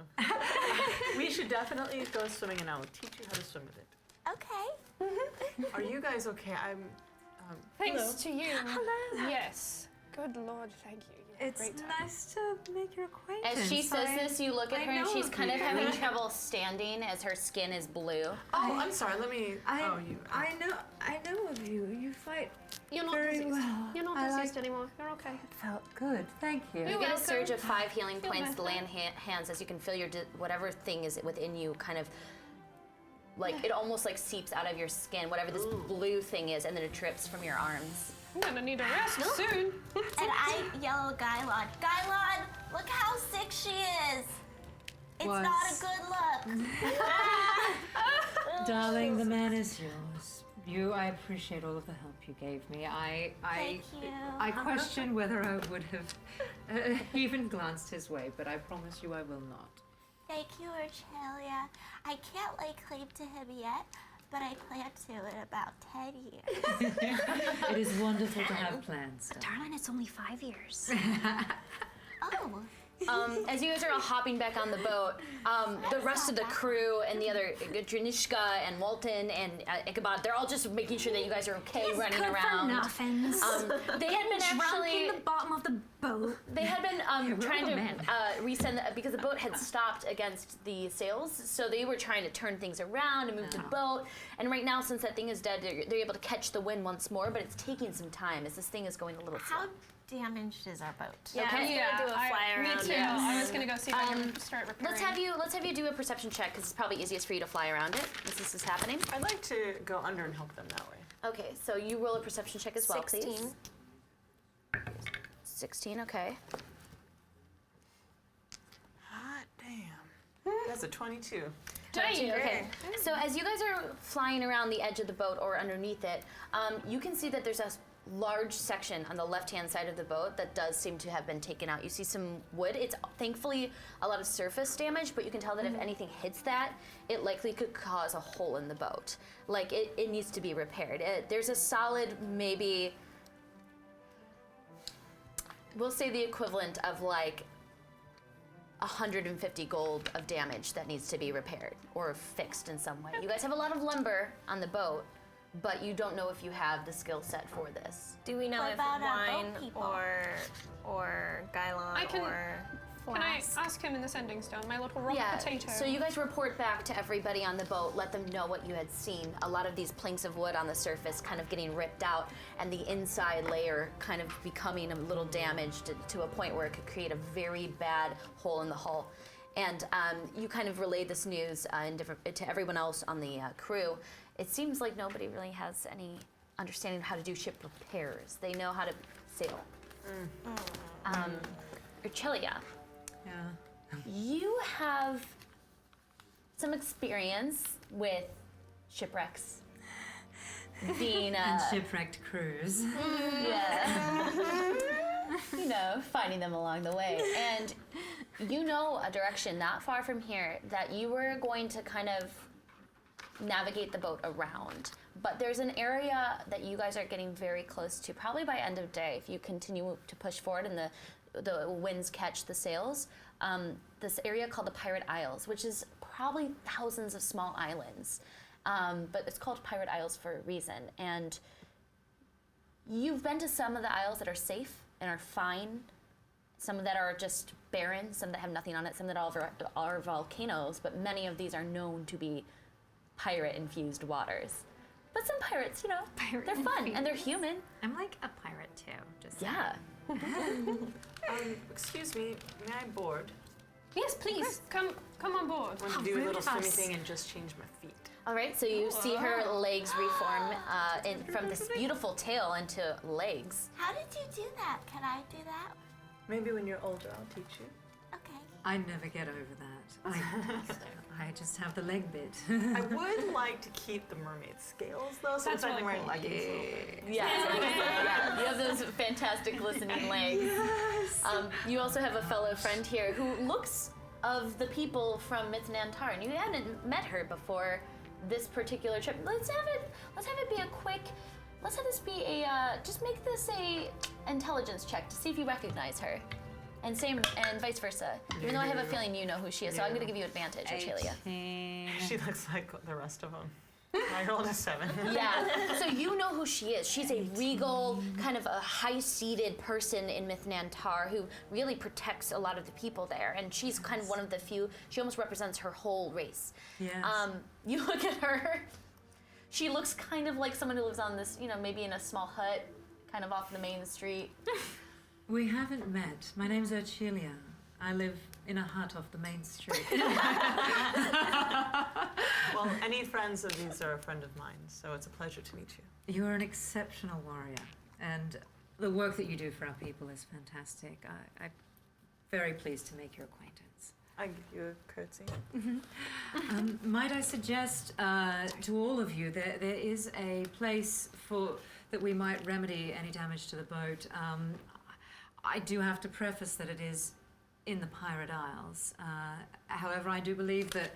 E: We should definitely go swimming, and I will teach you how to swim with it.
F: Okay.
E: Are you guys okay?
B: Thanks to you. Hello. Yes. Good Lord, thank you. Yeah,
G: It's
B: great time.
G: nice to make your acquaintance.
C: as she says this, you look at
G: I
C: her and
G: know
C: she's
G: of
C: kind of
G: you.
C: having trouble standing as her skin is blue.
E: Oh, I'm sorry. Let me.
G: I know of you. You fight
B: You're not
G: very
B: diseased.
G: well.
B: You're not
G: I
B: diseased
G: like-
B: anymore. You're okay.
G: Felt good. Thank you.
C: You
B: You're
C: get a
B: welcome.
C: surge of 5 healing
B: You're
C: points to
B: welcome.
C: land hands as you can feel your whatever thing is within you kind of like it almost like seeps out of your skin, whatever this blue thing is, and then it drips from your arms.
B: I'm gonna need a rest soon.
F: And I yell at Gylon, Gylon, look how sick she is. It's not a
G: Was-
F: good look.
G: Darling, the man is yours. I appreciate all of the help you gave me.
F: Thank you.
G: I question whether I would have even glanced his way, but I promise you I will not.
F: Thank you, Urchelia. I can't lay claim to him yet, but I plan to in about 10 years.
G: It is wonderful to have plans.
D: Darling, it's only 5 years.
F: Oh.
C: As you guys are all hopping back on the boat, the rest of the crew and the other Dranishka and Walton and Ichabod, they're all just making sure that you guys are okay running
D: Good
C: around.
D: for nothings.
C: They had been
D: Drunk
C: actually
D: in the bottom of the boat.
C: they had been trying to
G: man.
C: resend because the boat had stopped against the sails, so they were trying to turn things around and move the boat. And right now, since that thing is dead, they're able to catch the wind once more, but it's taking some time as this thing is going a little slow.
A: how damaged is our boat?
F: Yeah, I was gonna do a fly around.
B: Me too.
F: it.
B: I was gonna go see if I can start repairing.
C: Let's have you do a perception check because it's probably easiest for you to fly around it as this is happening.
E: I'd like to go under and help them that way.
C: Okay, so you roll a perception check as well,
F: 16.
C: please. 16, okay.
E: Hot damn. That's a 22.
C: Okay. So as you guys are flying around the edge of the boat or underneath it, you can see that there's a large section on the left-hand side of the boat that does seem to have been taken out. You see some wood. It's thankfully a lot of surface damage, but you can tell that if anything hits that, it likely could cause a hole in the boat. Like it needs to be repaired. There's a solid maybe, we'll say the equivalent of like 150 gold of damage that needs to be repaired or fixed in some way. You guys have a lot of lumber on the boat, but you don't know if you have the skill set for this.
F: Do we know
A: What
F: if
A: about our boat
F: wine
A: people?
F: or Gylon
B: I can-
F: or
B: Can I
A: Flask.
B: ask him in the sending stone, my little rock potato?
C: So you guys report back to everybody on the boat, let them know what you had seen. A lot of these planks of wood on the surface kind of getting ripped out and the inside layer kind of becoming a little damaged to a point where it could create a very bad hole in the hull. And you kind of relayed this news to everyone else on the crew. It seems like nobody really has any understanding of how to do ship repairs. They know how to sail. Urchilia,
G: Yeah.
C: you have some experience with shipwrecks. Being
G: And shipwrecked crews.
C: yeah, you know, finding them along the way, and you know a direction not far from here that you were going to kind of navigate the boat around. But there's an area that you guys are getting very close to, probably by end of day, if you continue to push forward and the winds catch the sails. This area called the Pirate Isles, which is probably thousands of small islands. But it's called Pirate Isles for a reason. And you've been to some of the isles that are safe and are fine, some that are just barren, some that have nothing on it, some that are volcanoes, but many of these are known to be pirate-infused waters. But some pirates, you know, they're fun and they're human.
G: I'm like a pirate too. Just
C: Yeah.
E: Excuse me, may I board?
B: Yes, please, come on board.
E: I want
G: How
E: to do a
G: rude
E: little
G: of
E: swimming
G: us.
E: thing and just change my feet.
C: All right, so you see her legs reform from this beautiful tail into legs.
A: How did you do that? Can I do that?
E: Maybe when you're older, I'll teach you.
A: Okay.
G: I never get over that. I just have the leg bit.
E: I would like to keep the mermaid scales though, so it's
B: That's
E: like I'm
B: really
E: wearing
B: cool.
E: leggings a little bit.
C: Yeah, you have those fantastic glistening legs. You also have a fellow friend here who looks of the people from Mithnantar, and you hadn't met her before this particular trip. Let's have it be a quick. Let's have this be a. Just make this a intelligence check to see if you recognize her, and same and vice versa. Even though I have a feeling you know who she is, so I'm going to give you advantage, Archelia.
G: 18.
E: She looks like the rest of them. I rolled a 7.
C: Yeah, so you know who she is. She's a regal, kind of a high-seated person in Mithnantar who really protects a lot of the people there. And she's kind of one of the few, she almost represents her whole race.
G: Yes.
C: You look at her, she looks kind of like someone who lives on this, you know, maybe in a small hut, kind of off the main street.
G: We haven't met. My name's Urchilia. I live in a hut off the main street.
E: Well, any friends of these are a friend of mine, so it's a pleasure to meet you.
G: You're an exceptional warrior, and the work that you do for our people is fantastic. I'm very pleased to make your acquaintance.
E: I give you a curtsy.
G: Might I suggest to all of you there is a place that we might remedy any damage to the boat. I do have to preface that it is in the Pirate Isles. However, I do believe that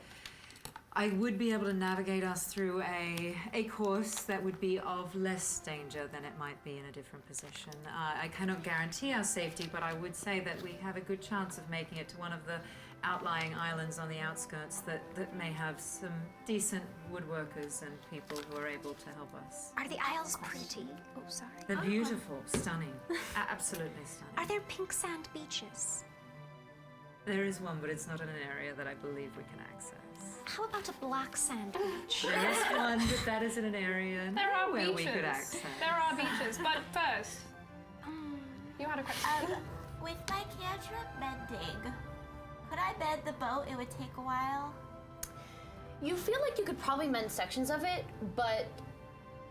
G: I would be able to navigate us through a course that would be of less danger than it might be in a different position. I cannot guarantee our safety, but I would say that we have a good chance of making it to one of the outlying islands on the outskirts that may have some decent woodworkers and people who are able to help us.
D: Are the isles pretty? Oh, sorry.
G: They're beautiful, stunning, absolutely stunning.
D: Are there pink sand beaches?
G: There is one, but it's not in an area that I believe we can access.
D: How about a black sand beach?
G: There is one, but that is in an area
B: There are
G: where
B: beaches.
G: we could access.
B: There are beaches, but first, you had a question.
A: With my cantrip mending, could I bend the boat? It would take a while.
C: You feel like you could probably mend sections of it, but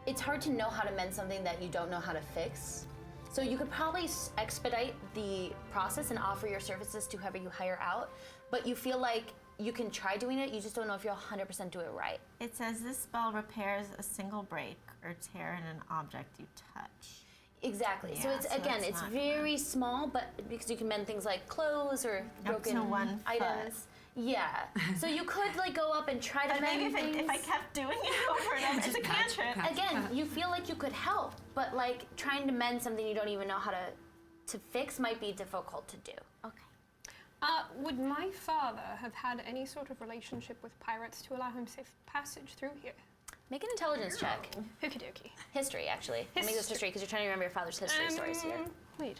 C: it's hard to know how to mend something that you don't know how to fix. So you could probably expedite the process and offer your services to whoever you hire out, but you feel like you can try doing it, you just don't know if you'll 100% do it right.
A: It says this spell repairs a single break or tear in an object you touch.
C: Exactly. So
A: Yeah,
C: it's
A: so
C: again,
A: it's
C: it's
A: not
C: very small, but because you can mend things like clothes or
A: Up to
C: broken
A: 1 foot.
C: items. Yeah. So you could like go up and try to
A: But maybe
C: mend
A: if I
C: things.
A: kept doing it over and over, it's a cantrip.
C: Again, you feel like you could help, but like trying to mend something you don't even know how to fix might be difficult to do.
A: Okay.
B: Would my father have had any sort of relationship with pirates to allow him safe passage through here?
C: Make an intelligence check.
B: Okie dokie.
C: History, actually. I'll make this history because you're trying to remember your father's history stories here.
B: Wait.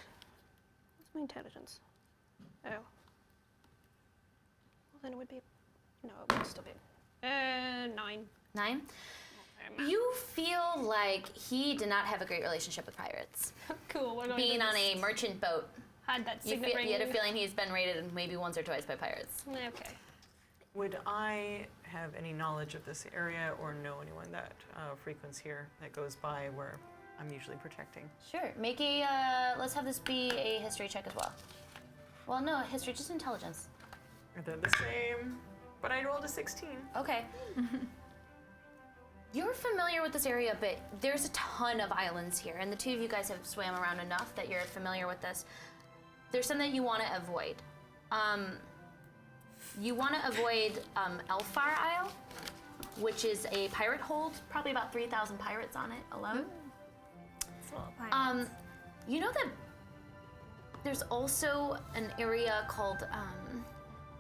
B: What's my intelligence? Oh. Well, then it would be. No, it would still be. 9.
C: 9. You feel like he did not have a great relationship with pirates.
B: Cool. We're going
C: Being
B: to
C: on a merchant boat,
B: had that
C: you,
B: signet ring.
C: you had a feeling he's been raided maybe once or twice by pirates.
B: Okay.
E: Would I have any knowledge of this area or know anyone that frequents here that goes by where I'm usually protecting?
C: Sure. Make a, let's have this be a history check as well. Well, no, history, just intelligence.
E: Are they the same? But I rolled a 16.
C: Okay. You're familiar with this area, but there's a ton of islands here, and the two of you guys have swam around enough that you're familiar with this. There's something that you want to avoid. You want to avoid Elfar Isle, which is a pirate hold, probably about 3,000 pirates on it alone. You know that there's also an area called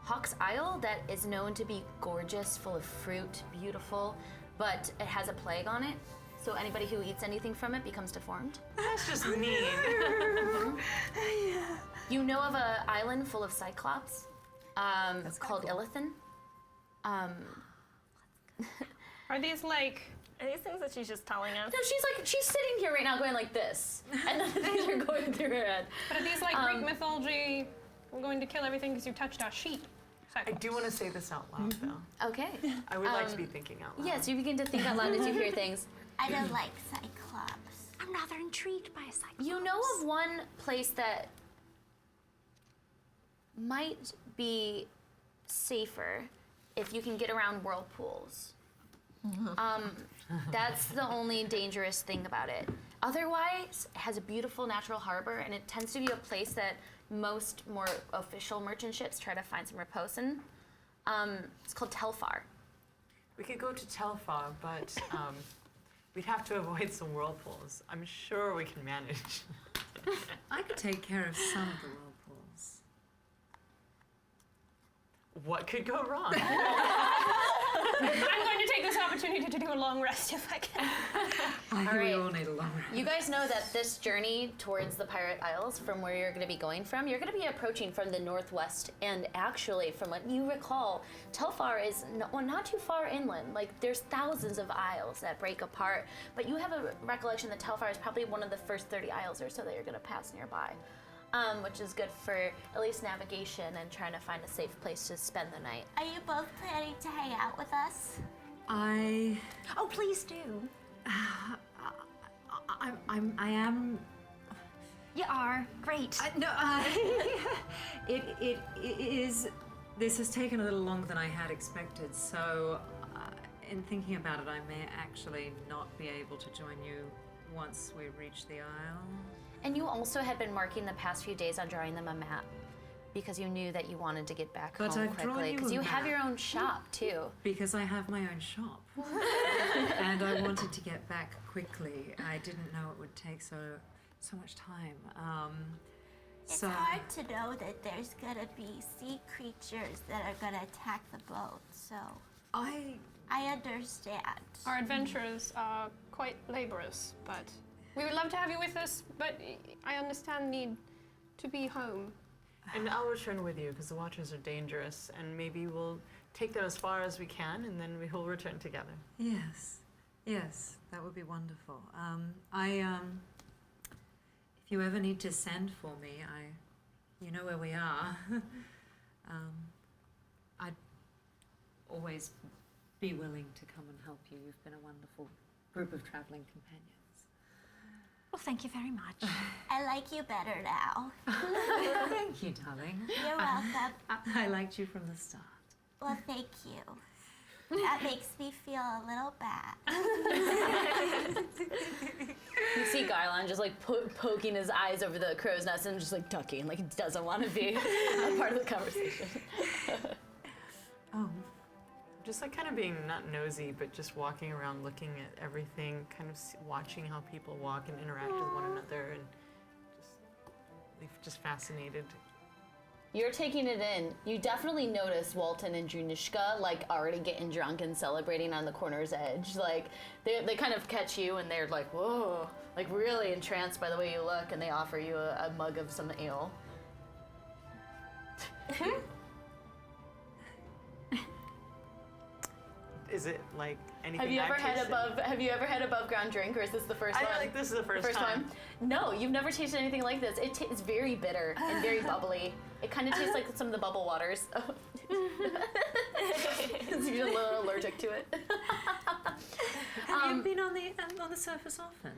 C: Hawk's Isle that is known to be gorgeous, full of fruit, beautiful, but it has a plague on it. So anybody who eats anything from it becomes deformed.
E: That's just mean.
C: You know of an island full of cyclops called Illithin.
B: Are these like.
F: Are these things that she's just telling us?
C: No, she's sitting here right now going like this, and none of these are going through her head.
B: But are these like Greek mythology? We're going to kill everything because you touched our sheep.
E: I do want to say this out loud, though.
C: Okay.
E: I would like to be thinking out loud.
C: Yes, you begin to think out loud as you hear things.
A: I don't like Cyclops.
D: I'm rather intrigued by a cyclops.
C: You know of one place that might be safer if you can get around whirlpools. That's the only dangerous thing about it. Otherwise, it has a beautiful natural harbor, and it tends to be a place that most more official merchant ships try to find some repose in. It's called Telfar.
E: We could go to Telfar, but we'd have to avoid some whirlpools. I'm sure we can manage.
G: I could take care of some of the whirlpools.
E: What could go wrong?
B: I'm going to take this opportunity to do a long rest if I can.
G: I think we
C: right.
G: all need a long rest.
C: You guys know that this journey towards the Pirate Isles, from where you're going to be going from, you're going to be approaching from the northwest. And actually, from what you recall, Telfar is not too far inland. Like, there's thousands of isles that break apart. But you have a recollection that Telfar is probably one of the first 30 isles or so that you're going to pass nearby. Which is good for at least navigation and trying to find a safe place to spend the night.
A: Are you both planning to hang out with us?
D: Oh, please do.
G: I am.
D: You are. Great.
G: It is. This has taken a little longer than I had expected. So, in thinking about it, I may actually not be able to join you once we reach the Isle.
C: And you also had been marking the past few days on drawing them a map because you knew that you wanted to get back
G: But
C: home
G: I've drawn
C: quickly.
G: you
C: Because
G: a
C: you have
G: map.
C: your own shop too.
G: Because I have my own shop. And I wanted to get back quickly. I didn't know it would take so much time.
A: It's
G: So
A: hard to know that there's gonna be sea creatures that are gonna attack the boat, so I understand.
B: Our adventures are quite laborious, but we would love to have you with us, but I understand the need to be home.
E: And I'll return with you because the Watchers are dangerous, and maybe we'll take them as far as we can, and then we will return together.
G: Yes, that would be wonderful. If you ever need to send for me, you know where we are. I'd always be willing to come and help you. You've been a wonderful group of traveling companions.
D: Well, thank you very much.
A: I like you better now.
G: Thank you, darling.
A: You're welcome.
G: I liked you from the start.
A: Well, thank you. That makes me feel a little bad.
C: You see Garland just like poking his eyes over the crow's nest and just like ducking, like he doesn't want to be a part of the conversation.
E: Just like kind of being not nosy, but just walking around looking at everything, kind of watching how people walk and interact with one another, and just fascinated.
C: You're taking it in. You definitely notice Walton and Junishka like already getting drunk and celebrating on the corner's edge. Like they kind of catch you and they're like, whoa, like really entranced by the way you look, and they offer you a mug of some ale.
E: Is it like anything?
C: Have you ever
E: I've
C: had
E: tasted?
C: Have you ever had above ground drink, or is this the first
E: I
C: one?
E: feel like this is the first time.
C: No, you've never tasted anything like this. It's very bitter and very bubbly. It kind of tastes like some of the bubble waters. Because you're a little allergic to it.
G: Have you been on the surface often?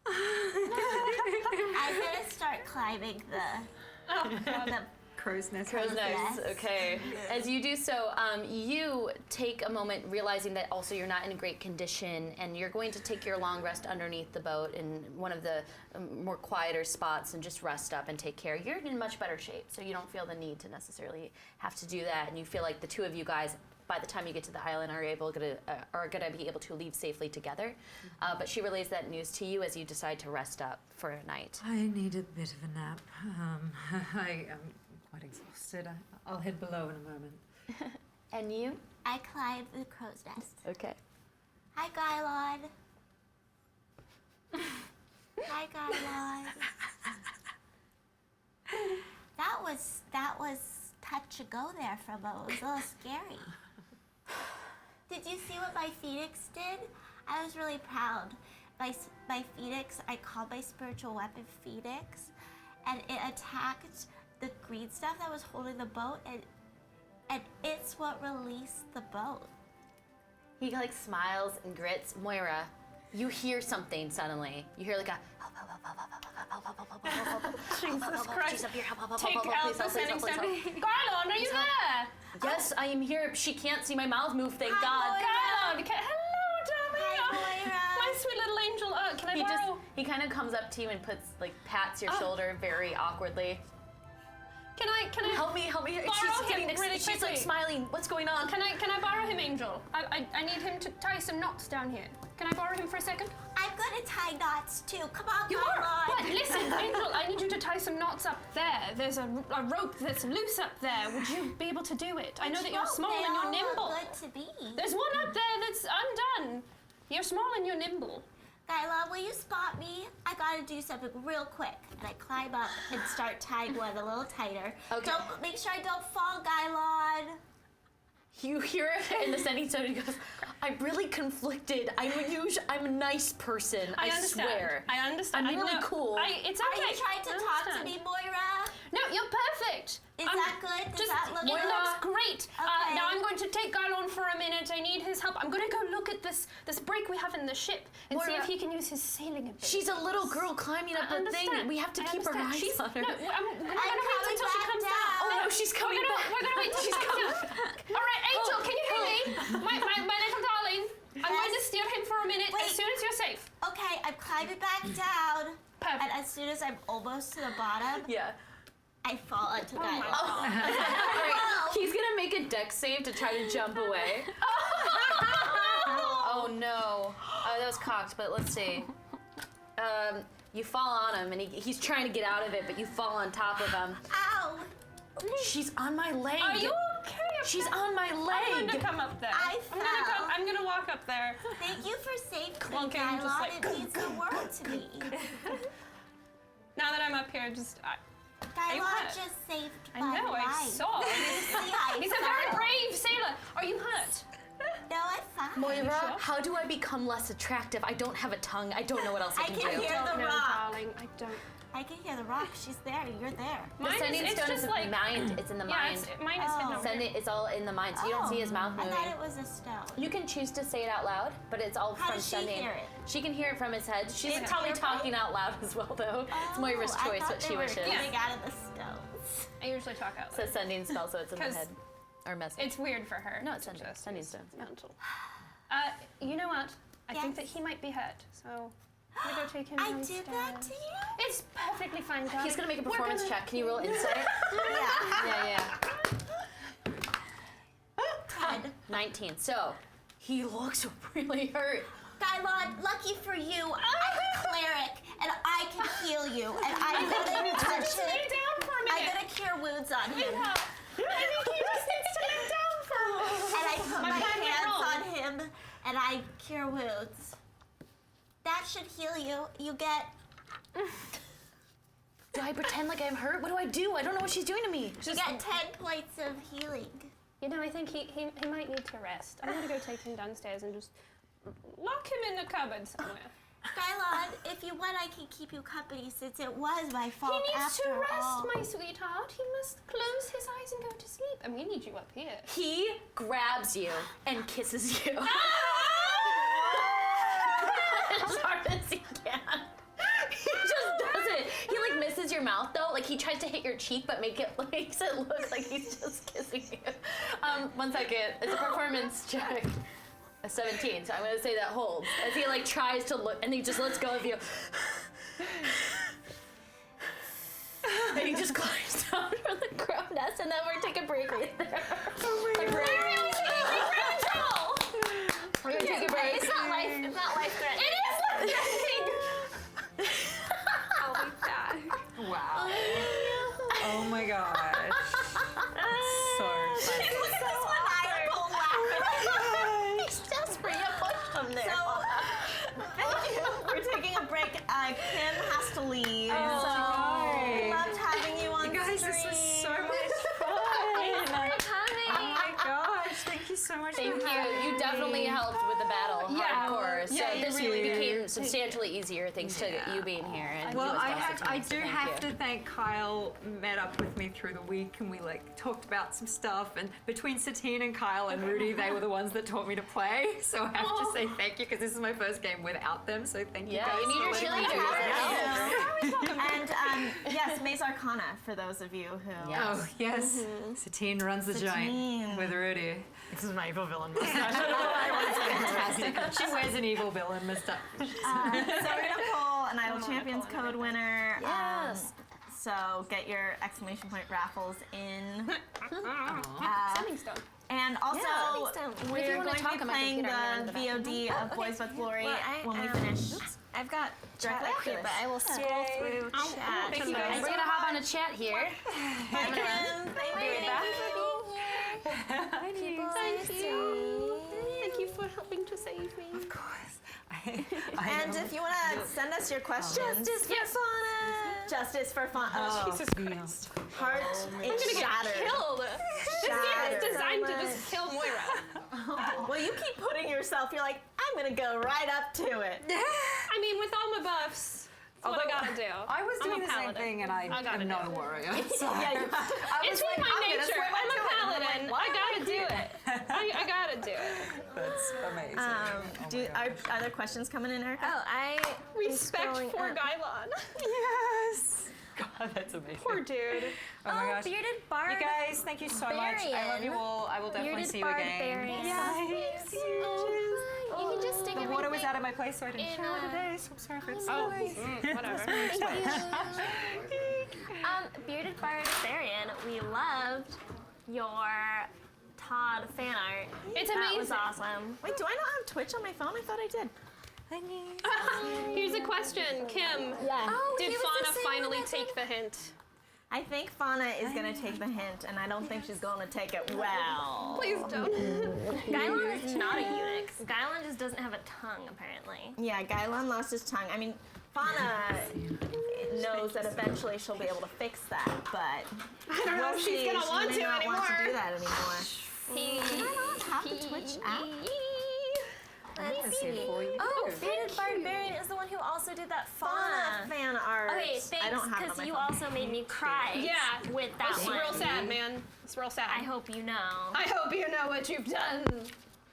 A: I'm gonna start climbing the
G: Crow's nest.
C: Crow's
A: Yes.
C: nest. Okay. As you do so, you take a moment realizing that also you're not in great condition, and you're going to take your long rest underneath the boat in one of the more quieter spots and just rest up and take care. You're in much better shape, so you don't feel the need to necessarily have to do that, and you feel like the two of you guys, by the time you get to the island, are going to be able to leave safely together. But she relays that news to you as you decide to rest up for a night.
G: I need a bit of a nap. I am quite exhausted. I'll head below in a moment.
C: And you?
A: I climbed the crow's nest.
C: Okay.
A: Hi, Gylon. Hi, Gylon. That was touch and go there for a moment. It was a little scary. Did you see what my phoenix did? I was really proud. My phoenix, I called my spiritual weapon Phoenix, and it attacked the green stuff that was holding the boat, and it's what released the boat.
C: He like smiles and grits. Moira, you hear something suddenly. You hear like a help, help, help, help, help, help, help, help, help, help, help, help,
B: Jesus
C: help,
B: Christ.
C: she's up here, help, help, help,
B: Take
C: help, help,
B: out
C: please
B: the
C: help, please
B: sending
C: help, please
B: stone.
C: help.
B: Garland, are you there?
C: Yes, I am here. She can't see my mouth move, thank
A: Hi,
C: God.
A: Moira.
B: Garland, hello, darling.
A: Hi, Moira.
B: My sweet little angel. Can I borrow?
C: He kind of comes up to you and pats your shoulder very awkwardly.
B: Can I
C: Help me.
B: borrow
C: She's getting
B: him really
C: She's like
B: quickly?
C: smiling. What's going on?
B: Can I borrow him, Angel? I need him to tie some knots down here. Can I borrow him for a second?
A: I'm gonna tie knots too. Come on,
B: You are.
A: Gylon.
B: But listen, Angel, I need you to tie some knots up there. There's a rope that's loose up there. Would you be able to do it? I know that you're small
A: They
B: and
A: all
B: you're nimble.
A: look good to me.
B: There's one up there that's undone. You're small and you're nimble.
A: Gylon, will you spot me? I gotta do something real quick. And I climb up and start tying one a little tighter.
C: Okay.
A: Don't make sure I don't fall, Gylon.
C: You hear it in the sending stone. He goes, I'm really conflicted. I'm a nice person. I
B: understand.
C: swear.
B: I understand.
C: I'm really
B: know.
C: cool.
B: It's
A: Are
B: okay.
A: you trying to
B: I
A: talk to
B: understand.
A: me, Moira?
B: No, you're perfect.
A: Is that good? Does that look
B: it
A: good?
B: looks great.
A: Okay.
B: Now I'm going to take Garlon for a minute. I need his help. I'm going to go look at this break we have in the ship and see
C: Moira,
B: if he can use his sailing ability.
C: She's a little girl climbing up
B: I
C: a thing.
B: understand.
C: We have to
B: I
C: keep our
B: understand.
C: eyes
B: She's,
C: on her.
B: No, we're going to
A: I'm
B: wait
A: coming
B: until she
A: back
B: comes
A: down.
B: down.
C: Oh no, she's coming back.
B: We're going to wait till she's coming back. All right, Angel, can you hear me? My little darling. I'm going to steer him for a minute
A: Wait.
B: as soon as you're safe.
A: Okay, I'm climbing back down.
B: Perfect.
A: And as soon as I'm almost to the bottom,
C: Yeah.
A: I fall onto Gylon.
C: All right. He's gonna make a dex save to try to jump away. Oh no. Oh, that was cocked, but let's see. You fall on him, and he's trying to get out of it, but you fall on top of him.
A: Ow!
C: She's on my leg.
B: Are you okay?
C: She's on my
B: I'm
C: leg.
B: going to come up there.
A: I fell.
B: I'm going to walk up there.
A: Thank you for saving me,
B: Clunking, just
A: Gylon.
B: like-
A: It means the world to me.
B: Now that I'm up here, just
A: Gylon
B: hurt?
A: just saved
B: I
A: my
B: know,
A: life.
B: I saw.
A: See, I
B: He's a
A: fell.
B: very brave sailor. Are you hurt?
A: No, I'm fine.
C: Moira,
B: sure?
C: how do I become less attractive? I don't have a tongue. I don't know what else I
A: I
C: can
A: can
C: do.
A: hear the
B: No,
A: rock.
B: darling, I don't.
A: I can hear the rock. She's there. You're there.
C: The
B: Mine
C: sending
B: it's
C: stone
B: just
C: is
B: like
C: mind. It's in the
B: yeah,
C: mind.
B: mine is hidden over
C: Send
B: here.
C: it is all in the mind, so you don't see his mouth
A: I
C: moving.
A: thought it was a stone.
C: You can choose to say it out loud, but it's all
A: How
C: from
A: does she
C: sending.
A: hear it?
C: She can hear it from his head. She's
A: It's
C: probably
A: earphone?
C: talking out loud as well, though. It's Moira's choice
A: I thought
C: what
A: they
C: she
A: were
C: wishes.
A: coming out of the stones.
B: I usually talk out
C: So
B: loud.
C: sending spell, so it's in the
B: 'Cause-
C: head. Or message.
B: It's weird for her.
C: No, it's
B: to
C: sending.
B: just
C: Sending's
B: use
C: done.
B: Mantle. You know what? I think that
F: Yes?
B: he might be hurt, so I'm gonna go take him
F: I
B: downstairs.
F: did that to you?
B: It's perfectly fine, darling.
C: He's gonna make a
B: We're
C: performance
B: gonna-
C: check. Can you roll insight?
F: Yeah.
C: Yeah.
F: 10.
C: 19. So he looks really hurt.
F: Gylon, lucky for you, I'm a cleric, and I can heal you, and I'm gonna touch
B: Just lay
F: it.
B: down for a minute.
F: I'm gonna cure wounds on him.
B: Yeah. I think he just needs to lay down for a minute.
F: And I put my
B: plan went
F: hands
B: wrong.
F: on him, and I cure wounds. That should heal you. You get
C: Do I pretend like I'm hurt? What do I do? I don't know what she's doing to me.
F: you get 10 points of healing.
B: You know, I think he might need to rest. I'm gonna go take him downstairs and just lock him in the cupboard somewhere.
F: Gylon, if you want, I can keep you company since it was my
B: He
F: fault
B: needs
F: after
B: to rest,
F: all.
B: my sweetheart. He must close his eyes and go to sleep. And we need you up here.
C: He grabs you and kisses you. As hard as he can. He just does it. He like misses your mouth though. Like he tries to hit your cheek, but makes it look like he's just kissing you. 1 second. It's a performance check. A 17. So I'm gonna say that holds as he like tries to look, and he just lets go of you. And he just climbs down from the crow nest, and then we're taking a break right there. Oh my god. We're gonna take a break.
F: It's not life threatening.
B: It is life-threatening. I'll be back.
G: Wow. Oh my gosh. That's so funny.
F: This is maniacal laughing.
C: He's desperate. You pushed him there.
A: So, thank you. We're taking a break. Kim has to leave.
G: Oh,
A: so, we
G: no.
A: loved having you on
G: You guys,
A: stream.
G: this was so much fun. Oh my gosh, thank you so much
C: Thank
G: for
C: you.
G: having
C: You definitely
G: me.
C: helped with the battle
B: Yeah.
C: hardcore. So
B: Yeah, you
C: this
B: really
C: really
B: did.
C: became substantially easier thanks to you being here. And
G: Well,
C: you as
G: I
C: well, Satine, so
G: do
C: thank
G: have
C: you.
G: to thank Kyle. Met up with me through the week, and we like talked about some stuff. And between Satine and Kyle and Rudy, they were the ones that taught me to play. So I have to say thank you because this is my first game without them. So thank you
C: Yeah,
G: guys.
C: you need your
G: for letting me
C: cheerleaders.
G: do that.
A: And yes, Maze Arcana for those of you who.
C: Yeah.
G: Oh yes, Satine runs the
A: Satine.
G: joint with Rudy.
E: This is my evil villain mustache.
G: Fantastic. She wears an evil villain mustache.
A: So we're gonna pull an Idle Champions code winner.
C: Yes.
A: So get your exclamation point raffles in.
B: Something's done.
A: And also,
F: If
A: we're
C: you wanna
A: going to
C: talk,
A: be
C: I might
A: playing
C: computer, I'm
A: the
C: gonna go
A: VOD of Boys with Glory
F: Well,
A: when we
F: I,
A: finish.
F: I've got chat
A: Directly
F: up
A: after
F: here,
A: this.
F: but I will scroll through chat.
B: Thank you guys.
C: We're gonna hop on a chat here.
A: Hi, Kim. Thank you.
B: Thank you. Thank you for helping to save me.
G: Of course.
A: And if you want to send us your questions,
F: Justice for Fauna.
A: Justice for fun.
B: Jesus Christ.
A: Heart
B: I'm gonna get
A: shattered.
B: killed. This game is designed to just kill Moira.
A: Well, you keep putting yourself. You're like, I'm gonna go right up to it.
B: I mean, with all my buffs, that's what I gotta do.
G: I was
B: I'm
G: doing
B: a
G: the same
B: paladin.
G: thing, and I
B: gotta
G: am not
B: do
G: a
B: it.
G: warrior. So
A: Yeah, you-
B: It's with my nature. I'm a paladin. I gotta do it. I gotta do it.
G: That's amazing. Oh
A: Are there questions coming in, Erica?
F: Oh, I
B: Respect
F: scrolling
B: for
F: up.
B: Gylon.
G: Yes. God, that's amazing.
B: Poor dude.
G: Oh my gosh.
F: Bearded Bard.
G: You guys, thank you so much. I love you all. I will definitely
F: Bearded
G: see you
F: Bard
G: again.
F: Barian.
G: Yes.
F: You can just stick
G: The water was out of my place, so I didn't
F: in,
G: shower today. So I'm sorry if it's
B: Oh,
G: noise.
B: whatever.
F: Bearded Barbarian, we loved your Todd fan art.
B: It's
F: That was
B: amazing.
F: awesome.
A: Wait, do I not have Twitch on my phone? I thought I did.
B: Here's a question, Kim.
A: Yeah.
B: Did
F: he was
B: Fauna
F: the same
B: finally
F: one that
B: take the hint?
A: I think Fauna is gonna take the hint, and I don't think she's gonna take it well.
B: Please don't.
F: Gylon is not a eunuch. Gylon just doesn't have a tongue, apparently.
A: Yeah, Gylon lost his tongue. I mean, Fauna knows that eventually she'll be able to fix that, but
B: I don't know if she's gonna want
A: may
B: to
A: not
B: anymore.
A: want to do that anymore. Can I not have the Twitch app?
F: Let's see. Oh, Bearded Barbarian is the one who also did that
A: Fauna
F: fauna.
A: fan art.
F: Okay,
A: I
F: thanks,
A: don't have it on
F: because
A: my
F: you
A: phone.
F: also made me cry.
B: Yeah.
F: With that
B: It's
F: one.
B: real sad, man. It's real sad.
F: I hope you know.
B: I hope you know what you've done.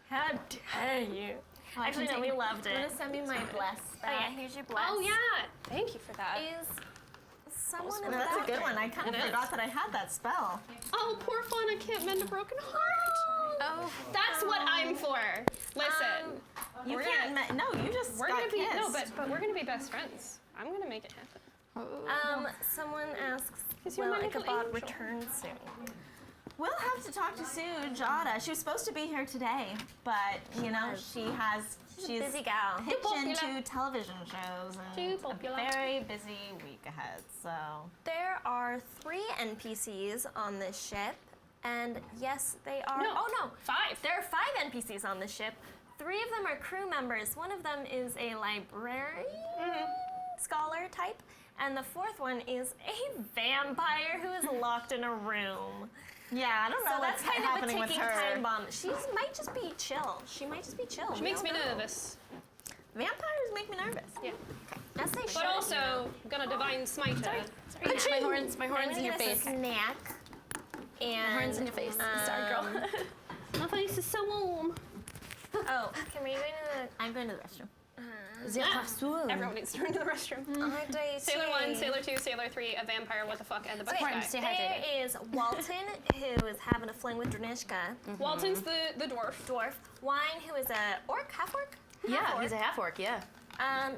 F: How dare you? Actually, no, we loved it.
A: I'm gonna send me my bless
F: Oh
A: back.
F: yeah, here's your bless.
B: Oh yeah. Thank you for that.
F: Is someone in
A: No,
F: the
A: that's a good one.
F: bathroom?
A: I kind of forgot that I had that spell.
B: Oh, poor Fauna can't mend a broken heart. That's what I'm for. Listen,
A: You
B: We're
A: can't. No, you just
B: we're
A: got
B: gonna be
A: kissed.
B: but we're gonna be best friends. I'm gonna make it happen.
F: Someone asks,
B: Is your
F: will
B: magical
F: Ichabod
B: angel?
F: return soon?
A: We'll have to talk to Sue Jada. She was supposed to be here today, but you know she's
F: a busy gal.
A: pitched
B: popular.
A: into television shows
B: Too
A: and
B: popular.
A: a very busy week ahead. So
F: There are 3 NPCs on this ship, and yes, they are.
B: No,
F: Oh no,
B: 5.
F: there are 5 NPCs on this ship. 3 of them are crew members. One of them is a librarian, scholar type, and the 4th one is a vampire who is locked in a room.
A: yeah, I don't know
F: So
A: what's
F: that's kind of a
A: happening with
F: ticking
A: her.
F: time bomb. She might just be chill. She might just be chill.
B: She makes me nervous.
A: Vampires make me nervous.
B: Yeah.
F: As they should.
B: But also, gonna divine smite her.
C: My horns
F: I'm
C: in
F: gonna
C: your
F: get us
C: face.
F: a snack. And
C: Horns in your face. Sorry, girl.
B: My face is so warm.
F: oh, can we go to
A: I'm going to the restroom.
B: Everyone needs to run to the restroom.
F: the
B: Sailor 1, Sailor 2, Sailor 3, a vampire, what the fuck, and the butterfly.
C: Important, stay hydrated.
F: There is Walton, who is having a fling with Dranishka.
B: Walton's the dwarf.
F: Dwarf. Wine, who is a orc, half orc.
C: Yeah, he's a half orc. Yeah.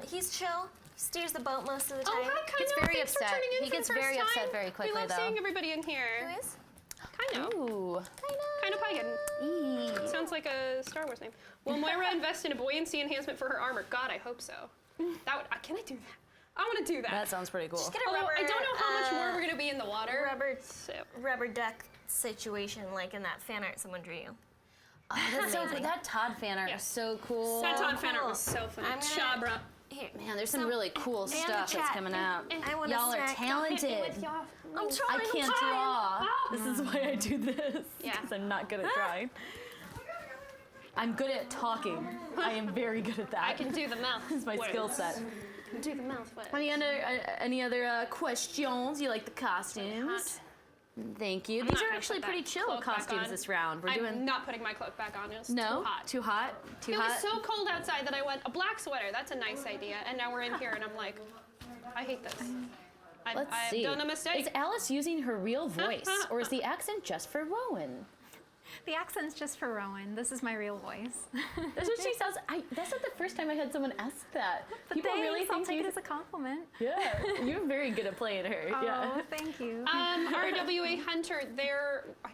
F: He's chill. Steers the boat most of the time.
B: Oh, hi, Kaino.
C: Gets very
B: Thanks for
C: upset.
B: turning in
C: He
B: for
C: gets
B: the first
C: very upset
B: time.
C: very quickly,
B: We love
C: though.
B: seeing everybody in here.
F: Who is?
B: Kaino.
C: Ooh.
B: Kaino Pagan. Sounds like a Star Wars name. Will Moira invest in a buoyancy enhancement for her armor? God, I hope so. That would. Can I do that? I want to do that.
C: That sounds pretty cool.
F: Get a
B: Although
F: rubber,
B: I don't know how much more we're gonna be in the water.
F: rubber
B: So.
F: rubber duck situation, like in that fan art someone drew you.
C: That's so, that Todd fan art
B: Yeah.
C: is so cool.
B: That Todd fan art
F: cool.
B: was so funny.
F: I'm gonna-
B: Chabra.
F: Here.
C: Man, there's some really cool
F: in the
C: stuff that's
F: chat.
C: coming out.
F: I want
C: Y'all
F: a
C: are
F: snack.
C: talented.
F: I'm
C: I
F: trying.
C: can't draw. This is why I do this.
B: Yeah.
C: Because I'm not good at drawing. I'm good at talking. I am very good at that.
B: I can do the mouth.
C: It's my skill
B: words.
C: set.
B: Do the mouth words.
C: Any other questions? You like the costumes? Thank you. These
B: not
C: are
B: gonna
C: actually
B: put
C: pretty
B: that
C: chill
B: cloak back
C: costumes
B: on.
C: this round. We're
B: I'm
C: doing
B: not putting my cloak back on. It was
C: no
B: too hot.
C: too hot, too
B: It
C: hot.
B: was so cold outside that I went, a black sweater, that's a nice idea. And now we're in here and I'm like, I hate this.
C: Let's
B: I've
C: see.
B: done a mistake.
C: Is Alice using her real voice, or is the accent just for Rowan?
D: The accent's just for Rowan. This is my real voice.
C: That's what she sounds. That's not the first time I had someone ask that. People really
D: I'll
C: think
D: take
C: you.
D: it as a compliment.
C: Yeah, you're very good at playing her. Yeah.
D: Oh, thank you.
B: RWA Hunter,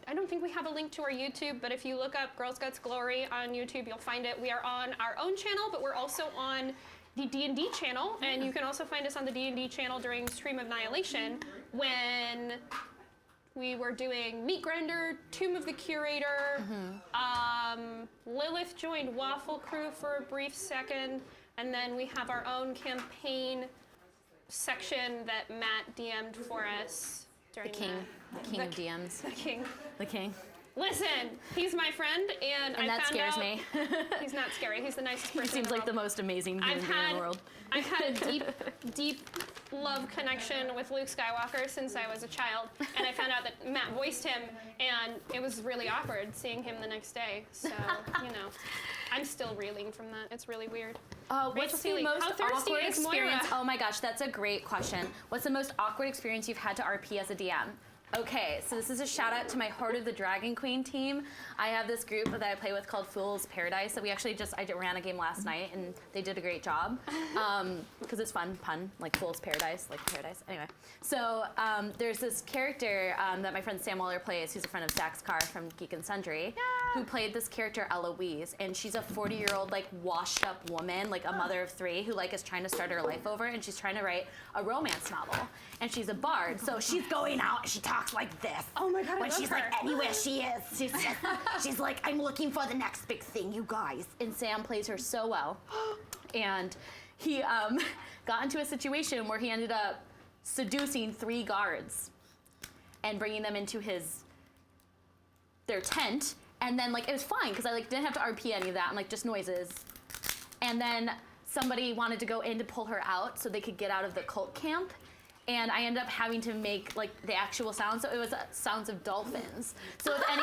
B: I don't think we have a link to our YouTube, but if you look up Girl Scouts Glory on YouTube, you'll find it. We are on our own channel, but we're also on the D&D channel, and you can also find us on the D&D channel during Stream of Annihilation when we were doing Meat Grinder, Tomb of the Curator. Lilith joined Waffle Crew for a brief second, and then we have our own campaign section that Matt DM'd for us during
C: The king of DMs.
B: The king.
C: The king.
B: Listen, he's my friend, and I
C: that
B: found
C: scares
B: out
C: me.
B: he's not scary. He's the nicest person.
C: He seems
B: in the
C: like the
B: world.
C: most amazing human being in the world.
B: I've had a deep love connection with Luke Skywalker since I was a child, and I found out that Matt voiced him, and it was really awkward seeing him the next day. So, you know, I'm still reeling from that. It's really weird.
C: What's
B: Rachel
C: the
B: Seeley,
C: most
B: how thirsty
C: awkward
B: is Moira?
C: experience? Oh my gosh, that's a great question. What's the most awkward experience you've had to RP as a DM? Okay, so this is a shout out to my Heart of the Dragon Queen team. I have this group that I play with called Fool's Paradise. So we actually ran a game last night and they did a great job because it's fun, pun, like Fool's Paradise, like paradise. Anyway, so there's this character that my friend Sam Waller plays, who's a friend of Zach's Car from Geek and Sundry, who played this character Eloise, and she's a 40-year-old like washed up woman, like a mother of 3, who like is trying to start her life over, and she's trying to write a romance novel, and she's a bard, so she's going out. She talks like this.
B: Oh my God, I
C: When
B: love
C: she's
B: her.
C: like anywhere she is, she's like, I'm looking for the next big thing, you guys. And Sam plays her so well, and he got into a situation where he ended up seducing 3 guards and bringing them into their tent, and then like it was fine because I like didn't have to RP any of that. I'm like just noises, and then somebody wanted to go in to pull her out so they could get out of the cult camp. And I ended up having to make like the actual sounds, so it was sounds of dolphins. So if any,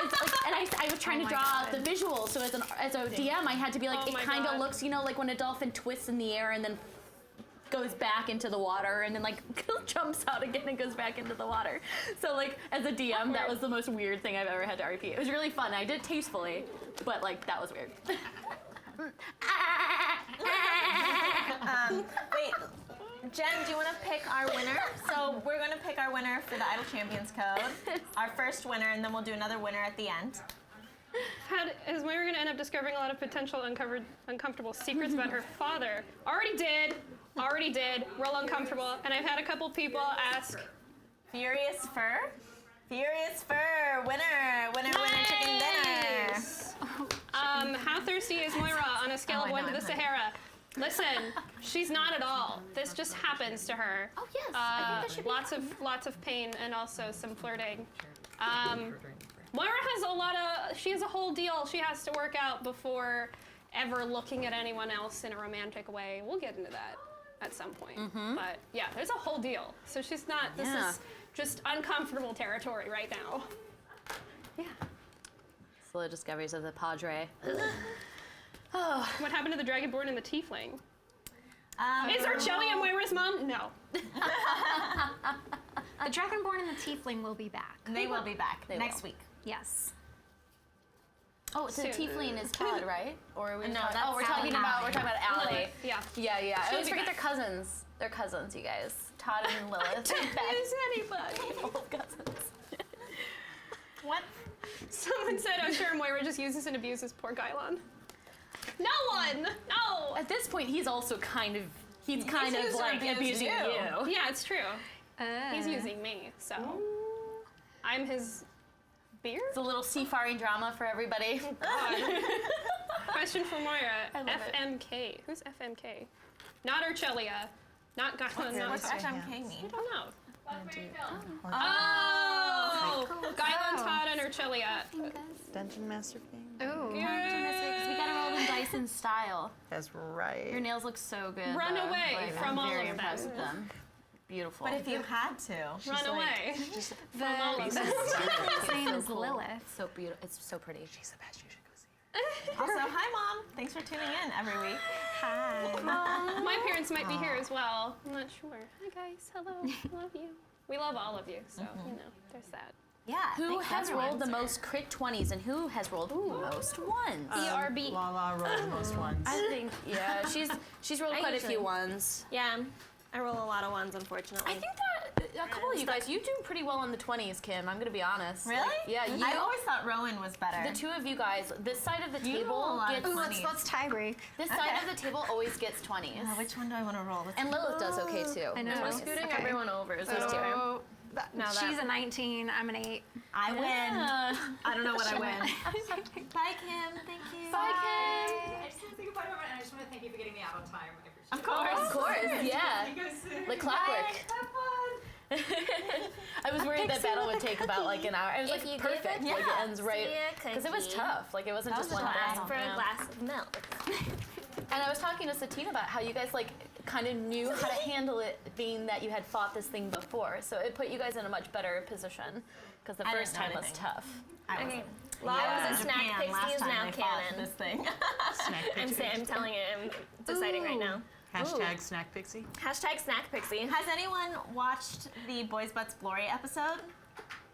C: it's like, and I was trying to draw the visuals. So as a DM, I had to be like,
B: Oh
C: it
B: my
C: kind of
B: God.
C: looks, you know, like when a dolphin twists in the air and then goes back into the water and then like jumps out again and goes back into the water. So like as a DM, that was the most weird thing I've ever had to RP. It was really fun. I did it tastefully, but like that was weird.
A: Wait, Jen, do you want to pick our winner? So we're going to pick our winner for the Idle Champions Code, our first winner, and then we'll do another winner at the end.
B: Is Moira going to end up discovering a lot of potential uncomfortable secrets about her father? Already did. Real uncomfortable. And I've had a couple people ask.
A: Furious Fur? Furious Fur, winner, chicken dinner.
B: How thirsty is Moira on a scale
A: Oh,
B: of
A: I
B: 1
A: know,
B: to the
A: I'm
B: Sahara? Listen, she's not at all. This just happens to her.
C: Oh yes, I think that should be
B: Lots of pain and also some flirting. Moira has she has a whole deal she has to work out before ever looking at anyone else in a romantic way. We'll get into that at some point. But yeah, there's a whole deal. So she's not, this
C: Yeah.
B: is just uncomfortable territory right now. Yeah.
C: slow discoveries of the Padre.
B: What happened to the Dragonborn and the Tiefling? Is Archelia Moira's mom? No.
D: The Dragonborn and the Tiefling will be back.
A: They will be back
C: They
A: next
C: will.
A: week.
D: Yes.
C: Oh, so
B: Soon.
C: Tiefling is Todd, right? Or are we
A: No,
C: talking?
A: that's
C: Oh, we're talking about Allie.
B: Lilith, yeah.
C: Yeah. I
B: She'll
C: always
B: be
C: forget
B: back.
C: they're cousins. They're cousins, you guys. Todd and Lilith.
B: Is anybody?
C: Both cousins.
A: What?
B: Someone said, I'm sure Moira just uses and abuses poor Gylon. No one! No!
C: At this point, he's also kind of like abusing you.
B: Yeah, it's true. He's using me, so. I'm his beer?
C: It's a little seafaring drama for everybody.
B: Question for Moira.
C: I love it.
B: FMK. Who's FMK? Not Archelia. Not Gylon. Not
A: What's
B: I
A: FMK mean?
B: don't know. Oh! Gylon, Todd, and Archelia.
E: Dungeon Master thing.
D: Oh.
C: We gotta roll them dice in style.
E: That's right.
C: Your nails look so good.
B: Run
C: though.
B: away
C: Like,
B: from
C: I'm
B: all
C: very
B: of
C: impressed
B: them.
C: with them. Beautiful.
A: But if you had to.
B: Run away.
D: The
B: all of them.
D: Tiefling's name
C: so
D: is
C: cool.
D: Lilith.
C: So beautiful. It's so pretty.
E: She's the best. You should go see her.
A: Also, hi, Mom. Thanks for tuning in every week.
D: Hi.
B: My parents might be here as well. I'm not sure. Hi guys. Hello. Love you. We love all of you, so you know, there's that.
A: Yeah.
C: Who
A: thanks,
C: has
A: everyone.
C: rolled the most crit 20s and who has rolled the most ones?
B: ERB.
E: Lala rolls most ones.
C: I think, yeah, she's rolled
F: I
C: quite a
F: usually-
C: few ones.
F: Yeah, I roll a lot of ones, unfortunately.
C: I think that a couple of you guys, you do pretty well in the 20s, Kim. I'm gonna be honest.
A: Really?
C: Like, yeah, you.
A: I always thought Rowan was better.
C: The two of you guys, this side of the
A: You roll a
C: table
A: lot of
C: gets.
A: Ooh, let's-
D: Let's tie break.
C: This side of the table always gets 20s.
A: Which one do I want to roll?
C: And Lilith does okay too.
D: I know.
F: I'm
C: 20s.
F: scooting
D: Okay.
F: everyone over. Is
C: Those
F: that
C: two.
F: okay?
D: So she's a 19. I'm an 8.
A: I win.
C: Yeah.
A: I don't know what I win. Bye, Kim. Thank you.
C: Bye, Kim.
G: I just want to say goodbye to everyone, and I just want to thank you for getting me out on time. I appreciate it.
A: Of course.
C: Of course, yeah. Like clockwork.
G: Have fun.
C: I was worried that battle would take about like an hour. I was
F: If
C: like
F: you
C: perfect.
F: give it-
C: Like it ends right
F: See a
C: because it was
F: cookie.
C: tough. Like it wasn't
A: That
C: just
A: was
C: one
A: a
C: battle.
F: Ask for a glass of milk.
C: And I was talking to Satina about how you guys like kind of knew how to handle it, being that you had fought this thing before. So it put you guys in a much better position because the
A: I
C: first
A: didn't know
C: time was
A: anything.
C: tough.
A: I
F: Okay.
A: was
F: Lala was a
A: in
F: snack
A: Japan
F: pixie
A: last
F: is
A: time
F: now
A: they fought
F: canon.
A: this thing.
F: I'm telling it. I'm deciding right now.
E: Hashtag snack pixie.
F: Hashtag snack pixie.
A: Has anyone watched the Boys Butts Glory episode?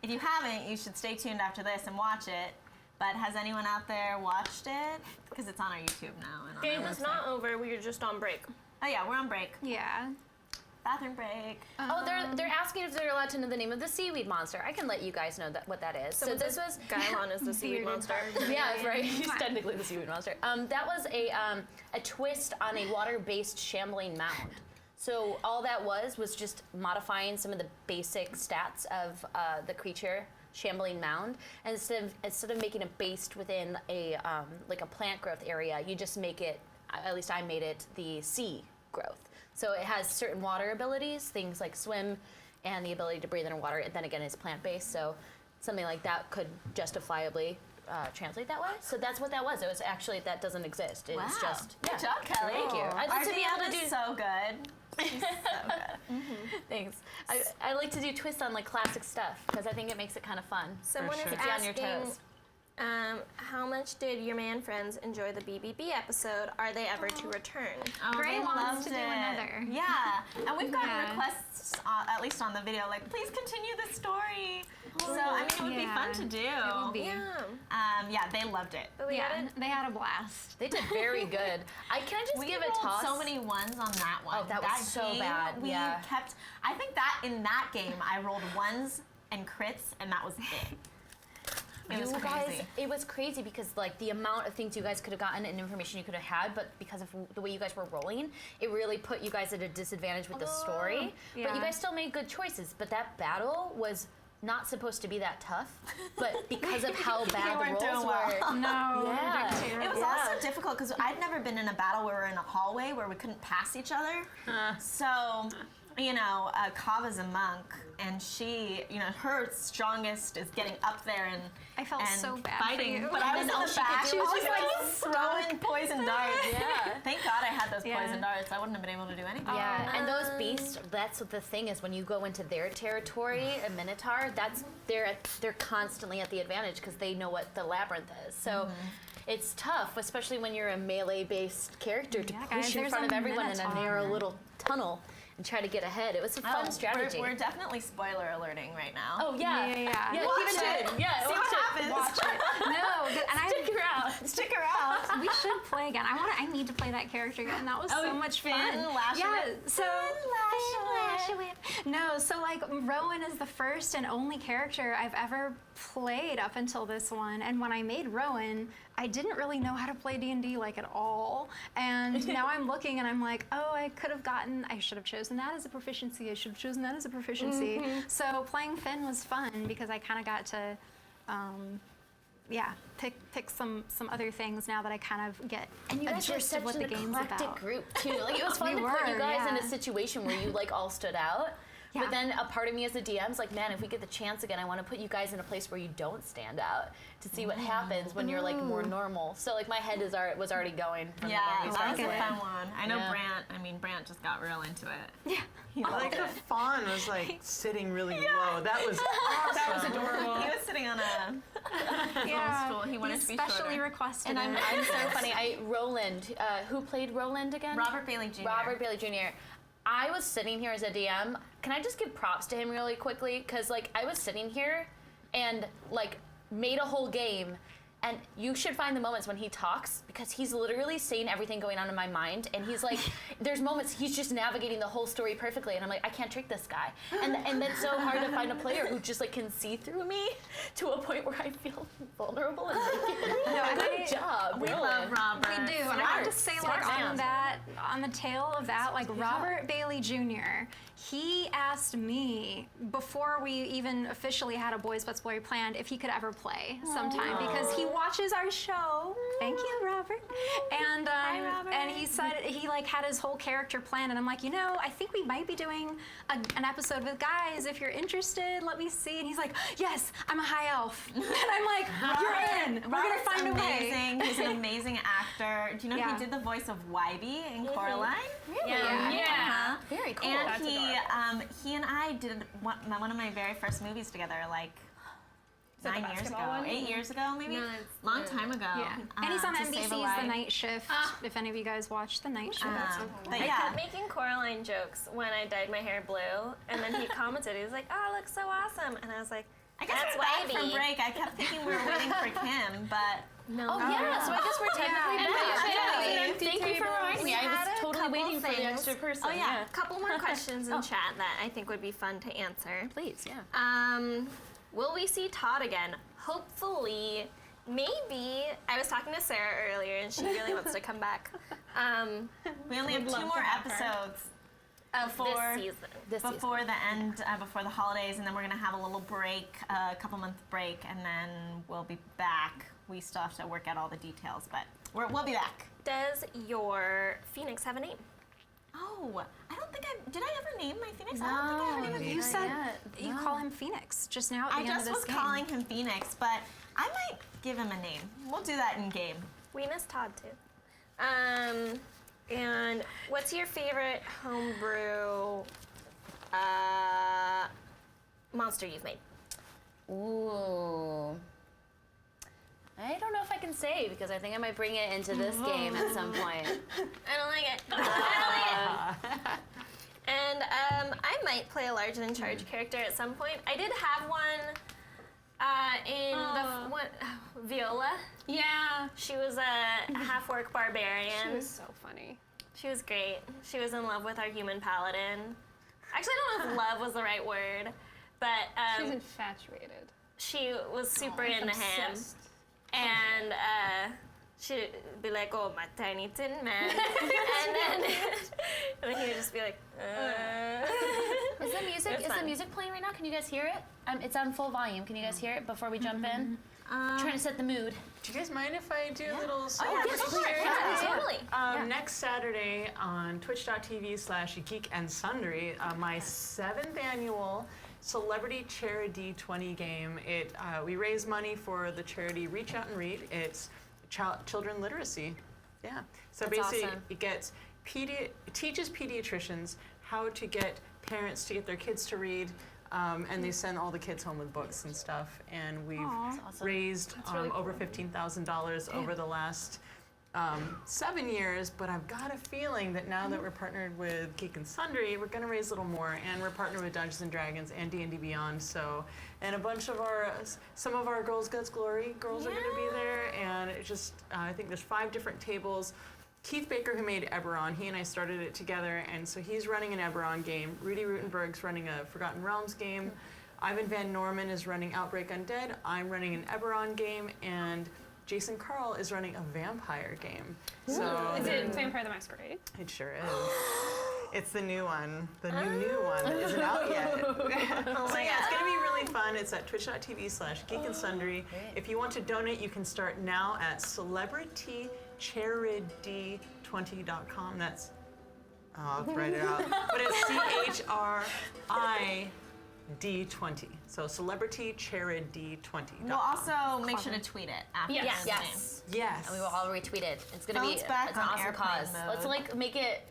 A: If you haven't, you should stay tuned after this and watch it. But has anyone out there watched it? Because it's on our YouTube now. And on
F: Game
A: our
F: is
A: website.
F: not over. We are just on break.
A: Oh yeah, we're on break.
D: Yeah.
A: Bathroom break.
C: Oh, they're asking if they're allowed to know the name of the seaweed monster. I can let you guys know what that is.
F: Someone
C: so this
F: says
C: was
F: Gylon is the seaweed monster.
C: yeah, that's right. He's technically the seaweed monster. That was a twist on a water-based shambling mound. So all that was just modifying some of the basic stats of the creature shambling mound. And instead of making it based within a like a plant growth area, you just make it. At least I made it the sea growth. So it has certain water abilities, things like swim, and the ability to breathe underwater. And then again, it's plant-based. So something like that could justifiably translate that way. So that's what that was. It was actually that doesn't exist. It's
A: Wow.
C: just
A: Good job, Kelly.
C: Thank you. I'd like to be able to do
A: so good. She's so good.
C: Thanks. I like to do twists on like classic stuff because I think it makes it kind of fun.
F: Someone
E: sure.
F: is
C: Keeps you on your
F: asking
C: toes.
F: How much did your man friends enjoy the BBB episode? Are they ever to return?
D: Gray
A: they
D: wants
A: loved
D: to do
A: it.
D: another.
A: Yeah, and we've gotten
D: Yeah.
A: requests, at least on the video, like, please continue the story. So, I mean, it would be fun to do.
D: It would be.
F: Yeah.
A: They loved it.
F: But we
D: Yeah,
F: gotta-
D: they had a blast.
C: They did very good. Can I just
A: We
C: give a
A: rolled
C: toss?
A: so many ones on that one.
C: Oh, that was so
A: game,
C: bad,
A: We
C: yeah.
A: kept. I think that in that game, I rolled ones and crits, and that was it. It was
C: You
A: crazy.
C: guys, it was crazy because like the amount of things you guys could have gotten and information you could have had, but because of the way you guys were rolling, it really put you guys at a disadvantage with the story. But
D: Yeah.
C: you guys still made good choices. But that battle was not supposed to be that tough, but because of how bad the
A: weren't doing
C: rolls
A: well.
C: were.
D: No,
C: Yeah.
D: they're terrible.
A: It was also difficult because I'd never been in a battle where we were in a hallway where we couldn't pass each other. So, Kava's a monk, and she, her strongest is getting up there and
D: I felt
A: and
D: so bad for
A: fighting.
D: you.
A: But I was
C: And
A: in
C: all
A: the
C: she could
A: back.
C: do
A: She
C: was
A: was
C: just,
A: like throwing poison darts.
C: Yeah.
A: Thank God I had those
D: Yeah.
A: poison darts. I wouldn't have been able to do anything.
C: Yeah, and those beasts, that's what the thing is when you go into their territory, a Minotaur, they're constantly at the advantage because they know what the labyrinth is. So it's tough, especially when you're a melee-based character to
D: Yeah,
C: push
D: guys,
C: in
D: there's
C: front
D: a
C: of everyone in a narrow
D: Minotaur.
C: little tunnel and try to get ahead. It was a fun strategy.
A: We're definitely spoiler alerting right now.
C: Oh yeah,
D: Yeah.
C: yeah.
A: Watch
C: keep
A: it.
C: tuned. Yeah,
A: See
C: watch
A: what
C: it.
A: happens.
C: Watch it.
D: No, and I
C: Stick around.
A: Stick around.
D: we should play again. I need to play that character again. That was so much
A: Finn
D: fun.
A: Lashaway?
D: Yeah, so
A: Finn
D: Lashaway. No, so like Rowan is the first and only character I've ever played up until this one. And when I made Rowan, I didn't really know how to play D&D like at all. And now I'm looking and I'm like, oh, I should have chosen that as a proficiency. I should have chosen that as a proficiency. So playing Finn was fun because I kind of got to pick some other things now that I kind of get
C: And you
D: a
C: guys were
D: gist
C: such
D: of what
C: an
D: the game's
C: eclectic
D: about.
C: group too. Like it was fun
D: We
C: to put you
D: were,
C: guys in
D: yeah.
C: a situation where you like all stood out.
D: Yeah.
C: But then a part of me as a DM is like, man, if we get the chance again, I want to put you guys in a place where you don't stand out to see what happens when you're like more normal. So like my head was already going. From
A: Yeah,
C: the moment we
A: that was
C: started
A: a
C: playing.
A: fun one. I know
C: Yeah.
A: Brant just got real into it.
D: Yeah.
A: He loved
E: Like
A: it.
E: the fawn was like sitting really low. That was awesome.
A: That was adorable. He was sitting on a
D: Yeah,
A: stool. He wanted to be
D: specially
A: shorter.
D: requested
C: And I'm
D: it.
C: so funny. Roland, who played Roland again?
A: Robert Bailey Jr.
C: Robert Bailey Jr. I was sitting here as a DM. Can I just give props to him really quickly? Because like I was sitting here and like made a whole game. And you should find the moments when he talks because he's literally saying everything going on in my mind. And he's like, there's moments he's just navigating the whole story perfectly. And I'm like, I can't trick this guy. And that's so hard to find a player who just like can see through me to a point where I feel vulnerable and naked. Good job,
A: We
C: Roland.
A: love Robert.
D: We do, and I have to say,
C: Smart
D: like
C: man.
D: on the tail of that, like Robert Bailey Jr. He asked me before we even officially had a Boys Butts Blurry planned if he could ever play sometime because he watches our show. Thank you, Robert. And
A: Robert.
D: and he said he like had his whole character planned, and I'm like, I think we might be doing an episode with guys. If you're interested, let me see. And he's like, yes, I'm a high elf. And I'm like, you're in. We're gonna
A: Robert's
D: find a way.
A: amazing. He's an amazing actor. Do you know
D: Yeah.
A: he did the voice of Wybie in Coraline?
C: Really?
A: Yeah.
C: Very cool.
A: And
C: That's
A: he and I did one of my very first movies together, like
B: that the
A: 9 years ago,
B: basketball one?
A: 8 years ago, maybe.
F: No, it's
A: Long time ago.
D: Yeah. And he's on
A: To Save a
D: NBC's The
A: Life.
D: Night Shift. If any of you guys watch The Night Shift.
A: But
F: I
A: yeah,
F: kept making Coraline jokes when I dyed my hair blue, and then he commented, he was like, "Oh, it looks so awesome," and I was like,
A: I guess
F: "That's
A: we're back
F: Wybie."
A: from break. I kept thinking we were waiting for Kim, but
F: No.
C: Oh yeah, so I guess we're technically
A: Yeah.
C: back. Thank you for reminding me. I
F: had
C: was
F: a
C: totally
F: couple
C: waiting for the
F: things.
C: extra person.
F: Oh yeah, a couple more questions in chat that I think would be fun to answer.
C: Please, yeah.
F: Will we see Todd again? Hopefully, maybe. I was talking to Sarah earlier, and she really wants to come back.
A: we only have 2 more episodes before
F: This season.
C: This season.
A: before the end, before the holidays, and then we're gonna have a little break, a couple-month break, and then we'll be back. We still have to work out all the details, but we'll be back.
F: Does your Phoenix have a name?
A: Oh, I don't think did I ever name my Phoenix? I don't think I ever named
D: You
A: it.
D: said you call him Phoenix just now at the
A: I
D: end
A: just
D: of
A: was
D: this game.
A: calling him Phoenix, but I might give him a name. We'll do that in game.
F: We miss Todd too. And what's your favorite homebrew monster you've made?
C: Ooh. I don't know if I can say because I think I might bring it into this game at some point.
F: I don't like it. I don't like it. And I might play a larger than charge character at some point. I did have one in the one, Viola.
B: Yeah.
F: She was a half-orc barbarian.
B: She was so funny.
F: She was great. She was in love with our human paladin. Actually, I don't know if love was the right word, but
B: She's infatuated.
F: she was super into him.
B: Obsessed.
F: And she'd be like, "Oh, my tiny tin man," and then he would just be like,
C: Is the music
F: It's fun.
C: playing right now? Can you guys hear it? It's on full volume. Can you guys hear it before we jump in? Trying to set the mood.
E: Do you guys mind if I do a little
C: Oh, yeah,
E: celebrity
C: go for it.
E: share?
C: Yeah.
F: totally.
E: Next Saturday on twitch.tv/Geek and Sundry, my 7th annual Celebrity Charity 20 game. We raise money for the charity Reach Out and Read. It's children literacy. Yeah. So
C: That's
E: basically,
C: awesome.
E: it teaches pediatricians how to get parents to get their kids to read. And they send all the kids home with books and stuff. And we've
C: awesome.
E: raised
B: really
E: over $15,000 over the last 7 years. But I've got a feeling that now that we're partnered with Geek and Sundry, we're going to raise a little more. And we're partnered with Dungeons and Dragons and D&D Beyond. So, and a bunch of some of our Girls Guts Glory girls are going to be there. And it just, I think there's 5 different tables. Keith Baker, who made Eberron, he and I started it together, and so he's running an Eberron game. Rudy Rutenberg's running a Forgotten Realms game. Ivan Van Norman is running Outbreak Undead. I'm running an Eberron game, and Jason Carl is running a vampire game. So
B: Is it Vampire the Masquerade?
E: it sure is. It's the new one. The new one that isn't out yet. So yeah, it's going to be really fun. It's at twitch.tv/Geek and Sundry. If you want to donate, you can start now at celebritycharity20.com. That's, I'll write it out. But it's CHRID20. So celebritycharity20.com.
A: We'll also make sure to tweet it after.
B: Yes.
A: the name.
C: Yes.
E: Yes.
C: And we will all retweet it. It's gonna
A: Phone's
C: be
A: back
C: it's an
A: on
C: awesome
A: airplane
C: cause. Let's
A: mode.
C: like make it.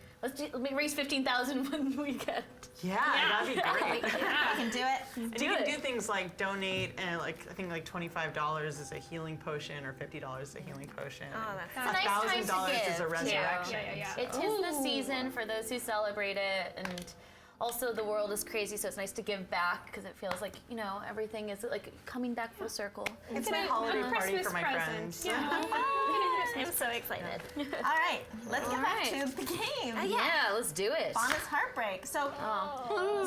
C: Raise 15,000 one weekend.
E: Yeah, that'd be great.
A: We can do it.
E: And you can do things like donate, and I think like $25 is a healing potion, or $50 is a healing potion.
F: Oh,
C: It's a nice time to
E: $1,000 is
C: give,
E: a
C: too.
E: resurrection.
B: Yeah.
C: It is the season for those who celebrate it, and also the world is crazy, so it's nice to give back because it feels like everything is like coming back full circle.
E: It's my holiday
B: a
E: party
B: Christmas
E: for my
B: present.
E: friends.
B: Yeah.
F: I'm so excited.
A: All right, let's get back
C: right.
A: to the game.
C: Yeah, let's do it.
A: Faunus Heartbreak. So,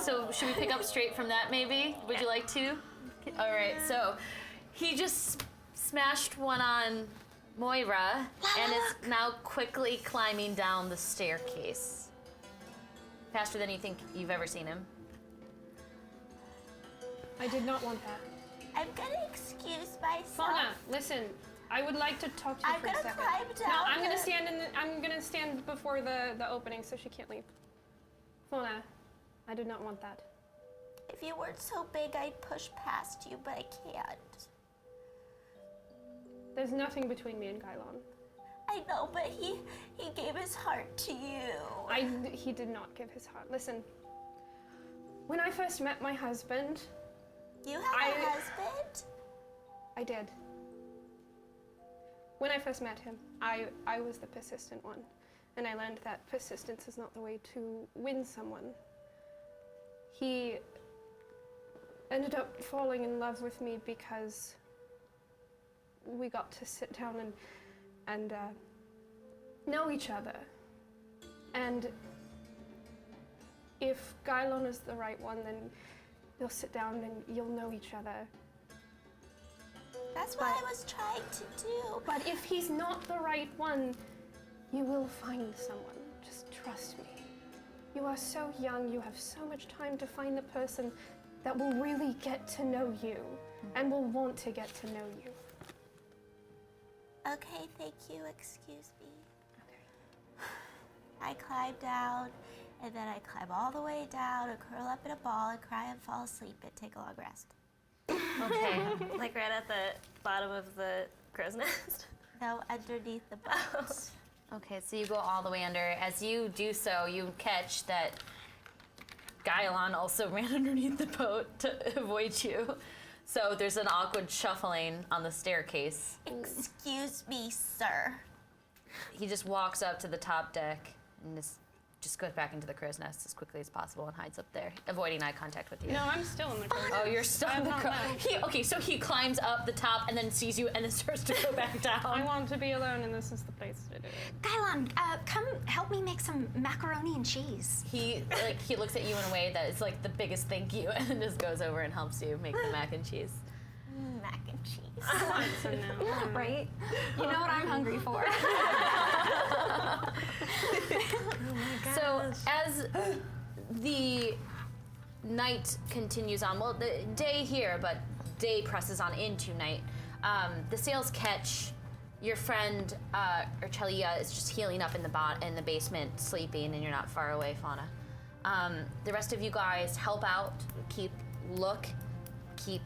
C: So should we pick up straight from that maybe? Would you like to? All right, so he just smashed one on Moira and is now quickly climbing down the staircase. Faster than you think you've ever seen him.
B: I did not want that.
A: I'm gonna excuse myself.
B: Fauna, listen. I would like to talk to you
A: I'm
B: for a
A: gonna
B: second.
A: climb down.
B: No, I'm gonna stand before the opening so she can't leave. Fauna, I did not want that.
A: If you weren't so big, I'd push past you, but I can't.
B: There's nothing between me and Gylon.
A: I know, but he gave his heart to you.
B: He did not give his heart. Listen, when I first met my husband,
A: You have a husband?
B: I did. When I first met him, I was the persistent one, and I learned that persistence is not the way to win someone. He ended up falling in love with me because we got to sit down and know each other. And if Gylon is the right one, then you'll sit down and you'll know each other.
A: That's what I was trying to do.
B: But if he's not the right one, you will find someone. Just trust me. You are so young, you have so much time to find the person that will really get to know you and will want to get to know you.
A: Okay, thank you. Excuse me. I climb down, and then I climb all the way down and curl up in a ball and cry and fall asleep and take a long rest.
C: Okay.
F: Like right at the bottom of the crow's nest.
A: No, underneath the boat.
C: Okay, so you go all the way under. As you do so, you catch that Gylon also ran underneath the boat to avoid you. So there's an awkward shuffling on the staircase.
A: Excuse me, sir.
C: He just walks up to the top deck and just goes back into the crow's nest as quickly as possible and hides up there, avoiding eye contact with you.
B: No, I'm still in the crow's
C: Oh, you're stuck in the crow. Okay, so he climbs up the top and then sees you and then starts to go back
B: I
C: down.
B: want to be alone, and this is the place to do it.
D: Gailan, come help me make some macaroni and cheese.
C: He looks at you in a way that is like the biggest thank you and just goes over and helps you make the mac and cheese.
A: Mac and cheese.
B: So now,
D: Right? You know what I'm hungry for.
C: So as the night continues on, well, the day here, but day presses on into night, the sails catch. Your friend Urchelia is just healing up in the basement, sleeping, and you're not far away, Fauna. The rest of you guys help out, keep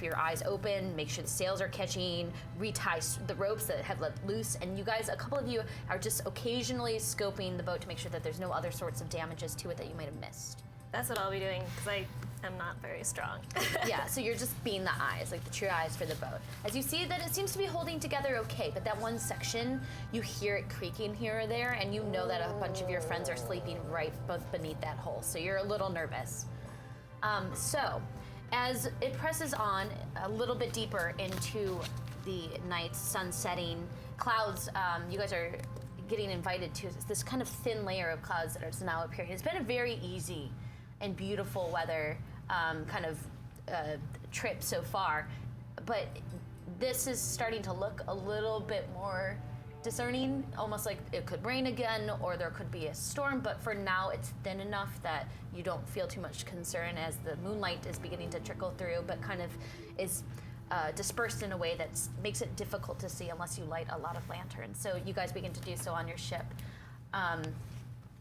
C: your eyes open, make sure the sails are catching, retie the ropes that have let loose, and you guys, a couple of you are just occasionally scoping the boat to make sure that there's no other sorts of damages to it that you might have missed.
F: That's what I'll be doing because I am not very strong.
C: Yeah, so you're just being the eyes, like the true eyes for the boat. As you see that it seems to be holding together okay, but that one section, you hear it creaking here or there, and you know that a bunch of your friends are sleeping right beneath that hole, so you're a little nervous. So, as it presses on a little bit deeper into the night, sun setting, clouds, you guys are getting invited to this kind of thin layer of clouds that is now appearing. It's been a very easy and beautiful weather trip so far, but this is starting to look a little bit more discerning, almost like it could rain again or there could be a storm, but for now it's thin enough that you don't feel too much concern as the moonlight is beginning to trickle through, but kind of is dispersed in a way that makes it difficult to see unless you light a lot of lanterns. So you guys begin to do so on your ship,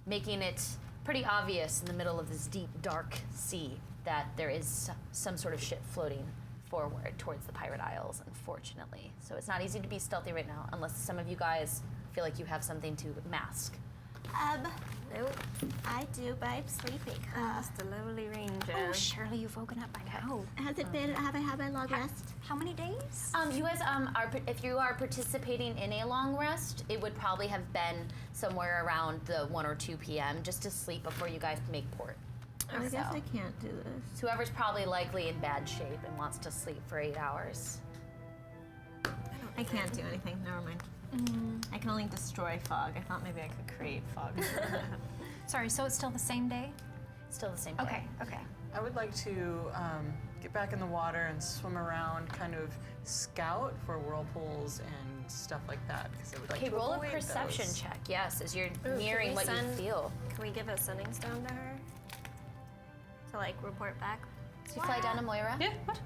C: making it pretty obvious in the middle of this deep, dark sea that there is some sort of ship floating forward towards the Pirate Isles, unfortunately. So it's not easy to be stealthy right now, unless some of you guys feel like you have something to mask.
F: Nope.
A: I do, but I'm sleeping.
F: Just a lovely ranger.
D: Oh, surely you've woken up by now.
A: Have I had my long rest?
D: How many days?
C: You guys if you are participating in a long rest, it would probably have been somewhere around the 1 or 2 p.m. just to sleep before you guys make port.
A: I guess I can't do this.
C: So whoever's probably likely in bad shape and wants to sleep for 8 hours.
A: I can't do anything. Never mind. I can only destroy fog. I thought maybe I could create fog.
D: Sorry, so it's still the same day?
C: Still the same day.
D: Okay.
E: I would like to get back in the water and swim around, kind of scout for whirlpools and stuff like that. Because I would like
C: Okay,
E: to
C: roll a
E: avoid
C: perception
E: those.
C: check, yes, as you're
F: Ooh,
C: nearing what
F: can we
C: you feel.
F: Can we give a sending stone to her? To like report back?
C: So you fly down to Moira?
B: yeah, what?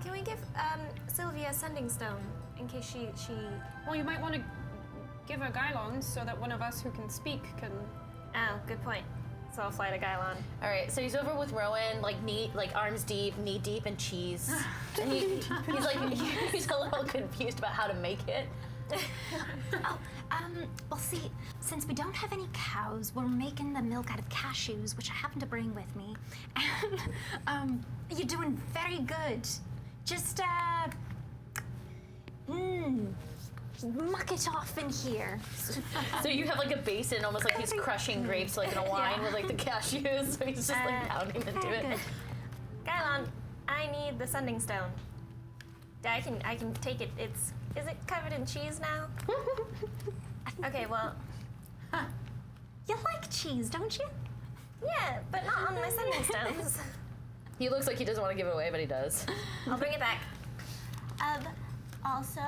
F: Can we give Sylvia a sending stone in case she
B: Well, you might want to give her Gylon so that one of us who can speak can.
F: Oh, good point. So I'll fly to Gylon.
C: All right, so he's over with Rowan, like arms deep, knee deep in cheese, and he's a little confused about how to make it.
D: Well, see, since we don't have any cows, we're making the milk out of cashews, which I happen to bring with me. And, you're doing very good. Just, muck it off in here.
C: So you have like a basin, almost like he's crushing grapes like in a wine with like the cashews. So he's just like pounding into it.
D: Good.
F: Gylon, I need the sending stone. I can take it. Is it covered in cheese now? Okay, well,
D: You like cheese, don't you?
F: yeah, but not on my sending stones.
C: He looks like he doesn't want to give it away, but he does.
F: I'll bring it back.
A: Also,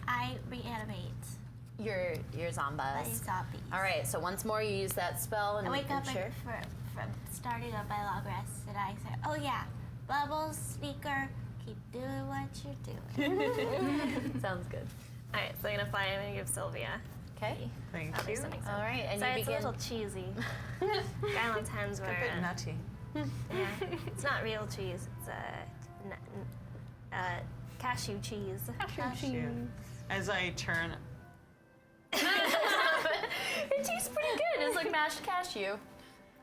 A: I reanimate
C: Your
A: my
C: zombies.
A: zombies.
C: All right, so once more you use that spell and
A: I wake up
C: sure.
A: from starting on my long rest, and I say, "Oh yeah, Bubbles, Speaker, keep doing what you're doing."
C: Sounds good.
F: All right, so I'm gonna fly. I'm gonna give Sylvia.
C: Okay.
E: Thank
F: Other
E: you.
F: sending stone.
C: All right, and
F: Sorry,
C: you
F: it's
C: begin.
F: a little cheesy. Gylon's hands were.
E: A bit nutty.
F: Yeah, it's not real cheese. It's cashew cheese.
E: Cashew. As I turn,
C: It tastes pretty good. It's like mashed cashew.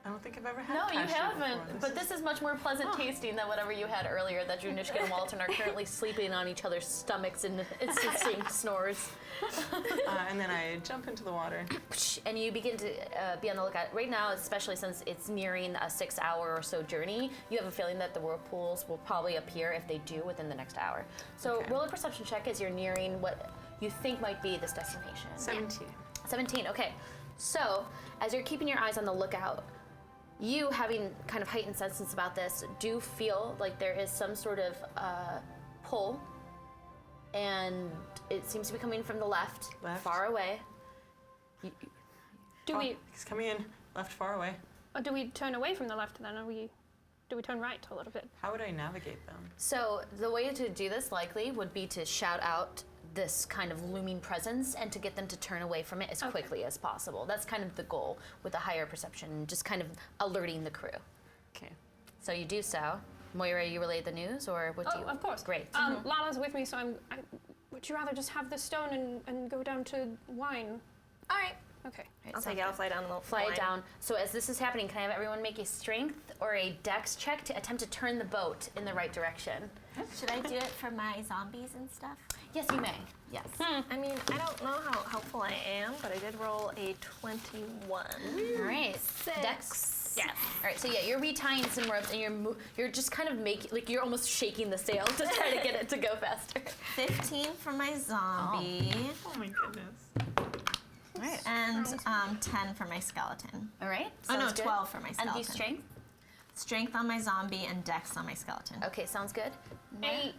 E: I don't think I've ever had
C: No, you
E: cashew
C: haven't.
E: before.
C: But this is much more pleasant tasting than whatever you had earlier. That Junishka and Walton are currently sleeping on each other's stomachs in distinct snores.
E: And then I jump into the water.
C: And you begin to be on the lookout. Right now, especially since it's nearing a 6-hour or so journey, you have a feeling that the whirlpools will probably appear if they do within the next hour. So
E: Okay.
C: roll a perception check as you're nearing what you think might be this destination.
E: 17.
C: 17, okay. So, as you're keeping your eyes on the lookout, you, having kind of heightened senses about this, do feel like there is some sort of pull, and it seems to be coming from the left. Far away.
B: Do we
E: He's coming in. Left far away.
B: turn away from the left then? Do we turn right a little bit?
E: How would I navigate them?
C: So, the way to do this likely would be to shout out this kind of looming presence and to get them to turn away from it as quickly as possible. That's kind of the goal with a higher perception, just kind of alerting the crew.
E: Okay.
C: So you do so. Moira, you relay the news, or what do you?
B: Of course.
C: Great.
B: Lala's with me, so would you rather just have the stone and go down to wine?
F: All right.
B: Okay.
C: Right,
F: I'll
C: sounds
F: take it. I'll
C: good.
F: fly down the
C: Fly
F: line.
C: it down. So as this is happening, can I have everyone make a strength or a dex check to attempt to turn the boat in the right direction?
A: Should I do it for my zombies and stuff?
C: Yes, you may. Yes.
F: I mean, I don't know how helpful I am, but I did roll a 21.
C: All right. Dex.
F: Yes.
C: All right. So yeah, you're retying some ropes, and you're just kind of you're almost shaking the sail to try to get it to go faster.
A: 15 for my zombie.
E: Oh my goodness.
C: All right.
A: And 10 for my skeleton.
C: All right.
A: Oh no,
C: sounds good.
A: 12 for my
C: And
A: skeleton.
C: the strength.
A: Strength on my zombie and dex on my skeleton.
C: Okay, sounds good.
B: 8.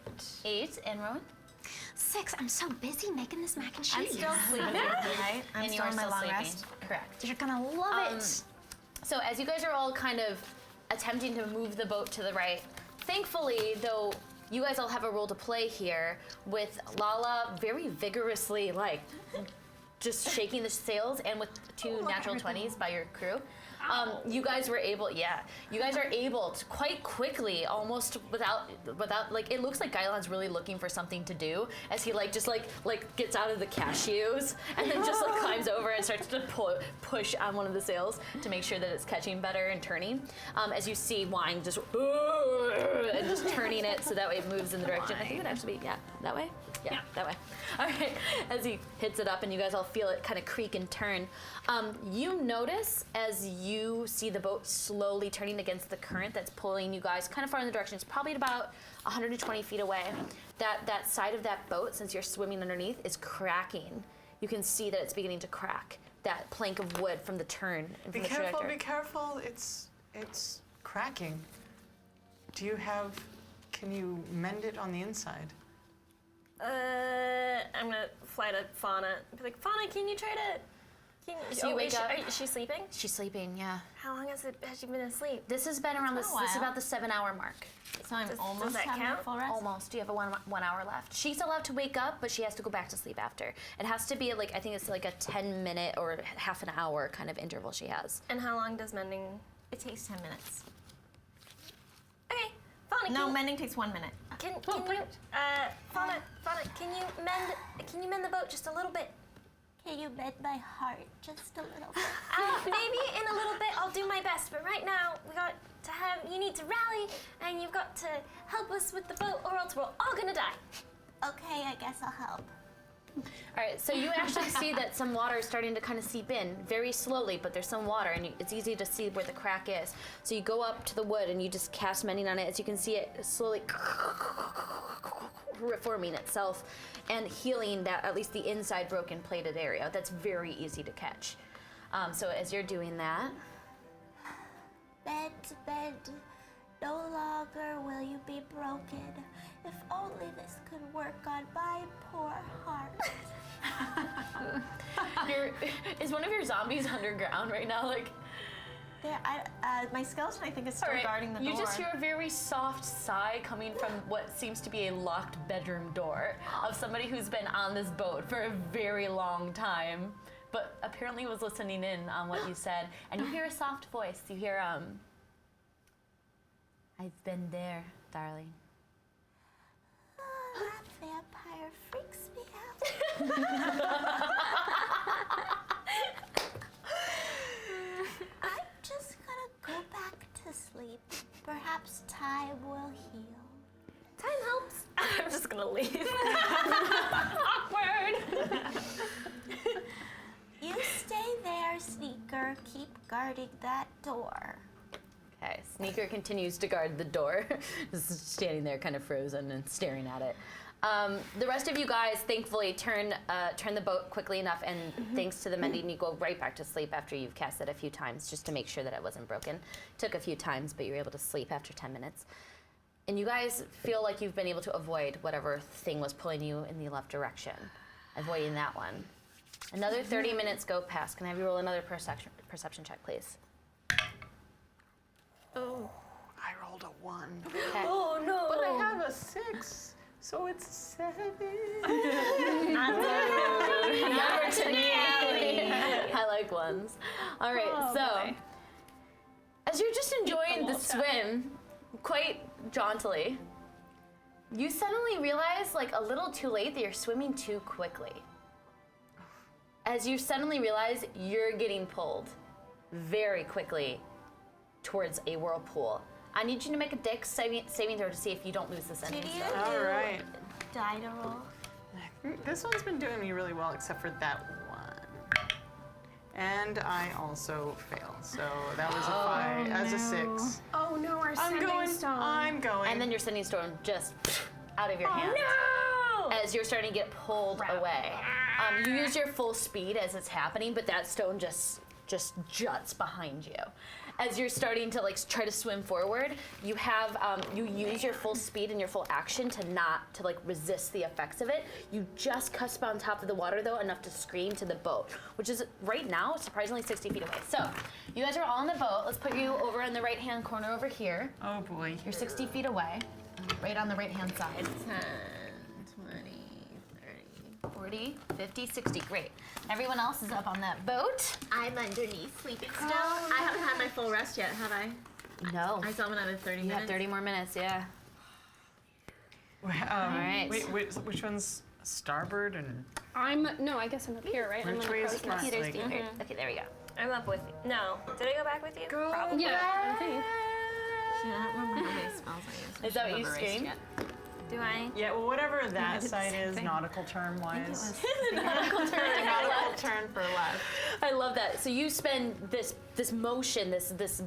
C: 8 and Rowan.
D: 6. I'm so busy making this mac and
A: I'm
D: cheese.
A: still sleeping, right? I'm
C: And you
A: still
C: are
A: on my
C: still
A: long
C: sleeping.
A: rest.
C: Correct.
D: You're gonna love it.
C: So as you guys are all kind of attempting to move the boat to the right, thankfully, though, you guys all have a role to play here with Lala very vigorously, just shaking the sails, and with 2 natural 20s by your crew. You guys were able, you guys are able to quite quickly, almost without, it looks like Gylon's really looking for something to do as he just gets out of the cashews and then just climbs over and starts to push on one of the sails to make sure that it's catching better and turning. As you see Wine just and just turning it so that way it moves in the direction. I think it actually be, that way? Yeah, that way. All right, as he hits it up and you guys all feel it kind of creak and turn, you notice as you see the boat slowly turning against the current that's pulling you guys kind of far in the direction. It's probably at about 120 feet away. That side of that boat, since you're swimming underneath, is cracking. You can see that it's beginning to crack. That plank of wood from the turn and
E: Be
C: from the
E: careful,
C: trajectory.
E: be careful. It's cracking. Can you mend it on the inside?
F: I'm gonna fly to Fauna. Be like, Fauna, can you try to?
C: So you wake up.
F: Is she sleeping?
C: She's sleeping, yeah.
F: How long has she been asleep?
C: This has been around
A: been a
C: this is
A: while.
C: about the 7-hour mark.
A: So I'm
F: Does
A: almost
F: that
A: having
F: count?
A: a full rest.
C: Almost. You have a 1 hour left. She's allowed to wake up, but she has to go back to sleep after. It has to be I think it's a 10-minute or half an hour kind of interval she has.
F: And how long does mending?
A: It takes 10 minutes.
F: Okay, Fauna.
A: No, mending takes 1 minute.
F: Can you, Fauna, can you mend the boat just a little bit?
A: Can you bend my heart just a little bit?
F: Maybe in a little bit I'll do my best, but right now you need to rally, and you've got to help us with the boat, or else we're all gonna die.
A: Okay, I guess I'll help.
C: All right, so you actually see that some water is starting to kind of seep in very slowly, but there's some water, and it's easy to see where the crack is. So you go up to the wood, and you just cast mending on it. As you can see it slowly reforming itself and healing that, at least the inside broken plated area. That's very easy to catch. So as you're doing that,
A: Bed to bed, no longer will you be broken. If only this could work on my poor heart.
C: is one of your zombies underground right now?
A: There, my skeleton, I think, is still
C: All right,
A: guarding the door.
C: you just hear a very soft sigh coming from what seems to be a locked bedroom door of somebody who's been on this boat for a very long time, but apparently was listening in on what you said. And you hear a soft voice. You hear, I've been there, darling.
A: Oh, that vampire freaks me out. I'm just gonna Perhaps time will heal.
F: Time helps. I'm just gonna leave.
A: You stay there, Sneaker. Keep guarding that door.
C: Okay, Sneaker continues to guard the door, just standing there kind of frozen and staring at it. The rest of you guys thankfully turn the boat quickly enough, and thanks to the mending, you go right back to sleep after you've cast it a few times just to make sure that it wasn't broken. Took a few times, but you were able to sleep after 10 minutes. And you guys feel like you've been able to avoid whatever thing was pulling you in the left direction, avoiding that one. Another 30 minutes go past. Can I have you roll another perception check, please?
E: I rolled a 1.
C: Okay.
F: Oh no.
E: But I have a 6, so it's 7.
C: Number to me. I like ones. All right, so as you're just enjoying the swim quite jauntily, you suddenly realize, like a little too late, that you're swimming too quickly. As you suddenly realize you're getting pulled very quickly towards a whirlpool. I need you to make a dex saving throw to see if you don't lose this engine.
E: All right.
A: Die to roll.
E: This one's been doing me really well, except for that one. And I also fail. So that was a 5 as a 6.
B: Oh no, our
E: I'm going. I'm going.
C: And then your sending stone just out of your hand.
F: No.
C: As you're starting to get pulled away. You use your full speed as it's happening, but that stone just juts behind you. As you're starting to like try to swim forward, you have you use your full speed and your full action to like resist the effects of it. You just cusp on top of the water though, enough to scream to the boat, which is right now surprisingly 60 feet away. So you guys are all on the boat. Let's put you over in the right hand corner over here.
E: Oh boy.
C: You're 60 feet away, right on the right hand side.
A: 10, 20, 30.
C: 40, 50, 60. Great. Everyone else is up on that boat.
A: I'm underneath, sleeping still. I haven't had my full rest yet, have I?
C: No.
A: I still have another 30
C: You
A: minutes.
C: have 30 more minutes, yeah.
E: All
C: right.
E: Wait, which one's starboard and
B: No, I guess I'm up here, right? I'm
E: which
B: on the
E: way is
B: crow's nest.
E: front?
C: Peter's
E: Like,
C: deep here. Okay, there we go.
F: I'm up with you. No. Did I go back with you? Probably.
B: Yeah, I think.
A: I don't remember how many spells I used.
C: Is that what you screamed?
F: Do I?
E: yeah, well, whatever that side is, nautical term wise.
C: Nautical turn.
E: Nautical turn for left.
C: I love that. So you spend this motion, this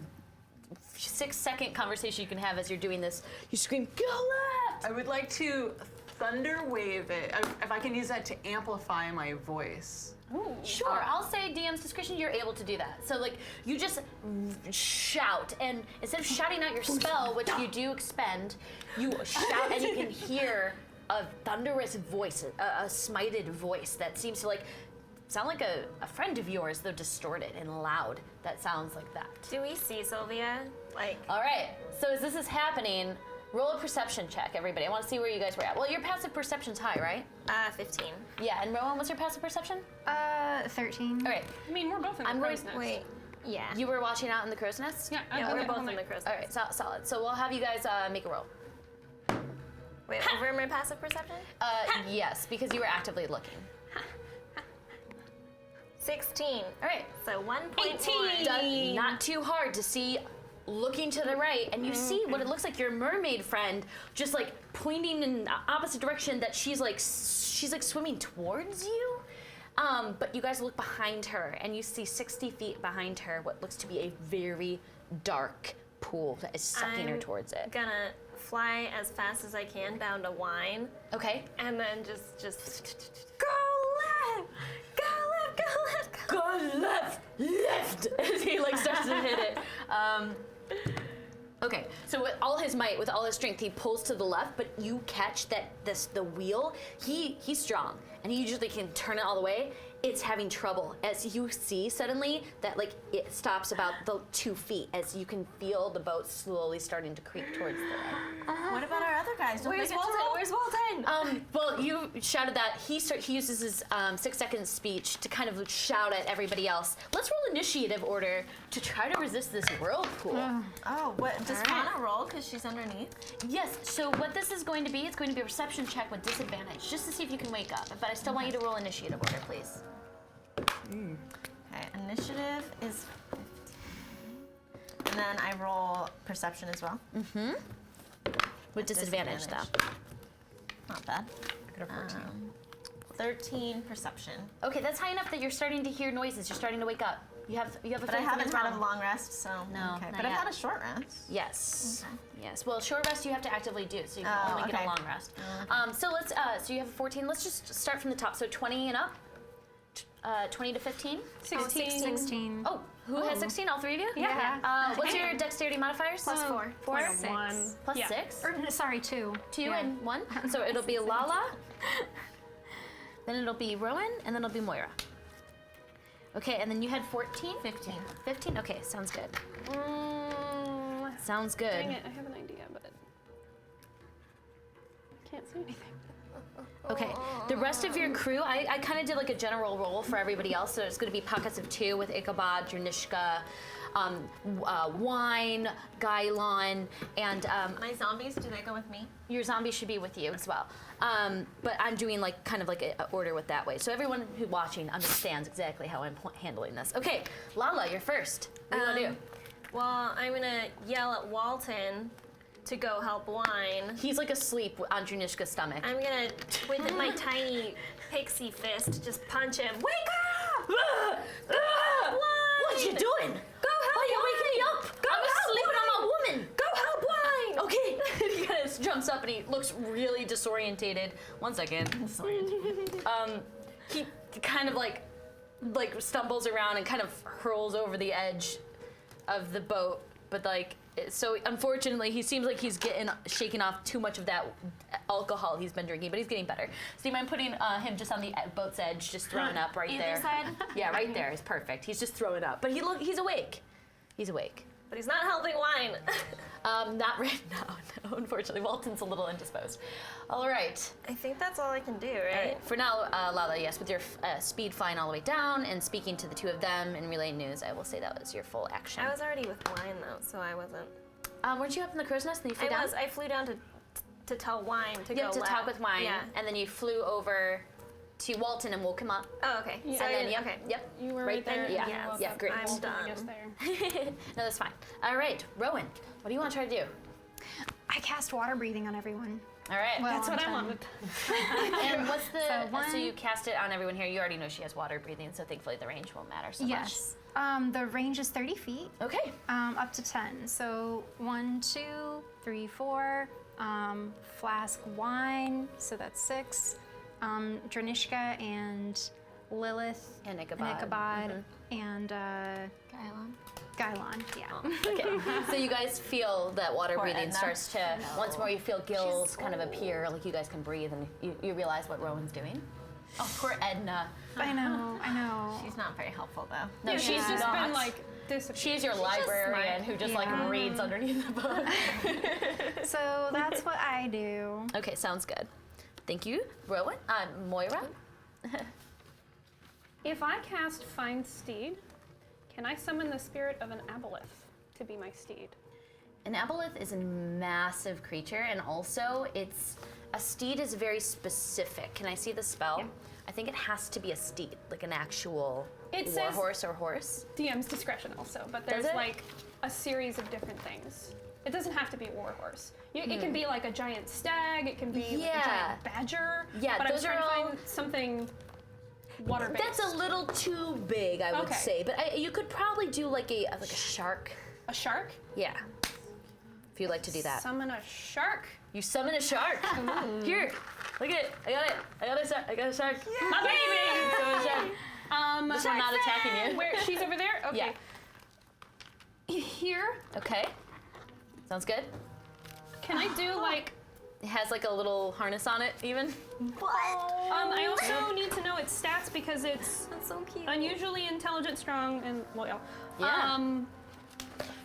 C: 6-second conversation you can have as you're doing this. You scream, "Go left!"
E: I would like to thunder wave it. If I can use that to amplify my voice.
C: Sure, I'll say DM's discretion, you're able to do that. So like, you just shout, and instead of shouting out your spell, which you do expend, you shout and you can hear a thunderous voice, a smited voice that seems to like, sound like a friend of yours, though distorted and loud, that sounds like that.
F: Do we see Sylvia? Like,
C: All right, so as this is happening, roll a perception check, everybody. I want to see where you guys were at. Well, your passive perception's high, right?
F: 15.
C: Yeah, and Rowan, what's your passive perception?
D: 13.
C: All right,
B: I mean, we're both in the
C: I'm
B: crow's
C: going-
B: nest.
F: Wait. Yeah.
C: you were watching out in the crow's nest?
B: Yeah,
F: Yeah, we're
B: okay,
F: both
B: hold
F: in
B: on.
F: the crow's
C: All right, solid. So we'll have you guys make a roll.
F: Wait, over my passive perception?
C: Yes, because you were actively looking.
F: 16.
C: All right,
F: So 1.1.
C: done. Not too hard to see. Looking to the right, and you see what it looks like your mermaid friend just like pointing in the opposite direction. That she's like swimming towards you. But you guys look behind her, and you see 60 feet behind her what looks to be a very dark pool that is sucking her
F: I'm
C: towards it.
F: Gonna fly as fast as I can down to wine,
C: Okay.
F: and then just go left, go left, go left, go
C: Go left, as he like starts to hit it. Okay, so with all his might, with all his strength, he pulls to the left, but you catch that the wheel. He's strong, and he usually can turn it all the way. It's having trouble as you see suddenly that like it stops about the 2 feet as you can feel the boat slowly starting to creep towards the land.
A: What about our other guys? Don't
F: Where's
A: they get to
F: Walton?
A: roll?
F: Where's Walton?
C: Well, you shouted that. He uses his 6-second speech to kind of shout at everybody else. Let's roll initiative order to try to resist this whirlpool.
A: Oh, what? Does Fauna roll because she's underneath?
C: Yes, so what this is going to be, it's going to be a perception check with disadvantage, just to see if you can wake up. But I still want you to roll initiative order, please.
A: Okay, initiative is 15. And then I roll perception as well.
C: With disadvantage, though.
A: Not bad.
G: I got a 14.
A: 13 perception.
C: Okay, that's high enough that you're starting to hear noises. You're starting to wake up. You have a
A: But I
C: feeling
A: haven't
C: something's
A: had
C: wrong.
A: a long rest, so
C: No,
A: okay.
C: not
A: But I've
C: yet.
A: had a short rest.
C: Yes. Yes. Well, short rest you have to actively do, so you can
A: Oh,
C: only get a
A: okay.
C: long rest. So let's. So you have a 14. Let's just start from the top. So 20 and up. 20 to 15.
B: 16.
D: 16.
C: Oh, who has 16? All three of you?
D: Yeah.
C: What's your dexterity modifiers?
A: Plus 4.
C: Four.
B: Like a 1.
C: Plus
B: Yeah.
C: 6.
D: Or, no, sorry, 2.
C: 2
D: Yeah.
C: and 1. So it'll be Lala. Then it'll be Rowan, and then it'll be Moira. Okay, and then you had 14?
A: 15.
C: 15? Okay, sounds good.
B: Mm,
C: Sounds good.
B: dang it, I have an idea, but can't see anything.
C: Okay, the rest of your crew, I kind of did like a general roll for everybody else. So it's going to be pockets of 2 with Ichabod, Dranishka, Wine, Gailon, and
A: My zombies, do they go with me?
C: your zombie should be with you as well. But I'm doing like kind of like a order with that way. So everyone who's watching understands exactly how I'm handling this. Okay, Lala, you're first. What do you want to do?
F: Well, I'm gonna yell at Walton to go help Wine.
C: He's like asleep on Dranishka's stomach.
F: I'm gonna, with my tiny pixie fist, just punch him. Wake up!
C: What you doing?
F: Go help
C: Why are you waking me
F: Wine!
C: up?
F: Go
C: I'm
F: help
C: sleeping
F: Wine!
C: on my woman.
F: Go help Wine!
C: Okay. He kind of jumps up and he looks really disorientated. 1 second. He kind of like stumbles around and kind of hurls over the edge of the boat. But so unfortunately, he seems like he's shaking off too much of that alcohol he's been drinking, but he's getting better. So do you mind putting him just on the boat's edge, just throwing up right
A: Either
C: there?
A: side?
C: Yeah, right there is perfect. He's just throwing up, but he's awake. He's awake.
F: But he's not helping Wine.
C: Not right now, no, unfortunately. Walton's a little indisposed. All right.
F: I think that's all I can do,
C: All
F: right?
C: right. For now, Lala, yes, with your speed flying all the way down and speaking to the 2 of them and relaying news, I will say that was your full action.
F: I was already with Wine though, so I wasn't.
C: Weren't you up in the crow's nest and you flew
F: I
C: down?
F: was. I flew down to tell Wine to
C: You
F: go
C: have to
F: left.
C: talk with Wine,
F: Yeah.
C: and then you flew over to Walton and woke him up.
F: Oh, okay.
B: Yeah.
F: So I
C: And then,
F: didn't-
C: yep,
F: okay.
C: yep.
B: You were
C: Right
B: right there.
C: then, yeah,
B: and you
F: yes,
B: woke
C: yeah,
B: up.
C: great.
F: I'm
B: Walton, I guess,
F: done.
B: there.
C: No, that's fine. All right, Rowan, what do you want to try to do?
D: I cast water breathing on everyone.
C: All right.
D: Well,
B: That's what I
D: 10.
B: want with
C: And what's the?
D: So
C: So you
D: one-
C: cast it on everyone here. You already know she has water breathing, so thankfully the range won't matter so
D: Yes. The range is 30 feet,
C: much. Okay.
D: up to 10. So 1, 2, 3, 4. Flask wine, so that's 6. Dranishka and Lilith
C: And Ichabod.
D: and Gailon. Yeah.
C: Okay. So you guys feel that water
A: Poor
C: breathing
A: Edna.
C: starts to once more. You feel gills kind of appear, like you guys can breathe, and you realize what Rowan's doing. Oh, poor Edna.
D: I know.
A: She's not very helpful though.
C: No,
B: Yeah, she's just
C: not.
B: been like disappeared.
C: She's your librarian who just like
D: Yeah.
C: reads underneath the book.
D: So that's what I do.
C: Okay, sounds good. Thank you, Rowan. Moira.
B: If I cast Find Steed, can I summon the spirit of an aboleth to be my steed?
C: An aboleth is a massive creature, and also a steed is very specific. Can I see the spell?
B: Yeah.
C: I think it has to be a steed, like an actual
B: It
C: war
B: says-
C: horse or horse.
B: DM's discretion also, but there's
C: it?
B: like a series of different things. It doesn't have to be warhorse. It can be like a giant stag. It can be like a
C: Yeah.
B: giant badger.
C: Yeah,
B: but
C: those
B: I'm
C: are
B: trying
C: all-
B: to find something water-based.
C: That's a little too big, I would
B: Okay.
C: say. But you could probably do like a shark.
B: A shark.
C: Yeah. If you'd like to do that.
B: Summon a shark.
C: You summon a shark. Here, look at it. I got it. I got a shark. I got a shark.
B: My baby.
C: Summon a shark. This one not attacking you.
B: Where she's over there? Okay. Here,
C: Okay. Sounds good.
B: can I do like?
C: It has like a little harness on it, even.
B: I also need to know its stats because it's
F: That's so cute.
B: unusually intelligent, strong, and loyal.
C: Yeah.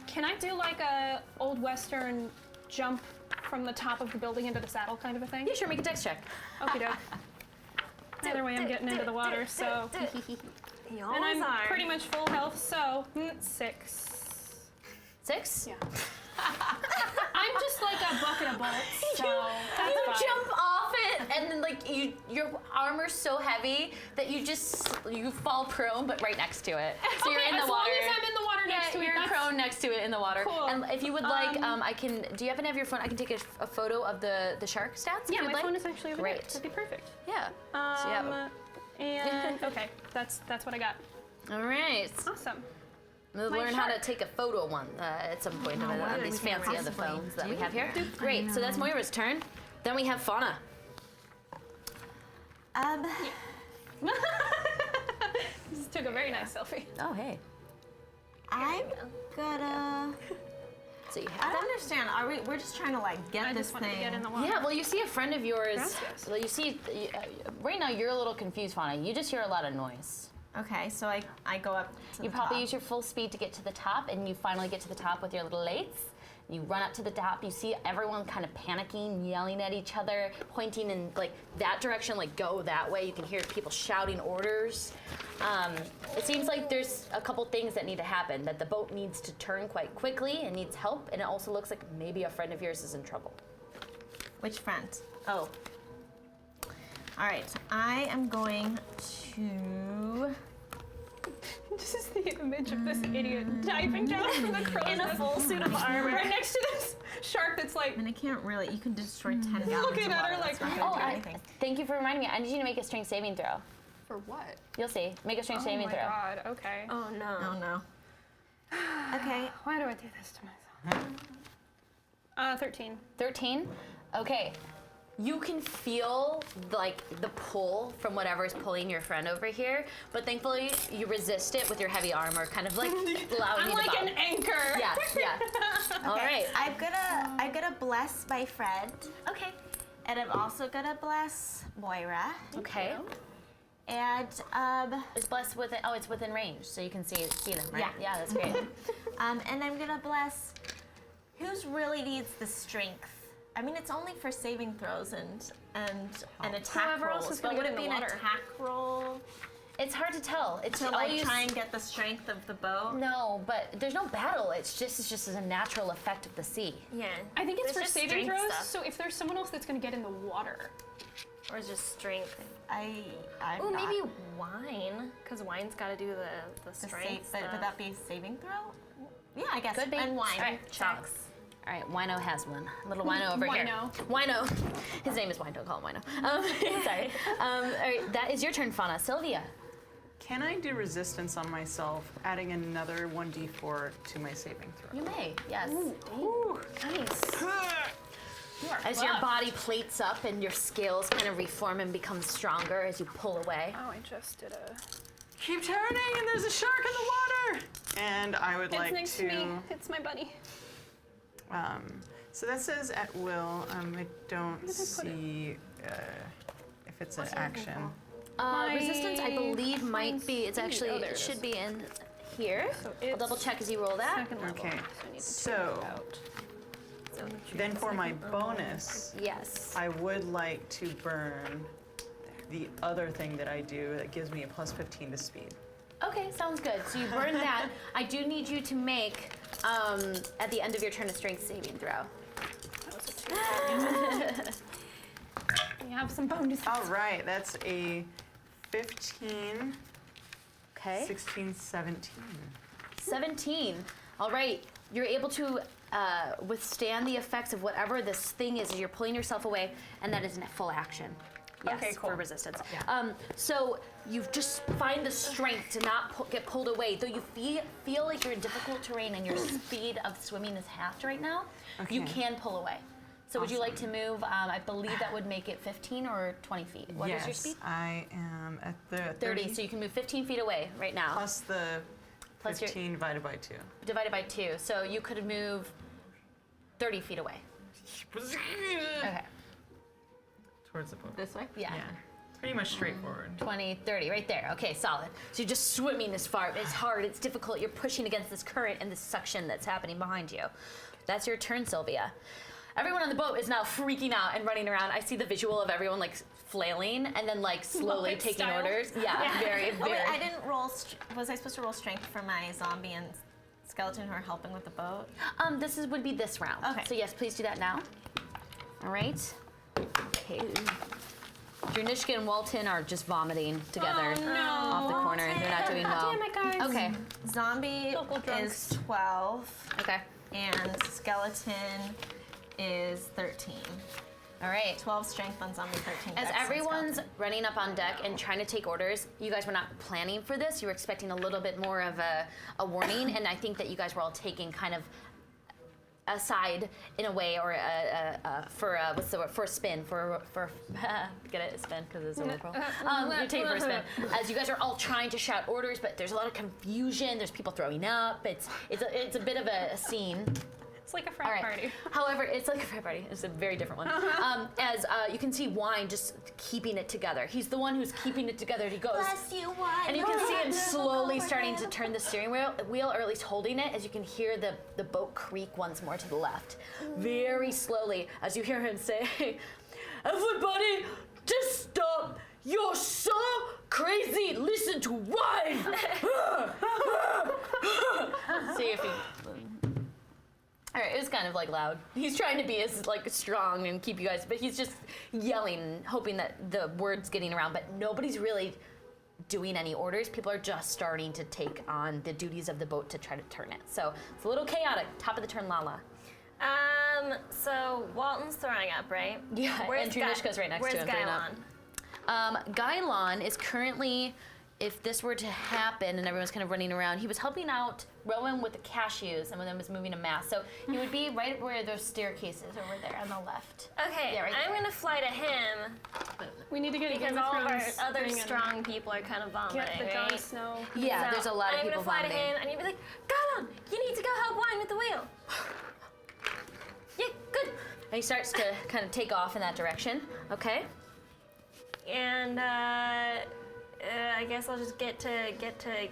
B: Can I do like a old western jump from the top of the building into the saddle kind of a thing?
C: Yeah, sure. Make a dex check.
B: Okie doke. Either way, I'm getting into the water, so.
F: You
B: And
F: always
B: I'm
F: are.
B: pretty much full health, so 6.
C: 6.
B: Yeah. I'm just like a bucket of bolts, so that's
C: You
B: fine.
C: jump off it, and then like your armor's so heavy that you fall prone, but right next to it. So you're in the
B: as
C: water.
B: long as I'm in the water next to it,
C: you're
B: that's
C: prone next to it in the water.
B: Cool.
C: And if you would like, I can. Do you happen to have your phone? I can take a photo of the shark stats.
B: Yeah,
C: if you'd
B: my
C: like.
B: phone is actually over there.
C: Great.
B: That'd be perfect.
C: Yeah. So you have a-
B: And okay, that's what I got.
C: all right.
B: Awesome.
C: We'll
B: My
C: learn how to
B: shark.
C: take a photo one at some point
A: what
C: on
A: we
C: these
A: can
C: fancy other
A: possibly
C: phones that we
A: do
C: have here.
A: here.
C: Great. So that's Moira's turn. Then we have Fauna.
B: This took a very nice selfie.
C: Oh hey.
A: I'm gonna.
C: So you
A: I
C: have
A: don't understand. We're just trying to like get
B: I
A: this
B: just wanted
A: thing.
B: to get in the water.
C: Yeah, well, you see a friend of yours.
B: Gracias.
C: Well, you see, right now you're a little confused, Fauna. You just hear a lot of noise.
A: Okay, so I go up to
C: You
A: the
C: probably
A: top.
C: use your full speed to get to the top, and you finally get to the top with your little lights. You run up to the top. You see everyone kind of panicking, yelling at each other, pointing in like that direction, like go that way. You can hear people shouting orders. It seems like there's a couple things that need to happen. That the boat needs to turn quite quickly and needs help, and it also looks like maybe a friend of yours is in trouble.
A: Which friend? Oh. All right, I am going to.
B: This is the image of this idiot diving down from the crow's
A: In a
B: nest
A: full suit of armor.
B: right next to this shark that's like.
A: And I can't really. You can destroy 10 gallons
B: Looking
A: of
B: at
A: water.
B: her
A: That's
B: like,
A: not
C: Oh,
A: gonna do anything.
C: thank you for reminding me. I need you to make a strength saving throw.
B: For what?
C: You'll see. Make a strength
B: Oh
C: saving
B: my
C: throw.
B: god. Okay.
F: Oh no.
A: Oh no. Okay.
B: Why do I do this to myself? 13.
C: 13? Okay. You can feel like the pull from whatever is pulling your friend over here, but thankfully you resist it with your heavy armor, kind of like allowing
B: I'm
C: you to
B: like
C: bob.
B: an anchor.
C: Yeah, yeah. All right.
A: I'm gonna bless my friend. Okay. And I'm also gonna bless Moira.
C: Okay.
A: And
C: It's blessed within. Oh, it's within range, so you can see them, right?
A: Yeah.
C: Yeah, that's great.
A: and I'm gonna bless who's really needs the strength. I mean, it's only for saving throws and attack
B: Whoever else
A: rolls.
B: is gonna
A: but would
B: get
A: it
B: in
A: be
B: the
A: an
B: water.
A: attack roll
C: It's hard to tell. It's
A: to like try and get the strength of the boat?
C: No, but there's no battle. It's just as a natural effect of the sea.
F: Yeah.
B: I think it's for
F: just
B: saving
F: strength
B: throws.
F: stuff.
B: So if there's someone else that's gonna get in the water,
F: Or just strength.
A: I'm
F: Oh,
A: not.
F: maybe wine. Because wine's got to do the
A: The
F: strength
A: but
F: stuff.
A: would that be a saving throw? Yeah, I guess.
C: Could be.
A: And wine.
C: All right,
A: Checks.
C: All right, Wino has one. Little Wino over here.
B: Wino.
C: Wino. His name is Wino. Don't call him Wino. Sorry. All right, that is your turn, Fauna. Sylvia.
E: Can I do resistance on myself, adding another 1d4 to my saving throw?
C: You may. Yes.
B: nice.
C: As your body plates up and your scales kind of reform and become stronger as you pull away.
B: Oh, I just did a.
E: Keep turning, and there's a shark in the water. And I would
B: It's
E: like
B: next to me. It's my buddy.
E: So that says at will. I don't
B: put it?
E: see if it's an action.
C: Resistance, I believe, might be. It's
B: speed.
C: actually
B: Oh, there it
C: it should
B: is.
C: be in here.
B: So
C: I'll
B: it's
C: double check as you roll that.
B: Second level.
E: Okay,
B: So I need to
E: so-
B: take it out.
E: Then for my bonus,
C: Yes.
E: I would like to burn the other thing that I do that gives me a plus 15 to speed.
C: Okay, sounds good. So you burn that. I do need you to make at the end of your turn a strength saving throw.
B: That was a 2. We have some bonuses.
E: All right, that's a 15,
C: Okay.
E: 16, 17.
C: 17. All right, you're able to withstand the effects of whatever this thing is as you're pulling yourself away, and that is in full action. Yes,
E: Okay, cool.
C: for resistance. So you just find the strength to not get pulled away, though you feel like you're in difficult terrain and your speed of swimming is halved right now. You
E: Okay.
C: can pull away. So would you like to move? I believe that would make it 15 or 20 feet. What is
E: yes,
C: your speed?
E: I am at the
C: 30. So you can move 15 feet away right now.
E: plus the
C: Plus your-
E: 15 divided by 2.
C: Divided by 2. So you could move 30 feet away. Okay.
E: Towards the boat.
A: This way?
C: Yeah.
E: Yeah, pretty much straightforward.
C: 20, 30, right there. Okay, solid. So you're just swimming as far. It's hard, it's difficult. You're pushing against this current and this suction that's happening behind you. That's your turn, Sylvia. Everyone on the boat is now freaking out and running around. I see the visual of everyone like flailing and then like slowly
B: Muppet
C: taking
B: style.
C: orders. Yeah, very,
A: Oh,
C: very.
A: wait, I didn't roll. Was I supposed to roll strength for my zombie and skeleton who are helping with the boat?
C: Would be this round.
A: Okay.
C: So yes, please do that now. All right. Okay. Dranishka and Walton are just vomiting together
B: Oh, no.
C: off the corner. They're not doing well.
B: Damn it, guys.
C: Okay.
A: Zombie
B: Local drunks.
A: is 12,
C: Okay.
A: and skeleton is 13.
C: All right.
A: 12 strength on zombie, 13.
C: As
A: dex on
C: everyone's
A: skeleton.
C: running up on deck and trying to take orders, you guys were not planning for this. You were expecting a little bit more of a warning, and I think that you guys were all taking kind of aside in a way, or for what's the word, for a spin, for get it, spin because it's a word roll. You're taking for a spin. As you guys are all trying to shout orders, but there's a lot of confusion. There's people throwing up. It's a bit of a scene.
B: It's like a frat
C: All right.
B: party.
C: However, it's like a frat party. It's a very different one. As you can see, Wine just keeping it together. He's the one who's keeping it together. He goes,
F: Bless you, wine.
C: and you can see him slowly starting to turn the steering wheel, or at least holding it. As you can hear the boat creak once more to the left, very slowly. As you hear him say, "Everybody, just stop! You're so crazy. Listen to Wine." See if he. All right, it was kind of like loud. He's trying to be as like strong and keep you guys, but he's just yelling, hoping that the word's getting around. But nobody's really doing any orders. People are just starting to take on the duties of the boat to try to turn it. So it's a little chaotic. Top of the turn, Lala.
F: So Walton's throwing up, right?
C: Yeah, and Dranishka's right next to him throwing up.
F: Where's
C: Gylon is currently, if this were to happen and everyone's kind of running around, he was helping out Rowan with the cashews and then was moving a mass. So he would be right where those staircases over there on the left.
F: Okay,
C: Yeah, right
F: I'm
C: there.
F: gonna fly to him
B: We need to get a
F: because
B: Game of
F: all of our
B: Thrones
F: other
B: thing and
F: strong people are kind of vomiting,
B: Get the Jon
F: right?
B: Snow.
C: Yeah,
F: So
C: there's a lot of
F: I'm
C: people
F: gonna fly
C: vomiting.
F: to him and he'd be like, Gylon, you need to go help Wine with the wheel. Yeah, good.
C: And he starts to kind of take off in that direction. Okay.
F: And I guess I'll just get to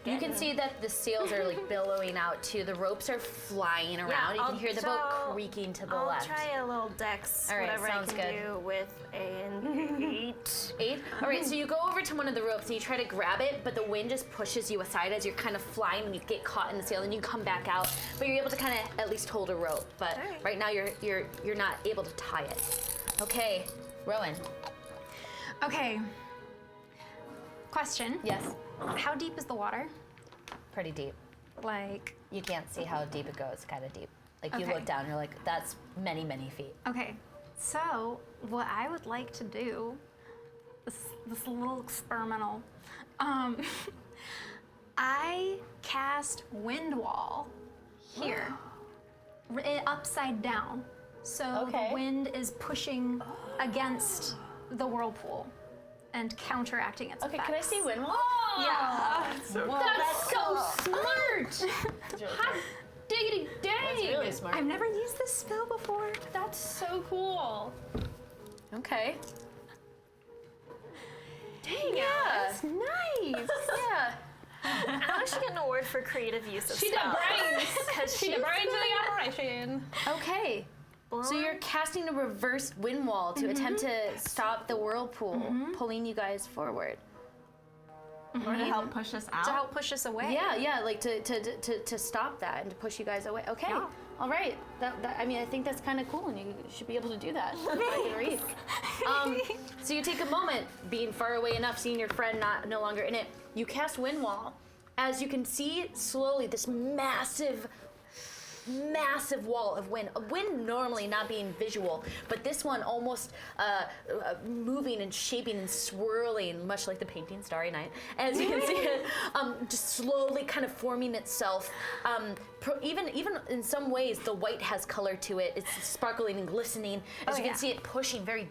C: You can see that the sails are like billowing out too. The ropes are flying around. You can hear the boat creaking to the
F: I'll
C: left.
F: try a little dex,
C: All right,
F: whatever
C: sounds
F: I can
C: good.
F: do with an 8.
C: 8? All right, so you go over to one of the ropes and you try to grab it, but the wind just pushes you aside as you're kind of flying and you get caught in the sail and you come back out. But you're able to kind of at least hold a rope. But
F: All right.
C: right now you're not able to tie it. Okay, Rowan.
D: Okay. Question.
C: Yes.
D: How deep is the water?
C: Pretty deep.
D: Like,
C: You can't see how deep it goes. Kind of deep. Like you
D: Okay.
C: look down, you're like, that's many, many feet.
D: okay. So, what I would like to do, this little experimental, I cast Wind Wall here, upside down. So
C: Okay.
D: the wind is pushing against the whirlpool and counteracting its
C: Okay,
D: effects.
C: can I see wind wall?
D: Yeah.
C: That's so smart! Hot diggity dang!
F: really smart.
D: I've never used this spell before.
B: That's so cool.
C: Okay.
B: Dang
C: Yeah.
B: it. Nice.
C: Yeah.
F: I should get an award for creative use of
B: She did
F: spells.
B: brains.
F: Because
B: She did brains in the operation.
C: Okay. So you're casting a reverse wind wall to attempt to stop the whirlpool, pulling you guys forward.
A: Or to help push us out.
D: To help push us away.
C: Yeah, like to stop that and to push you guys away. Okay.
D: Yeah.
C: All right. That I mean, I think that's kind of cool, and you should be able to do that. I can read. So you take a moment, being far away enough, seeing your friend no longer in it. You cast wind wall. As you can see, slowly this massive wall of wind. Wind normally not being visual, but this one almost moving and shaping and swirling, much like the painting Starry Night. As you can see it, just slowly kind of forming itself. Even in some ways, the white has color to it. It's sparkling and glistening. As you can see it pushing very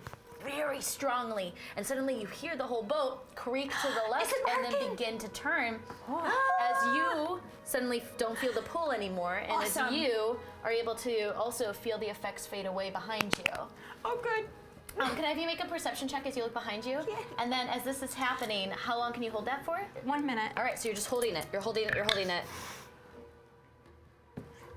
C: strongly, and suddenly you hear the whole boat creak to the left and then begin to turn as you suddenly don't feel the pull anymore, and as
B: Awesome.
C: you are able to also feel the effects fade away behind you.
E: Oh, good.
C: Can I have you make a perception check as you look behind you? Yeah. And then as this is happening, how long can you hold that for?
D: 1 minute.
C: All right, so you're just holding it. You're holding it.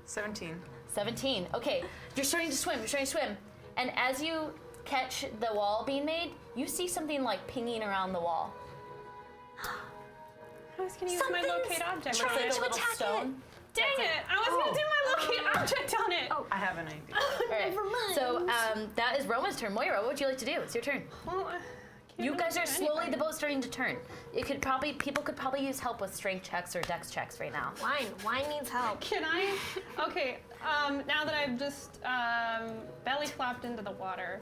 E: 17.
C: 17. Okay, you're starting to swim. And as you catch the wall being made, you see something like pinging around the wall.
B: I was gonna use my locate object on
C: Looks like
B: it.
C: a little stone.
B: Dang it! I was gonna do my locate object on it.
E: I have an idea.
C: All right. So that is Roman's turn. Moira, what would you like to do? It's your turn.
B: Well,
C: You guys are
B: do
C: slowly,
B: anything.
C: the boat's starting to turn. People could probably use help with strength checks or dex checks right now.
F: Wine needs help.
B: Can I? Okay. Now that I've just belly flopped into the water,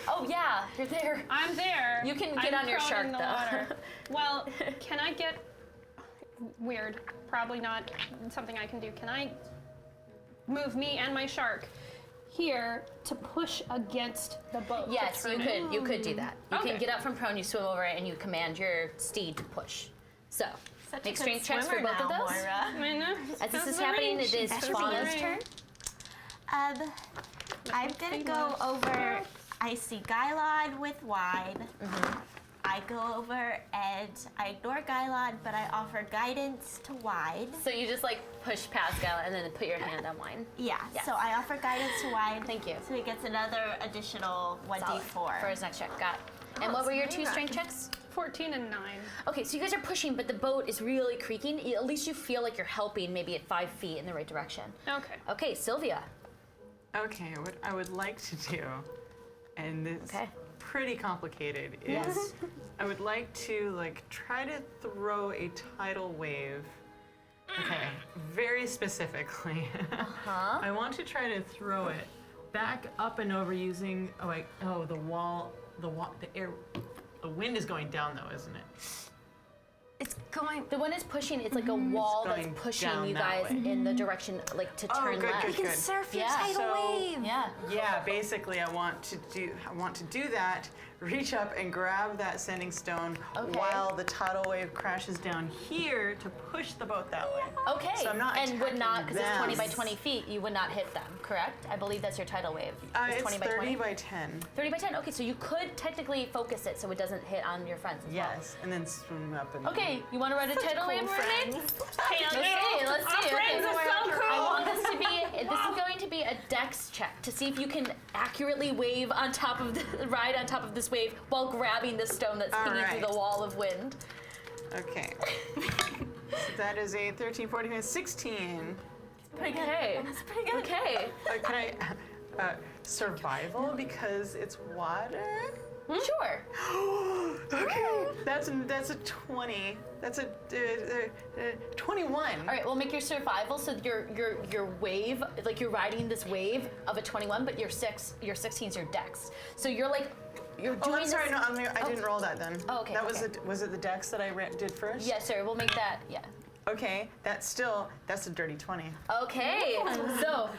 C: Oh yeah, you're there.
B: I'm there.
C: You can get
B: I'm
C: on your
B: prone
C: shark,
B: in the
C: though.
B: water. Well, can I get? Weird. Probably not something I can do. Can I move me and my shark here to push against the boat? to
C: Yes, you
B: turn it?
C: could do that. You
B: Okay.
C: can get up from prone, you swim over it, and you command your steed to push. So,
A: Such
C: make
A: a good
C: strength checks for
A: swimmer
C: both of
A: now,
C: those.
A: Moira.
B: I know.
C: As this
B: That's
C: is
B: the
C: happening,
B: range.
C: it is
B: That's the
C: Fauna's
B: range.
C: turn.
A: I'm gonna go over. I see Gylod with wide. I go over and I ignore Gylod, but I offer guidance to wide.
C: So you just like push Pascal and then put your hand on wine.
A: Yeah.
C: Yes.
A: So I offer guidance to wide.
C: Thank you.
A: So he gets another additional 1d4.
C: For his next check. Got it. And what were your two strength checks?
B: 14 and 9.
C: Okay, so you guys are pushing, but the boat is really creaking. At least you feel like you're helping maybe at 5 feet in the right direction.
B: Okay.
C: Okay, Sylvia.
E: Okay, what I would like to do, and it's
C: Okay.
E: pretty complicated, is I would like to try to throw a tidal wave. Okay, very specifically. I want to try to throw it back up and over using the wind is going down though, isn't it?
D: It's going.
C: The one is pushing, it's like a wall that's
E: going
C: pushing
E: down
C: you
E: that
C: guys
E: way.
C: in the direction, like to turn
E: good,
C: left.
E: good,
D: You can surf your
C: Yeah.
D: tidal
E: So-
D: wave.
C: Yeah.
E: Yeah, basically I want to do that, reach up and grab that sending stone
C: Okay.
E: while the tidal wave crashes down here to push the boat that way.
C: Okay.
E: So I'm not
C: and would not, because it's
E: attacking
C: 20 by
E: them.
C: 20 feet, you would not hit them, correct? I believe that's your tidal wave.
E: It's
C: 20 by
E: 30
C: 20.
E: by 10.
C: 30 by 10. Okay, so you could technically focus it so it doesn't hit on your friends as
E: Yes, and then swim up and
C: well. Okay, you want to ride a tidal wave, mermaid?
B: Hey,
C: Let's see. Let's see.
B: friends are so cool.
C: I want this to be. This is going to be a dex check to see if you can accurately wave on top of ride on top of this wave while grabbing the stone that's
E: All
C: pinging through
E: right.
C: the wall of wind.
E: Okay. So that is a 13, 14, 16.
C: Okay. That's pretty good. Okay.
E: Can I survival because it's water?
C: Sure.
E: Okay, that's a 20. That's a 21.
C: All right, we'll make your survival so your wave, like you're riding this wave of a 21, but your 16 is your dex. So you're doing
E: Oh, I'm sorry.
C: this.
E: No, I didn't roll that then.
C: Oh, okay,
E: That was
C: okay.
E: was it the dex that I did first?
C: Yes, sir. We'll make that. Yeah.
E: Okay, that's a dirty 20.
C: Okay, so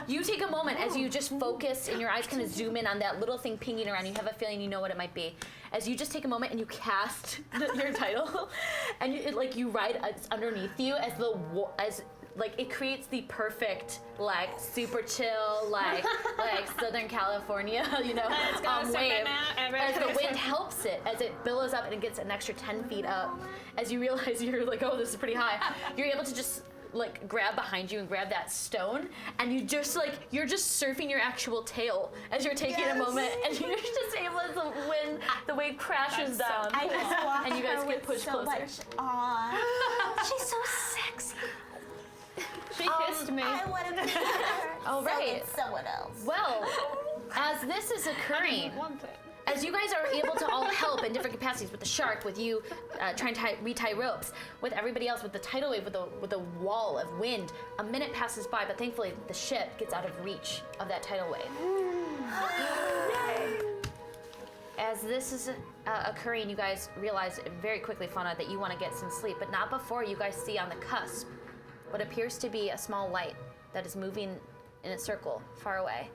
C: you take a moment as you just focus and your eyes kind of zoom in on that little thing pinging around. You have a feeling you know what it might be. As you just take a moment and you cast your title, and you ride underneath you as it creates the perfect super chill like Southern California wave. As the wind helps it, as it billows up and it gets an extra 10 feet up, as you realize you're like, oh, this is pretty high, you're able to just grab behind you and grab that stone, and you're just surfing your actual tail as you're taking a moment, and you're just able to when the wave crashes down,
A: I just walk
C: and you guys
A: her
C: get
A: with
C: pushed
A: so
C: closer.
A: much awe.
D: She's so sexy.
B: She kissed me.
F: I want to be her.
C: Oh,
F: So
C: right.
F: it's someone else.
C: Well, as this is occurring,
B: Want it.
C: as you guys are able to all help in different capacities, with the shark, with you trying to retie ropes, with everybody else, with the tidal wave, with a wall of wind, a minute passes by, but thankfully the ship gets out of reach of that tidal wave. As this is occurring, you guys realize very quickly, Fauna, that you want to get some sleep, but not before you guys see on the cusp what appears to be a small light that is moving in a circle far away.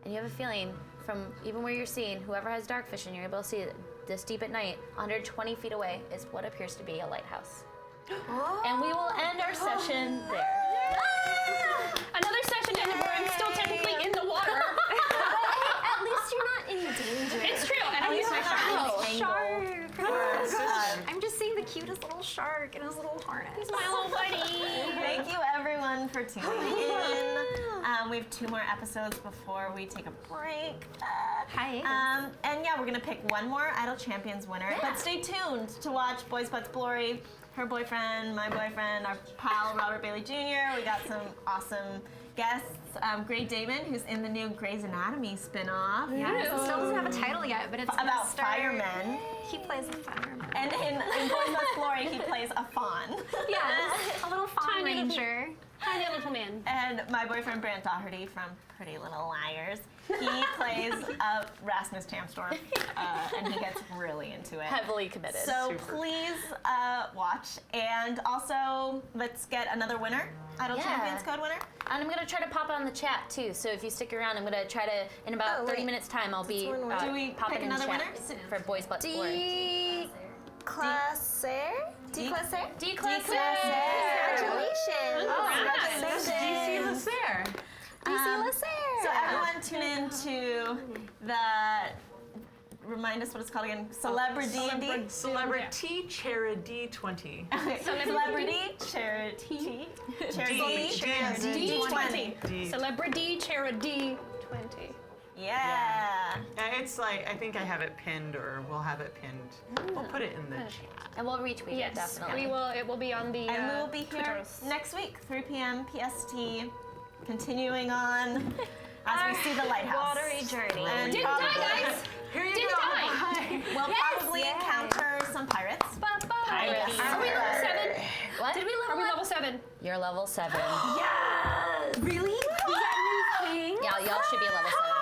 C: And you have a feeling from even where you're seeing, whoever has dark vision, you're able to see it this deep at night, 120 feet away is what appears to be a lighthouse. And we will end our session there.
B: Another session ended where I'm still technically in the water.
F: At least you're not in danger.
B: It's true. And at least my shark.
D: Shark.
E: Good.
D: I'm just seeing the cutest little shark in his little harness.
B: My little buddy.
A: Thank you everyone for tuning in. We have 2 more episodes before we take a break.
D: Hi.
A: And yeah, we're gonna pick one more Idol Champions winner. But stay tuned to watch Boys Butts Glory, her boyfriend, my boyfriend, our pal Robert Bailey Jr. We got some awesome guests Gray Damon, who's in the new Grey's Anatomy spin-off.
D: It still doesn't have a title yet, but it's
A: About
D: Mr.
A: firemen.
D: He plays a fireman.
A: And in Boys Must Glory, he plays a fawn.
D: Yes, a little fawn
B: Tiny little-
D: ranger.
B: Tiny little man.
A: And my boyfriend Brant Doherty from Pretty Little Liars, he plays Rasmus Tamstorm, and he gets really into it.
C: Heavily committed.
A: So please watch, and also let's get another winner, Idol
C: Yeah.
A: Champions Code winner.
C: And I'm gonna try to pop on the chat too. So if you stick around, I'm gonna try to in about 30
F: wait.
C: minutes time. I'll be
F: one more.
A: Do we
C: popping
A: pick
C: in the
A: another
C: chat
A: winner?
C: for Boys But Glory.
F: D-Classer? D-Classer?
A: Congratulations.
F: Congratulations.
E: DC Lacer.
A: So everyone tune in to the, remind us what it's called again, Celebrity D&D?
E: Celebrity Charity 20.
A: Celebrity Charity D20.
B: Celebrity Charity 20.
A: Yeah.
E: It's like, I think I have it pinned, or we'll have it pinned. We'll put it in the chat.
C: And we'll retweet
B: Yes,
C: it definitely.
B: we will. It will be on the.
A: And we will be here
B: Twitters.
A: next week, 3 p.m. PST, continuing on as we see the lighthouse.
F: Watery journey.
A: And
B: Didn't die, guys.
E: Here you
B: Didn't
E: go.
B: die.
A: we'll probably encounter some pirates.
C: Pirates.
B: Are we level 7?
C: What? Did we
B: Are we level 7?
C: You're level 7.
F: Really? Is that a new thing?
C: Yeah, y'all should be level 7.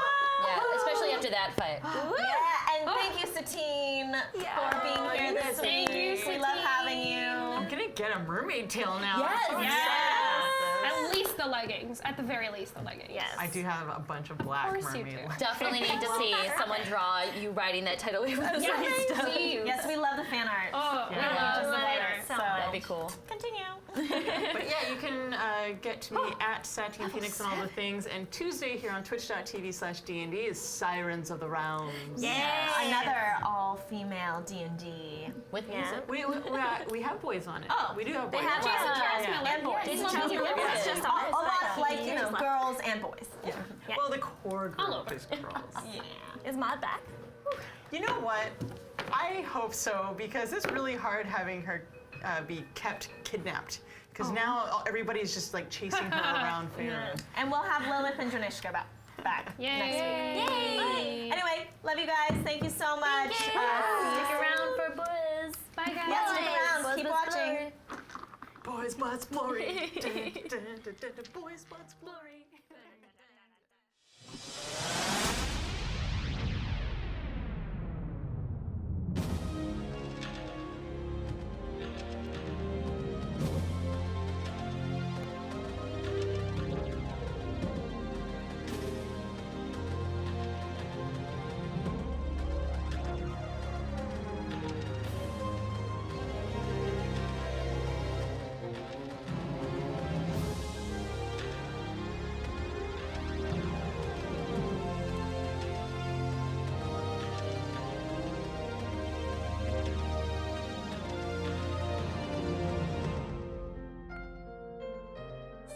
C: Yeah, especially after that fight.
A: Yeah, and thank you, Satine, for being here this
B: Thank
A: week.
B: you,
A: We love
B: Satine.
A: having you.
E: I'm gonna get a mermaid tail now.
C: Yes.
E: I'm so
C: Yes.
E: excited about
B: At least the leggings. At the very least, the leggings.
F: Yes.
E: this. I do have a bunch of black
B: course you
E: mermaid.
B: do.
C: Definitely need to see someone draw you riding that title wave with the
B: Yes,
C: stuff.
B: please.
A: Yes, we love the fan art.
B: Oh,
E: Yeah.
B: we love
A: Just
B: the
A: the
B: letter.
A: letter, so
C: That'd be cool.
A: continue.
E: But yeah, you can get to me at Satine Phoenix and all the things. And Tuesday here on twitch.tv/DND is Sirens of the Rounds.
A: Another all-female D&D.
C: With music.
E: We have boys on it.
A: Oh,
E: we do have
A: they
E: boys.
A: have
E: on it.
A: Jason
B: Chaos
E: Yeah.
B: Miller.
A: And boys.
B: Jason
A: It's
B: Chaos Miller.
A: It's just a lot like, you know, girls and boys.
E: Yeah. Well, the core
B: All
E: group
B: over.
E: is girls.
F: Is Maud back?
E: You know what? I hope so, because it's really hard having her be kept kidnapped. Because now everybody's just like chasing her around Faerun.
A: And we'll have Lilith and Janishka back
B: Yay.
A: next week. Anyway, love you guys. Thank you so much.
C: Stick around for Buzz.
B: Bye, guys.
A: Yeah, stick around. Keep watching.
E: Boys must glory. Dun, dun, dun, dun, dun, boys must glory.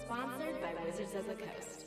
H: Sponsored by Wizards of the Coast.